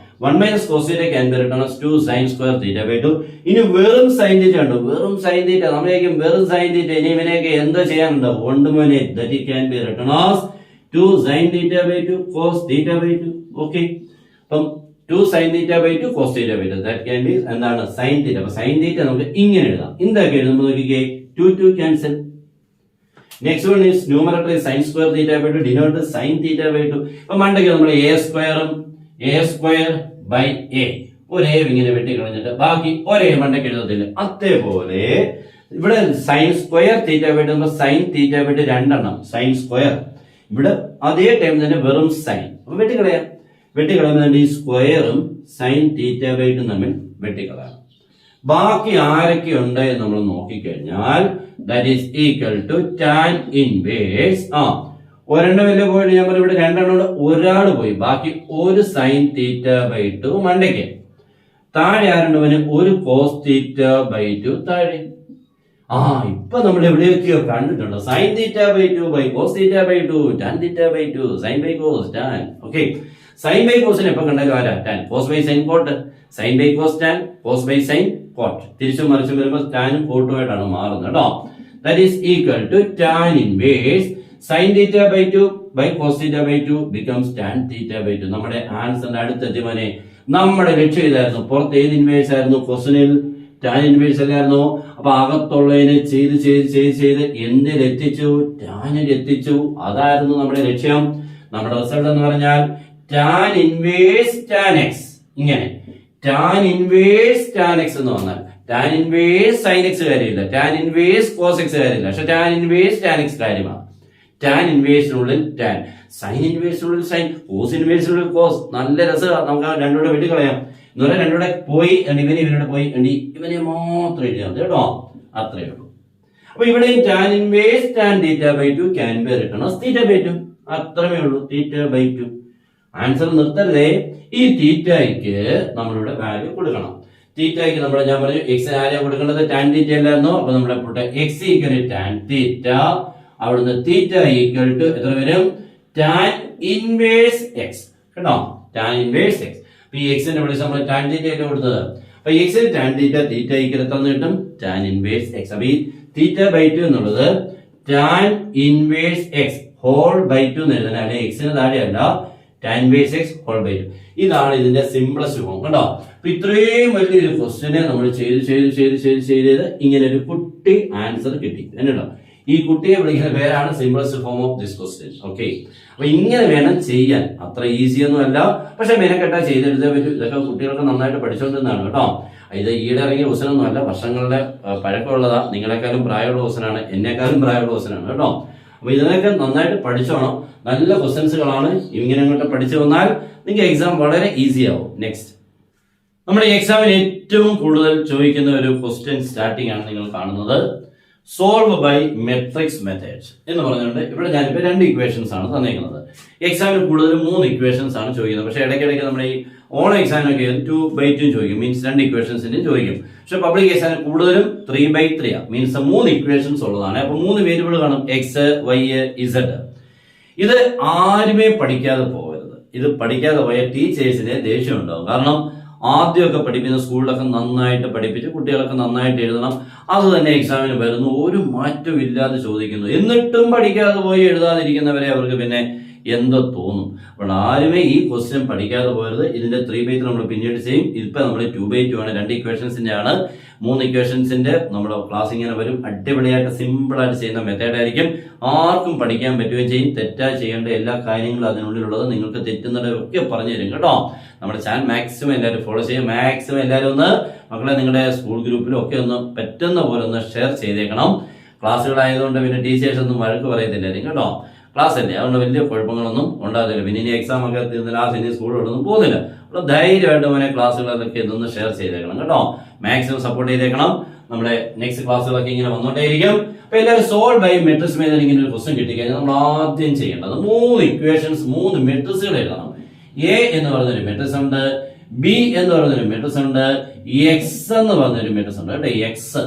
Speaker 1: 1 minus cos theta can be written as 2 sin square theta by 2. ഇനി വെറും സൈൻ തീറ്റ ഉണ്ട്. വെറും സൈൻ തീറ്റ നമ്മളേക്കും വെറും സൈൻ തീറ്റ. ഇനി ഇവനെയൊക്കെ എന്താ ചെയ്യാനുണ്ടോ? ഉണ്ട് മോനെ, that it can be written as 2 sin theta by 2 cos theta by 2. Okay, അപ്പം 2 sin theta by 2 cos theta by 2 that can be എന്താണ്? Sign theta. അപ്പൊ സൈൻ തീറ്റ നമുക്ക് ഇങ്ങനെ എഴുതാം. എന്തൊക്കെ എഴുതുമ്പോൾ നോക്കിക്കേ, 2 cancel. Next one is numerator is sin square theta by 2, denominator sin theta by 2. അപ്പൊ മണ്ടയ്ക്ക് നമ്മൾ a square by a ഒരു a ഇങ്ങനെ വെട്ടി കളഞ്ഞിട്ട് ബാക്കി ഒരേ മണ്ടയ്ക്ക് എഴുതത്തില്ല. അതേപോലെ ഇവിടെ sine square theta by 2 sine theta by 2 രണ്ടെണ്ണം സൈൻ സ്ക്വയർ. ഇവിടെ അതേ ടൈം തന്നെ വെറും സൈൻ. അപ്പൊ വെട്ടിക്കളയുമ്പോൾ ഈ സ്ക്വയറും സൈൻ തീറ്റ ബൈ 2 തമ്മിൽ വെട്ടിക്കളയാം. ബാക്കി ആരൊക്കെ ഉണ്ട് എന്ന് നമ്മൾ നോക്കിക്കഴിഞ്ഞാൽ that is equal to tan inverse. ഒരെണ്ണം വലിയ പോയിട്ട് ഞാൻ പറഞ്ഞു, ഇവിടെ രണ്ടെണ്ണം ഒരാൾ പോയി, ബാക്കി ഒരു സൈൻ തീറ്റ ബൈ 2 മണ്ടയ്ക്ക്. താഴെ ആരുണ്ടവന് ഒരു കോസ് തീറ്റ ബൈ 2 താഴെ. ഇപ്പൊ നമ്മൾ എവിടെയൊക്കെയോ കണ്ടിട്ടുണ്ട്. Sine theta by 2 by cos theta by 2 tan theta by 2 sine by cos tan. Okay, sine by കോസിന് എപ്പോ കണ്ടാലും ആരാ? Tan. Cos by sine cot, sine by cos tan, cos by sine cot. തിരിച്ചും മറിച്ചും വരുമ്പോൾ ടാനും കോട്ടുമായിട്ടാണ് മാറുന്നത് കേട്ടോ. That is equal to tan inverse sin theta by 2 by cos theta by 2 becomes tan theta by 2. നമ്മുടെ ആൻസറിന്റെ അടുത്തെത്തി മോനെ. നമ്മുടെ ലക്ഷ്യം ഇതായിരുന്നു. പുറത്ത് ഏത് ഇൻവേഴ്സ് ആയിരുന്നു? ക്വസ്റ്റനിൽ ടാൻ ഇൻവേഴ്സ് അല്ലായിരുന്നു. അപ്പൊ അകത്തുള്ളതിനെ ചെയ്ത് എന്തിലെത്തിച്ചു? ടാനിൽ എത്തിച്ചു. അതായിരുന്നു നമ്മുടെ ലക്ഷ്യം. നമ്മുടെ റിസൾട്ട് എന്ന് പറഞ്ഞാൽ ടാൻ ഇൻവേഴ്സ് ടാൻ എക്സ്. ഇങ്ങനെ ടാൻ ഇൻവേഴ്സ് ടാൻ എക്സ് എന്ന് പറഞ്ഞാൽ ടാൻ ഇൻവേഴ്സ് സൈൻ എക്സ് കാര്യമില്ല, ടാൻ ഇൻവേഴ്സ് കോസ് എക്സ് കാര്യമില്ല, പക്ഷെ ടാൻ ഇൻവേഴ്സ് ടാൻ എക്സ് കാര്യമാണ്. ടാൻ ഇൻവേഴ്സിനുള്ളിൽ ടാൻ, സൈൻ ഇൻവേഴ്സിനുള്ളിൽ സൈൻ, കോസ് ഇൻവേഴ്സിനുള്ളിൽ കോസ്. നല്ല രസമാണ്. നമുക്ക് രണ്ടുകൂടെ വെട്ടിക്കളയാം. എന്ന് പറഞ്ഞാൽ രണ്ടുകൂടെ പോയി ഇവനോട് പോയി ഇവനെ മാത്രം എഴുതിയാൽ മതി കേട്ടോ. അത്രയേ ഉള്ളൂ. അപ്പൊ ഇവിടെയും tan inverse tan theta by 2 can be written as theta by 2. അത്രമേ ഉള്ളൂ, തീറ്റ ബൈ 2. ആൻസർ നിർത്തരുതേ. ഈ തീറ്റയ്ക്ക് നമ്മളിവിടെ വാല്യൂ കൊടുക്കണം. തീറ്റയ്ക്ക് നമ്മൾ ഞാൻ പറഞ്ഞു എക്സിന് ആരെയാണ് കൊടുക്കേണ്ടത്? ടാൻ തീറ്റ അല്ലായിരുന്നോ? അപ്പൊ നമ്മുടെ എക്സ് ഈക്വൽ ടാൻ തീറ്റ. അവിടുന്ന് തീറ്റ ഈക്വൽ ടു എത്ര വരും? ടാൻ ഇൻവേഴ്സ് എക്സ് കേട്ടോ. Tan inverse x. അപ്പൊ ഈ എക്സിന്റെ വിളിച്ച് നമ്മൾ ടാൻ തീറ്റ ആയിട്ട് കൊടുത്തത്. അപ്പൊ എക്സിന് ടാൻ തീറ്റ ഈക്വൽ എത്ര കിട്ടും? Tan inverse x. അപ്പൊ ഈ തീറ്റ ബൈ 2 എന്നുള്ളത് tan inverse x whole by 2 എന്ന് എഴുതാൻ, അല്ലെങ്കിൽ എക്സിന് താഴെയല്ല, tan inverse x whole by 2. ഇതാണ് ഇതിന്റെ സിംപ്ലസ്റ്റ് ഫോം കേട്ടോ. അപ്പൊ ഇത്രയും വലിയൊരു ക്വസ്റ്റ്യനെ നമ്മൾ ചെയ്ത് ഇങ്ങനെ ഒരു കുട്ടി ആൻസർ കിട്ടി എന്നിട്ടോ. ഈ കുട്ടിയെ വിളിക്കുന്ന പേരാണ് simplest form of this question. Okay, അപ്പൊ ഇങ്ങനെ വേണം ചെയ്യാൻ. അത്ര ഈസി ഒന്നും അല്ല, പക്ഷെ മെനക്കെട്ടാ ചെയ്തെടുത്തേ പറ്റൂ. ഇതൊക്കെ കുട്ടികൾക്ക് നന്നായിട്ട് പഠിച്ചുകൊണ്ടിരുന്നതാണ് കേട്ടോ. ഇത് ഈടെ ഇറങ്ങിയ ക്വസ്റ്റ്യനൊന്നും അല്ല, വർഷങ്ങളുടെ പഴക്കമുള്ളതാ. നിങ്ങളെക്കാളും പ്രായമുള്ള ക്വസ്റ്റ്യനാണ്, എന്നെക്കാളും പ്രായമുള്ള ക്വസ്റ്റ്യനാണ് കേട്ടോ. അപ്പൊ ഇതിനൊക്കെ നന്നായിട്ട് പഠിച്ചോണം. നല്ല ക്വസ്റ്റ്യൻസുകളാണ്. ഇങ്ങനെ അങ്ങോട്ട് പഠിച്ചു വന്നാൽ നിങ്ങൾക്ക് എക്സാം വളരെ ഈസി ആവും. നെക്സ്റ്റ്, നമ്മുടെ എക്സാമിന് ഏറ്റവും കൂടുതൽ ചോദിക്കുന്ന ഒരു ക്വസ്റ്റ്യൻ സ്റ്റാർട്ടിംഗ് ആണ് നിങ്ങൾ കാണുന്നത്. സോൾവ് ബൈ മെട്രിക്സ് മെത്തേഡ്സ് എന്ന് പറഞ്ഞുകൊണ്ട് ഇവിടെ ഞാനിപ്പോൾ 2 ഇക്വേഷൻസ് ആണ് തന്നിരിക്കുന്നത്. എക്സാമിന് കൂടുതലും 3 ഇക്വേഷൻസ് ആണ് ചോദിക്കുന്നത്. പക്ഷേ ഇടയ്ക്കിടയ്ക്ക് നമ്മുടെ ഈ ഓൺ എക്സാമിനൊക്കെ 2/2 ചോദിക്കും, മീൻസ് 2 ഇക്വേഷൻസിന്റെ ചോദിക്കും. പക്ഷെ പബ്ലിക് എക്സാമിന് കൂടുതലും 3/3 മീൻസ് 3 ഇക്വേഷൻസ് ഉള്ളതാണ്. അപ്പൊ 3 വേരിയബിൾ കാണും, എക്സ്, വൈ, ഇസഡ്. ഇത് ആരുമേ പഠിക്കാതെ പോകരുത്. ഇത് പഠിക്കാതെ പോയ ടീച്ചേഴ്സിനെ ദേഷ്യം ഉണ്ടാവും. കാരണം ആദ്യമൊക്കെ പഠിപ്പിക്കുന്ന സ്കൂളിലൊക്കെ നന്നായിട്ട് പഠിപ്പിച്ച് കുട്ടികളൊക്കെ നന്നായിട്ട് എഴുതണം. അത് തന്നെ എക്സാമിന് വരുന്നു, ഒരു മാറ്റവും ഇല്ലാതെ ചോദിക്കുന്നു. എന്നിട്ടും പഠിക്കാതെ പോയി എഴുതാതിരിക്കുന്നവരെ അവർക്ക് പിന്നെ എന്തോ തോന്നും. അപ്പോൾ ആരുമേ ഈ ക്വസ്റ്റ്യൻ പഠിക്കാതെ പോയത്. ഇതിന്റെ 3/3 നമ്മൾ പിന്നീട് ചെയ്യും. ഇപ്പൊ നമ്മൾ 2/2 ആണ്. 2 ഇക്വേഷൻസിന്റെ ആണ്. 3 ഇക്വേഷൻസിന്റെ നമ്മുടെ ക്ലാസ് ഇങ്ങനെ വരും. അടിപൊളിയായിട്ട് സിമ്പിൾ ആയിട്ട് ചെയ്യുന്ന മെത്തേഡ് ആയിരിക്കും. ആർക്കും പഠിക്കാൻ പറ്റുകയും ചെയ്യും. തെറ്റായി ചെയ്യേണ്ട എല്ലാ കാര്യങ്ങളും അതിനുള്ളിലുള്ളത് നിങ്ങൾക്ക് തെറ്റുന്നതൊക്കെ പറഞ്ഞു തരും കേട്ടോ. നമ്മുടെ ചാനൽ മാക്സിമം എല്ലാവരും ഫോളോ ചെയ്യും. മാക്സിമം എല്ലാവരും ഒന്ന് മക്കളെ നിങ്ങളുടെ സ്കൂൾ ഗ്രൂപ്പിലും ഒക്കെ ഒന്ന് പറ്റുന്ന പോലെ ഒന്ന് ഷെയർ ചെയ്തേക്കണം. ക്ലാസ്സുകളായതുകൊണ്ട് പിന്നെ ടീച്ചേഴ്സ് ഒന്നും വഴക്ക് പറയത്തില്ലായിരിക്കും കേട്ടോ. ക്ലാസ് അല്ലേ, അതുകൊണ്ട് വലിയ കുഴപ്പങ്ങളൊന്നും ഉണ്ടാകില്ല. പിന്നെ ഇനി എക്സാം ഒക്കെ തീർന്നില്ല, ഇനി സ്കൂളിലൊന്നും പോകുന്നില്ല. അപ്പോൾ ധൈര്യമായിട്ട് മോനെ ക്ലാസ്സുകളൊക്കെ ഇതൊന്ന് ഷെയർ ചെയ്തേക്കണം കേട്ടോ. മാക്സിമം സപ്പോർട്ട് ചെയ്തേക്കണം. നമ്മുടെ നെക്സ്റ്റ് ക്ലാസ്സുകളൊക്കെ ഇങ്ങനെ വന്നോണ്ടേയിരിക്കും. അപ്പൊ എല്ലാവരും സോൾവ് ബൈ മെട്രിക്സ് മെത്തേഡ് ഇങ്ങനെ ഒരു ക്വസ്റ്റ്യൻ കിട്ടിക്കഴിഞ്ഞാൽ നമ്മൾ ആദ്യം ചെയ്യേണ്ടത് 3 ഇക്വേഷൻസ് 3 മെട്രിക്സുകൾ എഴുതണം. എ എന്ന് പറയുന്നൊരു മെട്രിക്സ് ഉണ്ട്, ബി എന്ന് പറയുന്നൊരു മെട്രിക്സ് ഉണ്ട്, എക്സ് എന്ന് പറഞ്ഞൊരു മെട്രിക്സ് ഉണ്ട് കേട്ടോ. എക്സ്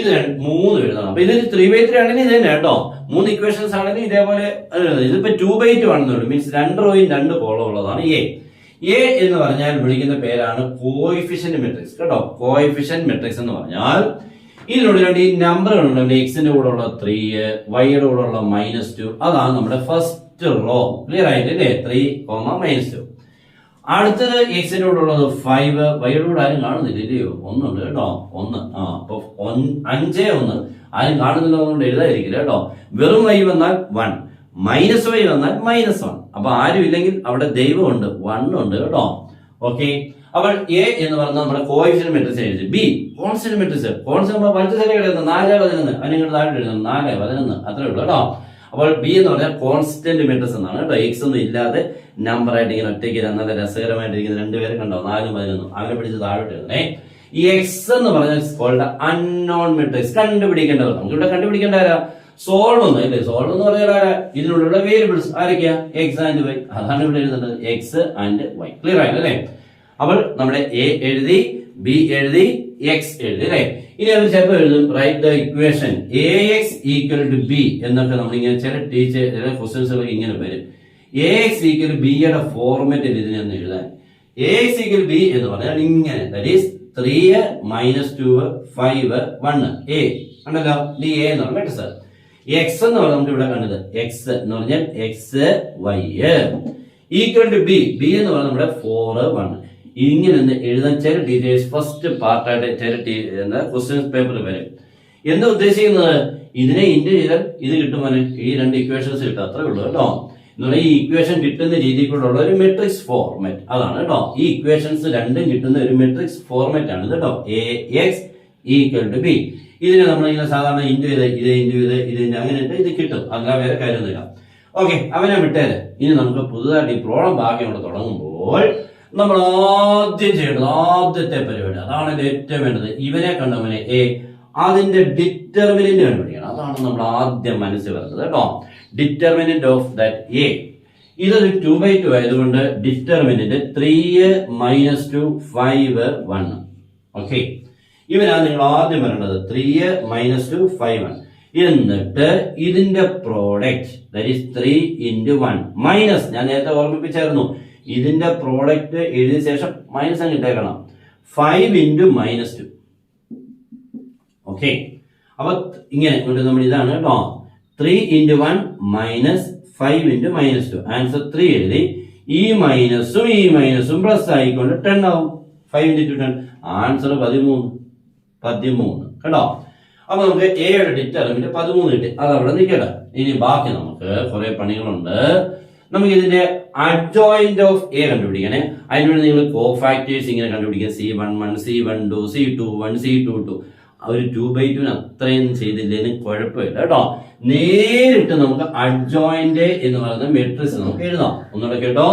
Speaker 1: ഇത് 3 എഴുതണം. അപ്പൊ ഇതിൽ 3/3 ആണെങ്കിൽ ഇത് തന്നെ കേട്ടോ. 3 ഇക്വേഷൻസ് ആണെങ്കിൽ ഇതേപോലെ ഇതിപ്പോ 2/2 ആണെന്നുള്ളൂ. മീൻസ് 2 റോയും 2 കോളം ഉള്ളതാണ് എ. എ എന്ന് പറഞ്ഞാൽ വിളിക്കുന്ന പേരാണ് കോഎഫിഷ്യന്റ് മെട്രിക്സ് കേട്ടോ. കോഎഫിഷ്യന്റ് മെട്രിക്സ് എന്ന് പറഞ്ഞാൽ ഇതിനുള്ളിൽ ഈ നമ്പറുകളുണ്ട്. എക്സിന്റെ കൂടെ ഉള്ള 3, വൈയുടെ കൂടെ ഉള്ള -2, അതാണ് നമ്മുടെ ഫസ്റ്റ് റോ. ക്ലിയർ ആയില്ലേ? 3, -2. അടുത്തത് എക്സിന്റെ കൂടെ ഉള്ളത് 5, വൈയുടെ കൂടെ ആരും കാണുന്നില്ല ഇല്ലയോ? ഒന്നുണ്ട് കേട്ടോ, 1. അപ്പൊ 5, 1 ആരും കാണുന്നില്ല, അതുകൊണ്ട് എഴുതാതിരിക്കില്ല കേട്ടോ. വെറും വൈ വന്നാൽ 1, -y വന്നാൽ -1. അപ്പൊ ആരും ഇല്ലെങ്കിൽ അവിടെ ദൈവമുണ്ട്, 1 ഉണ്ട് കേട്ടോ. ഓക്കെ, അപ്പോൾ എ എന്ന് പറഞ്ഞാൽ നമ്മുടെ കോഎഫിഷ്യന്റ് മെട്രിക്സ് എഴുതി. B constant matrix. കോൺസ്റ്റന്റ് നമ്മൾ പഠിച്ച സ്ഥലം എഴുതുന്നത് 4, 11 അതിനിങ്ങോട്ട് താഴെ എഴുതുന്നത് 4, 11 അത്രേ ഉള്ളൂ കേട്ടോ. അപ്പോൾ ബി എന്ന് പറഞ്ഞാൽ കോൺസ്റ്റന്റ് മെട്രിക്സ് എന്നാണ് കേട്ടോ. എക്സ് ഒന്നും ഇല്ലാതെ നമ്പർ ആയിട്ട് ഇങ്ങനെ ഒറ്റയ്ക്ക് നല്ല രസകരമായിട്ടിരിക്കുന്ന 2 പേരെ കണ്ടോ, 4, 11 അവരെ പിടിച്ച് താഴോട്ട് എഴുതണേ. ഈ എക്സ് എന്ന് പറഞ്ഞാൽ അൺനോൺ മെട്രിക്സ്, കണ്ടുപിടിക്കേണ്ടവർ. നമുക്ക് ഇവിടെ കണ്ടുപിടിക്കേണ്ട ആരാ? സോൾവ് ഒന്നും ഇല്ലേ? സോൾവ് എന്ന് പറഞ്ഞാൽ ആരാ? ഇതിനുള്ള വേരിയബിൾസ് ആരൊക്കെയാ? X and y. അതാണ് ഇവിടെ എഴുതേണ്ടത്, എക്സ് ആൻഡ് വൈ. ക്ലിയർ ആയില്ലേ? അപ്പോൾ നമ്മുടെ എ എഴുതി, ബി എഴുതി, എക്സ് എഴുതി അല്ലേ? ഇനി അവർ ചിലപ്പോൾ എഴുതും write the equation a x equal to b എന്നൊക്കെ നമ്മളിങ്ങനെ ചില ക്വസ്റ്റ്യൻസുകൾ ഇങ്ങനെ വരും. എ എക്സ് ഈക്വൽ ബിയുടെ ഫോർമാറ്റിൽ ഇതിനൊന്ന് എഴുതാൻ. എ എക്സ് ഈക്വൽ ബി എന്ന് പറഞ്ഞാൽ ഇങ്ങനെ, ദാറ്റ് ഈസ് 3 -2 5 1 എ ഉണ്ടല്ലോ. ഡി എ എന്ന് പറഞ്ഞാൽ സാർ എക്സ് എന്ന് പറഞ്ഞാൽ നമുക്ക് ഇവിടെ കണ്ടത് എക്സ് എന്ന് പറഞ്ഞാൽ x y equal to b. B എന്ന് പറഞ്ഞാൽ നമ്മുടെ 4 1 ഇങ്ങനെ ഒന്ന് എഴുതാൻ ചില ടീച്ചേഴ്സ് ഫസ്റ്റ് പാർട്ടായിട്ട് ചില ക്വസ്റ്റ്യൻസ് പേപ്പർ വരും. എന്താ ഉദ്ദേശിക്കുന്നത്? ഇതിനെ ഇൻറ്റു ചെയ്താൽ ഇത് കിട്ടുമ്പോൾ ഈ 2 ഇക്വേഷൻസ് കിട്ടും, അത്രേ ഉള്ളൂ കേട്ടോ. എന്ന് പറഞ്ഞാൽ ഈ ഇക്വേഷൻ കിട്ടുന്ന രീതിക്കുള്ള ഒരു മെട്രിക്സ് ഫോർമാറ്റ് അതാണ് കേട്ടോ. ഈ ഇക്വേഷൻസ് രണ്ടും കിട്ടുന്ന ഒരു മെട്രിക്സ് ഫോർമാറ്റ് ആണ് കേട്ടോ. A x equal to b. ഇതിനെ നമ്മളിങ്ങനെ സാധാരണ ഇൻറ്റു ചെയ്ത് ഇത് അങ്ങനെ ഇത് കിട്ടും, അല്ല വേറെ കാര്യമൊന്നുമില്ല. ഓക്കെ, അവനെ വിട്ടേര്. ഇനി നമുക്ക് പുതുതായിട്ട് ഈ പ്രോബ്ലം ഭാഗ്യം ഇവിടെ തുടങ്ങുമ്പോൾ നമ്മൾ ആദ്യം ചെയ്യേണ്ടത് ആദ്യത്തെ പരിപാടി, അതാണ് ഏറ്റവും വേണ്ടത്. ഇവനെ കണ്ടവനെ എ, അതിന്റെ ഡിറ്റർമിനന്റ് കണ്ടുപിടിക്കണം. അതാണ് നമ്മൾ ആദ്യം മനസ്സിൽ വരുന്നത് കേട്ടോ. Determinant of that A. ഇതൊരു 2/2 ആയതുകൊണ്ട് ഡിറ്റർമിനന്റ് 3 -2 5 1. ഓക്കെ, ഇവനാണ് നിങ്ങൾ ആദ്യം വരേണ്ടത്. 3 -2 5 1. എന്നിട്ട് ഇതിന്റെ പ്രോഡക്റ്റ് ദാറ്റ് ഈസ് 3 × 1 മൈനസ്, ഞാൻ നേരത്തെ ഓർമ്മിപ്പിച്ചായിരുന്നു, ഇതിന്റെ പ്രോഡക്റ്റ് എഴുതിയ ശേഷം മൈനസ് അങ്ങ് ഇട്ടേക്കണം. 5 × -2. ഓക്കെ, അപ്പൊ ഇങ്ങനെ നമ്മൾ ഇതാണ് കേട്ടോ. 3 × 1 -5 × -2 ആൻസർ 3 എഴുതി. ഈ മൈനസും പ്ലസ് ആയിക്കൊണ്ട് 10 ആവും. 5 × 2 10 ആൻസർ 13 കേട്ടോ. അപ്പൊ നമുക്ക് എയുടെ ഡിറ്റർമിനന്റ് 13 കിട്ടി, അത് അവിടെ നിൽക്കട്ടെ. ഇനി ബാക്കി നമുക്ക് കുറെ പണികളുണ്ട്. നമുക്ക് ഇതിന്റെ അഡ്ജോയിന്റ് ഓഫ് എ കണ്ടുപിടിക്കണേ. അതിനുവേണ്ടി നിങ്ങൾ കോഫാക്ടേഴ്സ് ഇങ്ങനെ കണ്ടുപിടിക്കുക. C11 C12 C21 C22. ഒരു 2/2 അത്രയും ചെയ്തില്ലേലും കുഴപ്പമില്ല കേട്ടോ. നേരിട്ട് നമുക്ക് അഡ്ജോയിന്റ് എന്ന് പറയുന്ന മെട്രിക്സ് നമുക്ക് എഴുതാം. ഒന്നുകൂടെ കേട്ടോ.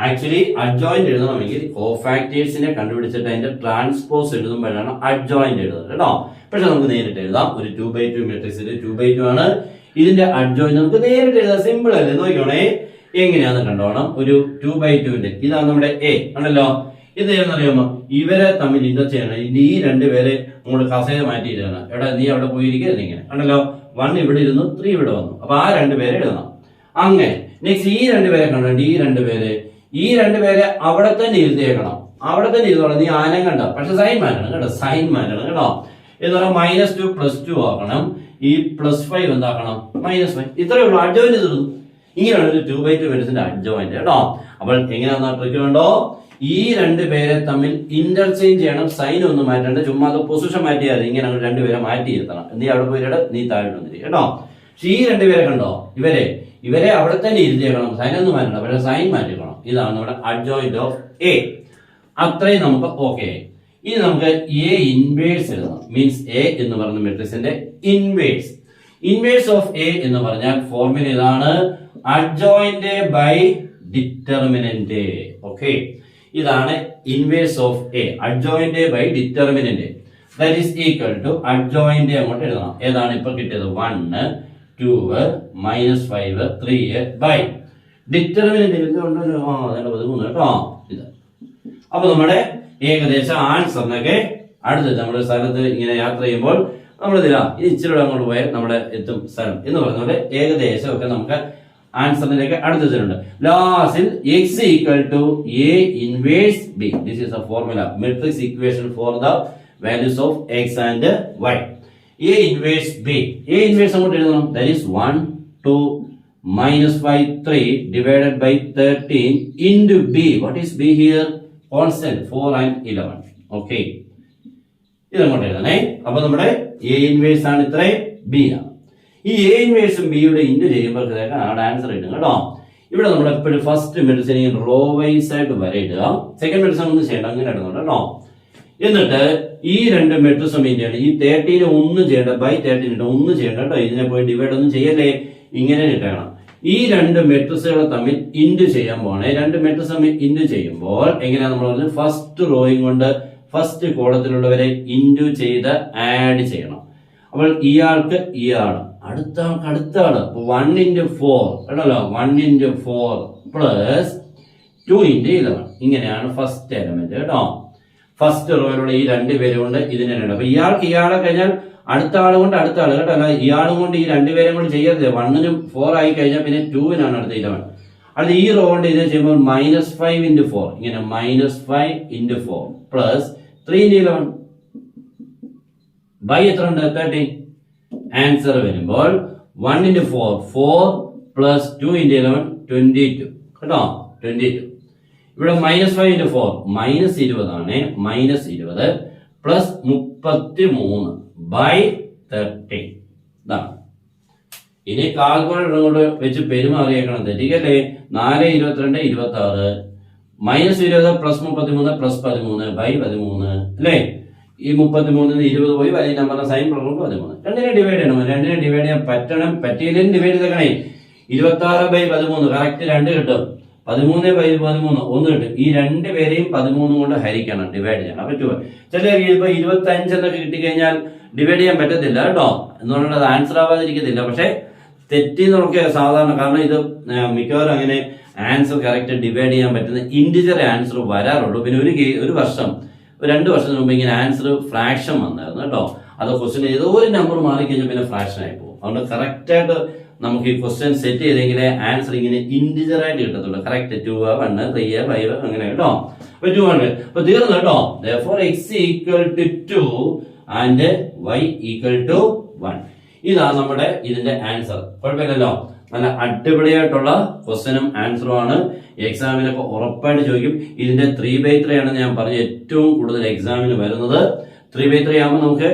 Speaker 1: ആക്ച്വലി അഡ്ജോയിന്റ് എഴുതണമെങ്കിൽ കോഫാക്ടേഴ്സിനെ കണ്ടുപിടിച്ചിട്ട് അതിന്റെ ട്രാൻസ്പോസ് എഴുതുമ്പോഴാണ് അഡ്ജോയിന്റ് എഴുതുന്നത് കേട്ടോ. പക്ഷെ നമുക്ക് നേരിട്ട് എഴുതാം. ഒരു 2/2 മെട്രിക്സിന്റെ 2/2 ആണ്. ഇതിന്റെ അഡ്ജോയിന്റ് നമുക്ക് നേരിട്ട് എഴുതാം. സിമ്പിൾ അല്ലേ? നോക്കിക്കോണേ എങ്ങനെയാന്ന് കണ്ടോണം. ഒരു 2/2ന്റെ ഇതാണ് നമ്മുടെ എ ആണല്ലോ. ഇത് ഏതെന്നറിയാമോ? ഇവരെ തമ്മിൽ ചെയ്യണം. ഈ രണ്ടുപേരെ നമ്മൾ കസേര മാറ്റിയിട്ടാണ്. എവിടെ നീ അവിടെ പോയിരിക്കുന്നത് ഇങ്ങനെ ആണല്ലോ. 1 ഇവിടെ ഇരുന്നു, 3 ഇവിടെ വന്നു. അപ്പൊ ആ രണ്ടുപേരെ എഴുതണം. അങ്ങനെ നെക്സ്റ്റ് ഈ രണ്ടുപേരെ കണ്ടോ. ഈ രണ്ടുപേരെ അവിടെ തന്നെ ഇരുത്തിയേക്കണം. അവിടെ തന്നെ ഇരുന്നോളാം. നീ ആനം കണ്ട, പക്ഷെ സൈൻ മാറ്റണം കേട്ടോ. സൈൻ മാറ്റണം കേട്ടോ. എന്ന് പറഞ്ഞാൽ -2 +2 ആക്കണം. ഈ +5 എന്താക്കണം? -5. ഇത്രയേ ഉള്ളൂ. അഡ്ജോയിന്റ് തീർന്നു. ഇങ്ങനെയാണ് ഒരു 2/2 മെട്രിക്സിന്റെ അഡ്ജോയിന്റ് കേട്ടോ. അപ്പോൾ എങ്ങനെയാണെന്ന് ട്രിക്ക് കണ്ടോ? ഈ രണ്ടുപേരെ തമ്മിൽ ഇന്റർചേഞ്ച് ചെയ്യണം. സൈൻ ഒന്നും മാറ്റണ്ട. ചുമ്മാ അത് പൊസിഷൻ മാറ്റിയാൽ ഇങ്ങനെ രണ്ടുപേരെ മാറ്റി ഇരുത്തണം. നീ അവിടെ പോയിട്ട് നീ താഴെ വന്നിരിക്കും കേട്ടോ. പക്ഷെ ഈ രണ്ടുപേരെ കണ്ടോ? ഇവരെ അവിടെ തന്നെ ഇരുത്തിയേക്കണം. സൈൻ ഒന്നും മാറ്റണ്ട, പക്ഷെ സൈൻ മാറ്റിക്കണം. ഇതാണ് നമ്മുടെ അഡ്ജോയിന്റ് ഓഫ് എ. അത്രയും നമുക്ക് ഓക്കെ. ഇനി നമുക്ക് എ ഇൻവേഴ്സ് എഴുതണം. മീൻസ് എ എന്ന് പറയുന്ന മെട്രിക്സിന്റെ ഇൻവേഴ്സ് ഓഫ് എ എന്ന് പറഞ്ഞാൽ ഫോർമുല ഇതാണ്: അഡ്ജോയിന്റ് ബൈ ഡിറ്റർമിനന്റ്. ഓക്കെ, ഇതാണ് inverse of a. Adjoint by determinant that is equal to adjoint അങ്ങോട്ട് എഴുതണം. ഏതാണ് ഇപ്പൊ കിട്ടിയത്? 1 2 -5 3 ബൈ ഡിറ്റർമിനന്റ് 13 കേട്ടോ. ഇത് അപ്പൊ നമ്മുടെ ഏകദേശം ആൻസറിനൊക്കെ അടുത്തത് നമ്മുടെ സ്ഥലത്ത് ഇങ്ങനെ യാത്ര ചെയ്യുമ്പോൾ നമ്മൾ ഇതിലാ ഇത് ഇച്ചിരി അങ്ങോട്ട് പോയാൽ നമ്മുടെ എത്തും സ്ഥലം എന്ന് പറഞ്ഞ ഏകദേശം ഒക്കെ നമുക്ക് ആൻസറിലേക്ക് അടുത്തതിലുണ്ട്. ലാസ്റ്റിൽ x equal to a inverse b. This is a formula, matrix equation for the values of x and y. a inverse b. a inverse അങ്ങോട്ട് എഴുതണം. That is 1 2 -5 3 divided by 13 into b. What is b here? Constant 4 and 11. Okay, ഇതങ്ങോട്ട് എഴുതണേ. അപ്പൊ നമ്മുടെ a inverse ആണ് ഇത്രയും, b ആണ്. ഈ A ഇൻവേഴ്സും ബിയുടെ ഇൻറ്റു ചെയ്യുമ്പോൾ ആൻസർ കിട്ടും കേട്ടോ. ഇവിടെ നമ്മൾ എപ്പോഴും ഫസ്റ്റ് മെഡിസിൻ റോ വൈസ് ആയിട്ട് വരയിടുക. സെക്കൻഡ് മെഡിസിൻ ഒന്നും ചെയ്യണ്ട, അങ്ങനെ ഇടുന്നുണ്ട് കേട്ടോ. എന്നിട്ട് ഈ രണ്ട് മെട്രിക്സും ചെയ്യണം. ഈ 13 ഒന്നും ചെയ്യണ്ട, ബൈ 13 ഇട്ട് ഒന്നും ചെയ്യണ്ട കേട്ടോ. ഇതിനെ പോയി ഡിവൈഡ് ഒന്നും ചെയ്യല്ലേ, ഇങ്ങനെ ഇട്ടണം. ഈ രണ്ട് മെട്രിക്സുകളെ തമ്മിൽ ഇൻറ്റു ചെയ്യാൻ പോകണേ. രണ്ട് മെട്രിക്സ് തമ്മിൽ ഇൻറ്റു ചെയ്യുമ്പോൾ എങ്ങനെയാ നമ്മൾ പറഞ്ഞത്? ഫസ്റ്റ് റോയും കൊണ്ട് ഫസ്റ്റ് കോളത്തിലുള്ളവരെ ഇൻറ്റു ചെയ്ത് ആഡ് ചെയ്യണം. അപ്പോൾ ഇയാൾക്ക് ഇയാൾ, അടുത്ത ആള് 1 into 4 കേട്ടല്ലോ. 1 into 4 പ്ലസ് 2 into 11. ഇങ്ങനെയാണ് ഫസ്റ്റ് എലമെന്റ് കേട്ടോ. ഫസ്റ്റ് റോയിലുള്ള ഈ രണ്ടുപേരും കൊണ്ട് ഇതിനെ ഉണ്ട്. അപ്പൊ ഇയാൾക്ക് ഇയാളെ കഴിഞ്ഞാൽ അടുത്ത ആള് കൊണ്ട് അടുത്ത ആള് കേട്ടോ. അല്ല ഇയാളും കൊണ്ട് ഈ രണ്ടുപേരും കൊണ്ട് ചെയ്യരുത്. 1 4 ആയി കഴിഞ്ഞാൽ പിന്നെ 2 അടുത്ത 11. അടുത്ത ഈ റോ കൊണ്ട് ഇത് ചെയ്യുമ്പോൾ -5 into 4 ഇങ്ങനെ -5 into 4 പ്ലസ് 3 into 11 ബൈ എത്ര ഉണ്ട്? 13. ആൻസർ വരുമ്പോൾ 1 into 4 പ്ലസ് 2 into 11 22 കേട്ടോ. 22. ഇവിടെ -5 into 4 -20 ആണ്. -20 പ്ലസ് 33 ബൈ 13. ഇതാണ്. ഇനി കാൽക്കുലേറ്റർ കൊണ്ട് വെച്ച് പെരുമാറിയേക്കണം. തെറ്റിക്കല്ലേ. 4 22 26 -20 പ്ലസ് 33 പ്ലസ് 13 ബൈ 13 അല്ലേ. ഈ 33 20 പോയി വലിയ നമ്പറിന്റെ സൈൻ പ്രകാരം 13. രണ്ടിനെ ഡിവൈഡ് ചെയ്യണം. രണ്ടിനെ ഡിവൈഡ് ചെയ്യാൻ പറ്റണം. പറ്റിയില്ലെങ്കിൽ ഡിവൈഡ് ചെയ്തേക്കണേ. 26 ബൈ 13 കറക്റ്റ് 2 കിട്ടും. 13 ബൈ 13 1 കിട്ടും. ഈ രണ്ടുപേരെയും 13 കൊണ്ട് ഹരിക്കണം, ഡിവൈഡ് ചെയ്യണം. പറ്റുമോ? ചില ഇപ്പൊ 25 എന്നൊക്കെ കിട്ടിക്കഴിഞ്ഞാൽ ഡിവൈഡ് ചെയ്യാൻ പറ്റത്തില്ല കേട്ടോ. എന്നുള്ളത് ആൻസർ ആവാതിരിക്കത്തില്ല. പക്ഷെ തെറ്റിന്നൊക്കെ സാധാരണ, കാരണം ഇത് മിക്കവാറും അങ്ങനെ ആൻസർ കറക്റ്റ് ഡിവൈഡ് ചെയ്യാൻ പറ്റുന്ന ഇന്റിജർ ആൻസർ വരാറുള്ളൂ. പിന്നെ ഒരു വർഷം 2 വർഷത്തിന് മുമ്പ് ഇങ്ങനെ ആൻസർ ഫ്രാക്ഷൻ വന്നായിരുന്നു കേട്ടോ. അത് ക്വസ്റ്റ്യൻ ഏതോ ഒരു നമ്പർ മാറിക്കഴിഞ്ഞാൽ പിന്നെ ഫ്രാക്ഷൻ ആയി പോകും. അതുകൊണ്ട് കറക്റ്റ് ആയിട്ട് നമുക്ക് ഈ ക്വസ്റ്റ്യൻ സെറ്റ് ചെയ്തെങ്കിലേ ആൻസർ ഇങ്ങനെ ഇന്റിജർ ആയിട്ട് കിട്ടത്തുള്ളൂ. കറക്റ്റ് 2 1 3 5 അങ്ങനെ കേട്ടോ. അപ്പൊ 200 അപ്പൊ തീർന്നു കേട്ടോ. therefore x equal to 2 and y equal to 1. ഇതാണ് നമ്മുടെ ഇതിന്റെ ആൻസർ. കുഴപ്പമില്ലല്ലോ. നല്ല അടിപൊളിയായിട്ടുള്ള ക്വസ്റ്റ്യനും ആൻസറും ആണ്. എക്സാമിനൊക്കെ ഉറപ്പായിട്ട് ചോദിക്കും. ഇതിന്റെ 3/3 ആണ് ഞാൻ പറഞ്ഞ ഏറ്റവും കൂടുതൽ എക്സാമിന് വരുന്നത്. 3/3 ആകുമ്പോൾ നമുക്ക്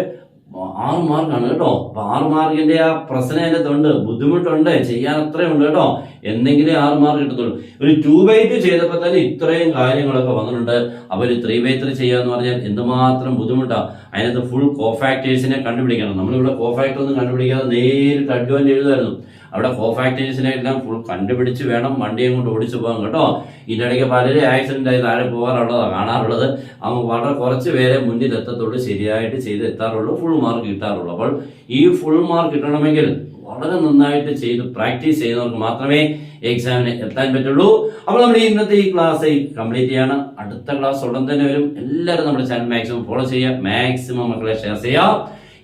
Speaker 1: 6 മാർക്കാണ് കേട്ടോ. അപ്പൊ 6 മാർക്കിന്റെ ആ പ്രശ്നം അതിനകത്തുണ്ട്, ബുദ്ധിമുട്ടുണ്ട്, ചെയ്യാൻ അത്രയും ഉണ്ട് കേട്ടോ. എന്തെങ്കിലും 6 മാർക്ക് കിട്ടത്തുള്ളൂ. ഒരു 2/2 ചെയ്തപ്പോൾ തന്നെ ഇത്രയും കാര്യങ്ങളൊക്കെ വന്നിട്ടുണ്ട്. അപ്പൊ ഒരു 3/3 ചെയ്യാന്ന് പറഞ്ഞാൽ എന്തുമാത്രം ബുദ്ധിമുട്ടാ. അതിനകത്ത് ഫുൾ കോഫാക്ടേഴ്സിനെ കണ്ടുപിടിക്കണം. നമ്മളിവിടെ കോഫാക്ടർ ഒന്നും കണ്ടുപിടിക്കാതെ നേരിട്ട് അഡ്വാൻസ് എഴുതുമായിരുന്നു. അവിടെ കോഫാക്ടേഴ്സിനെ എല്ലാം ഫുൾ കണ്ടുപിടിച്ച് വേണം വണ്ടിയും കൊണ്ട് ഓടിച്ചു പോകാൻ കേട്ടോ. ഇതിൻ്റെ ഇടയ്ക്ക് പലരും ആക്സിഡന്റ് ആയി താഴെ പോകാറുള്ളതാണ് കാണാറുള്ളത്. അവൻ വളരെ കുറച്ച് പേരെ മുന്നിൽ എത്തത്തുള്ളൂ, ശരിയായിട്ട് ചെയ്ത് എത്താറുള്ളൂ, ഫുൾ മാർക്ക് കിട്ടാറുള്ളൂ. അപ്പോൾ ഈ ഫുൾ മാർക്ക് കിട്ടണമെങ്കിൽ വളരെ നന്നായിട്ട് ചെയ്ത് പ്രാക്ടീസ് ചെയ്യുന്നവർക്ക് മാത്രമേ എക്സാമിന് എത്താൻ പറ്റുള്ളൂ. അപ്പോൾ നമ്മുടെ ഇന്നത്തെ ഈ ക്ലാസ് കംപ്ലീറ്റ് ചെയ്യാണ്. അടുത്ത ക്ലാസ് ഉടൻ തന്നെ വരും. എല്ലാവരും നമ്മുടെ ചാനൽ മാക്സിമം ഫോളോ ചെയ്യുക, മാക്സിമം മക്കളെ ഷെയർ ചെയ്യാം.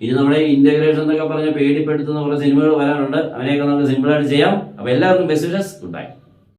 Speaker 1: ഇനി നമ്മുടെ ഇന്റഗ്രേഷൻ എന്നൊക്കെ പറഞ്ഞ പേടിപ്പെടുത്തുന്ന കുറെ സിനിമകൾ വരാനുണ്ട്, അവനെയൊക്കെ നമുക്ക് സിമ്പിൾ ആയിട്ട് ചെയ്യാം. അപ്പൊ എല്ലാവർക്കും ബെസ്റ്റ് വിഷസ്, ഗുഡ് ബൈ.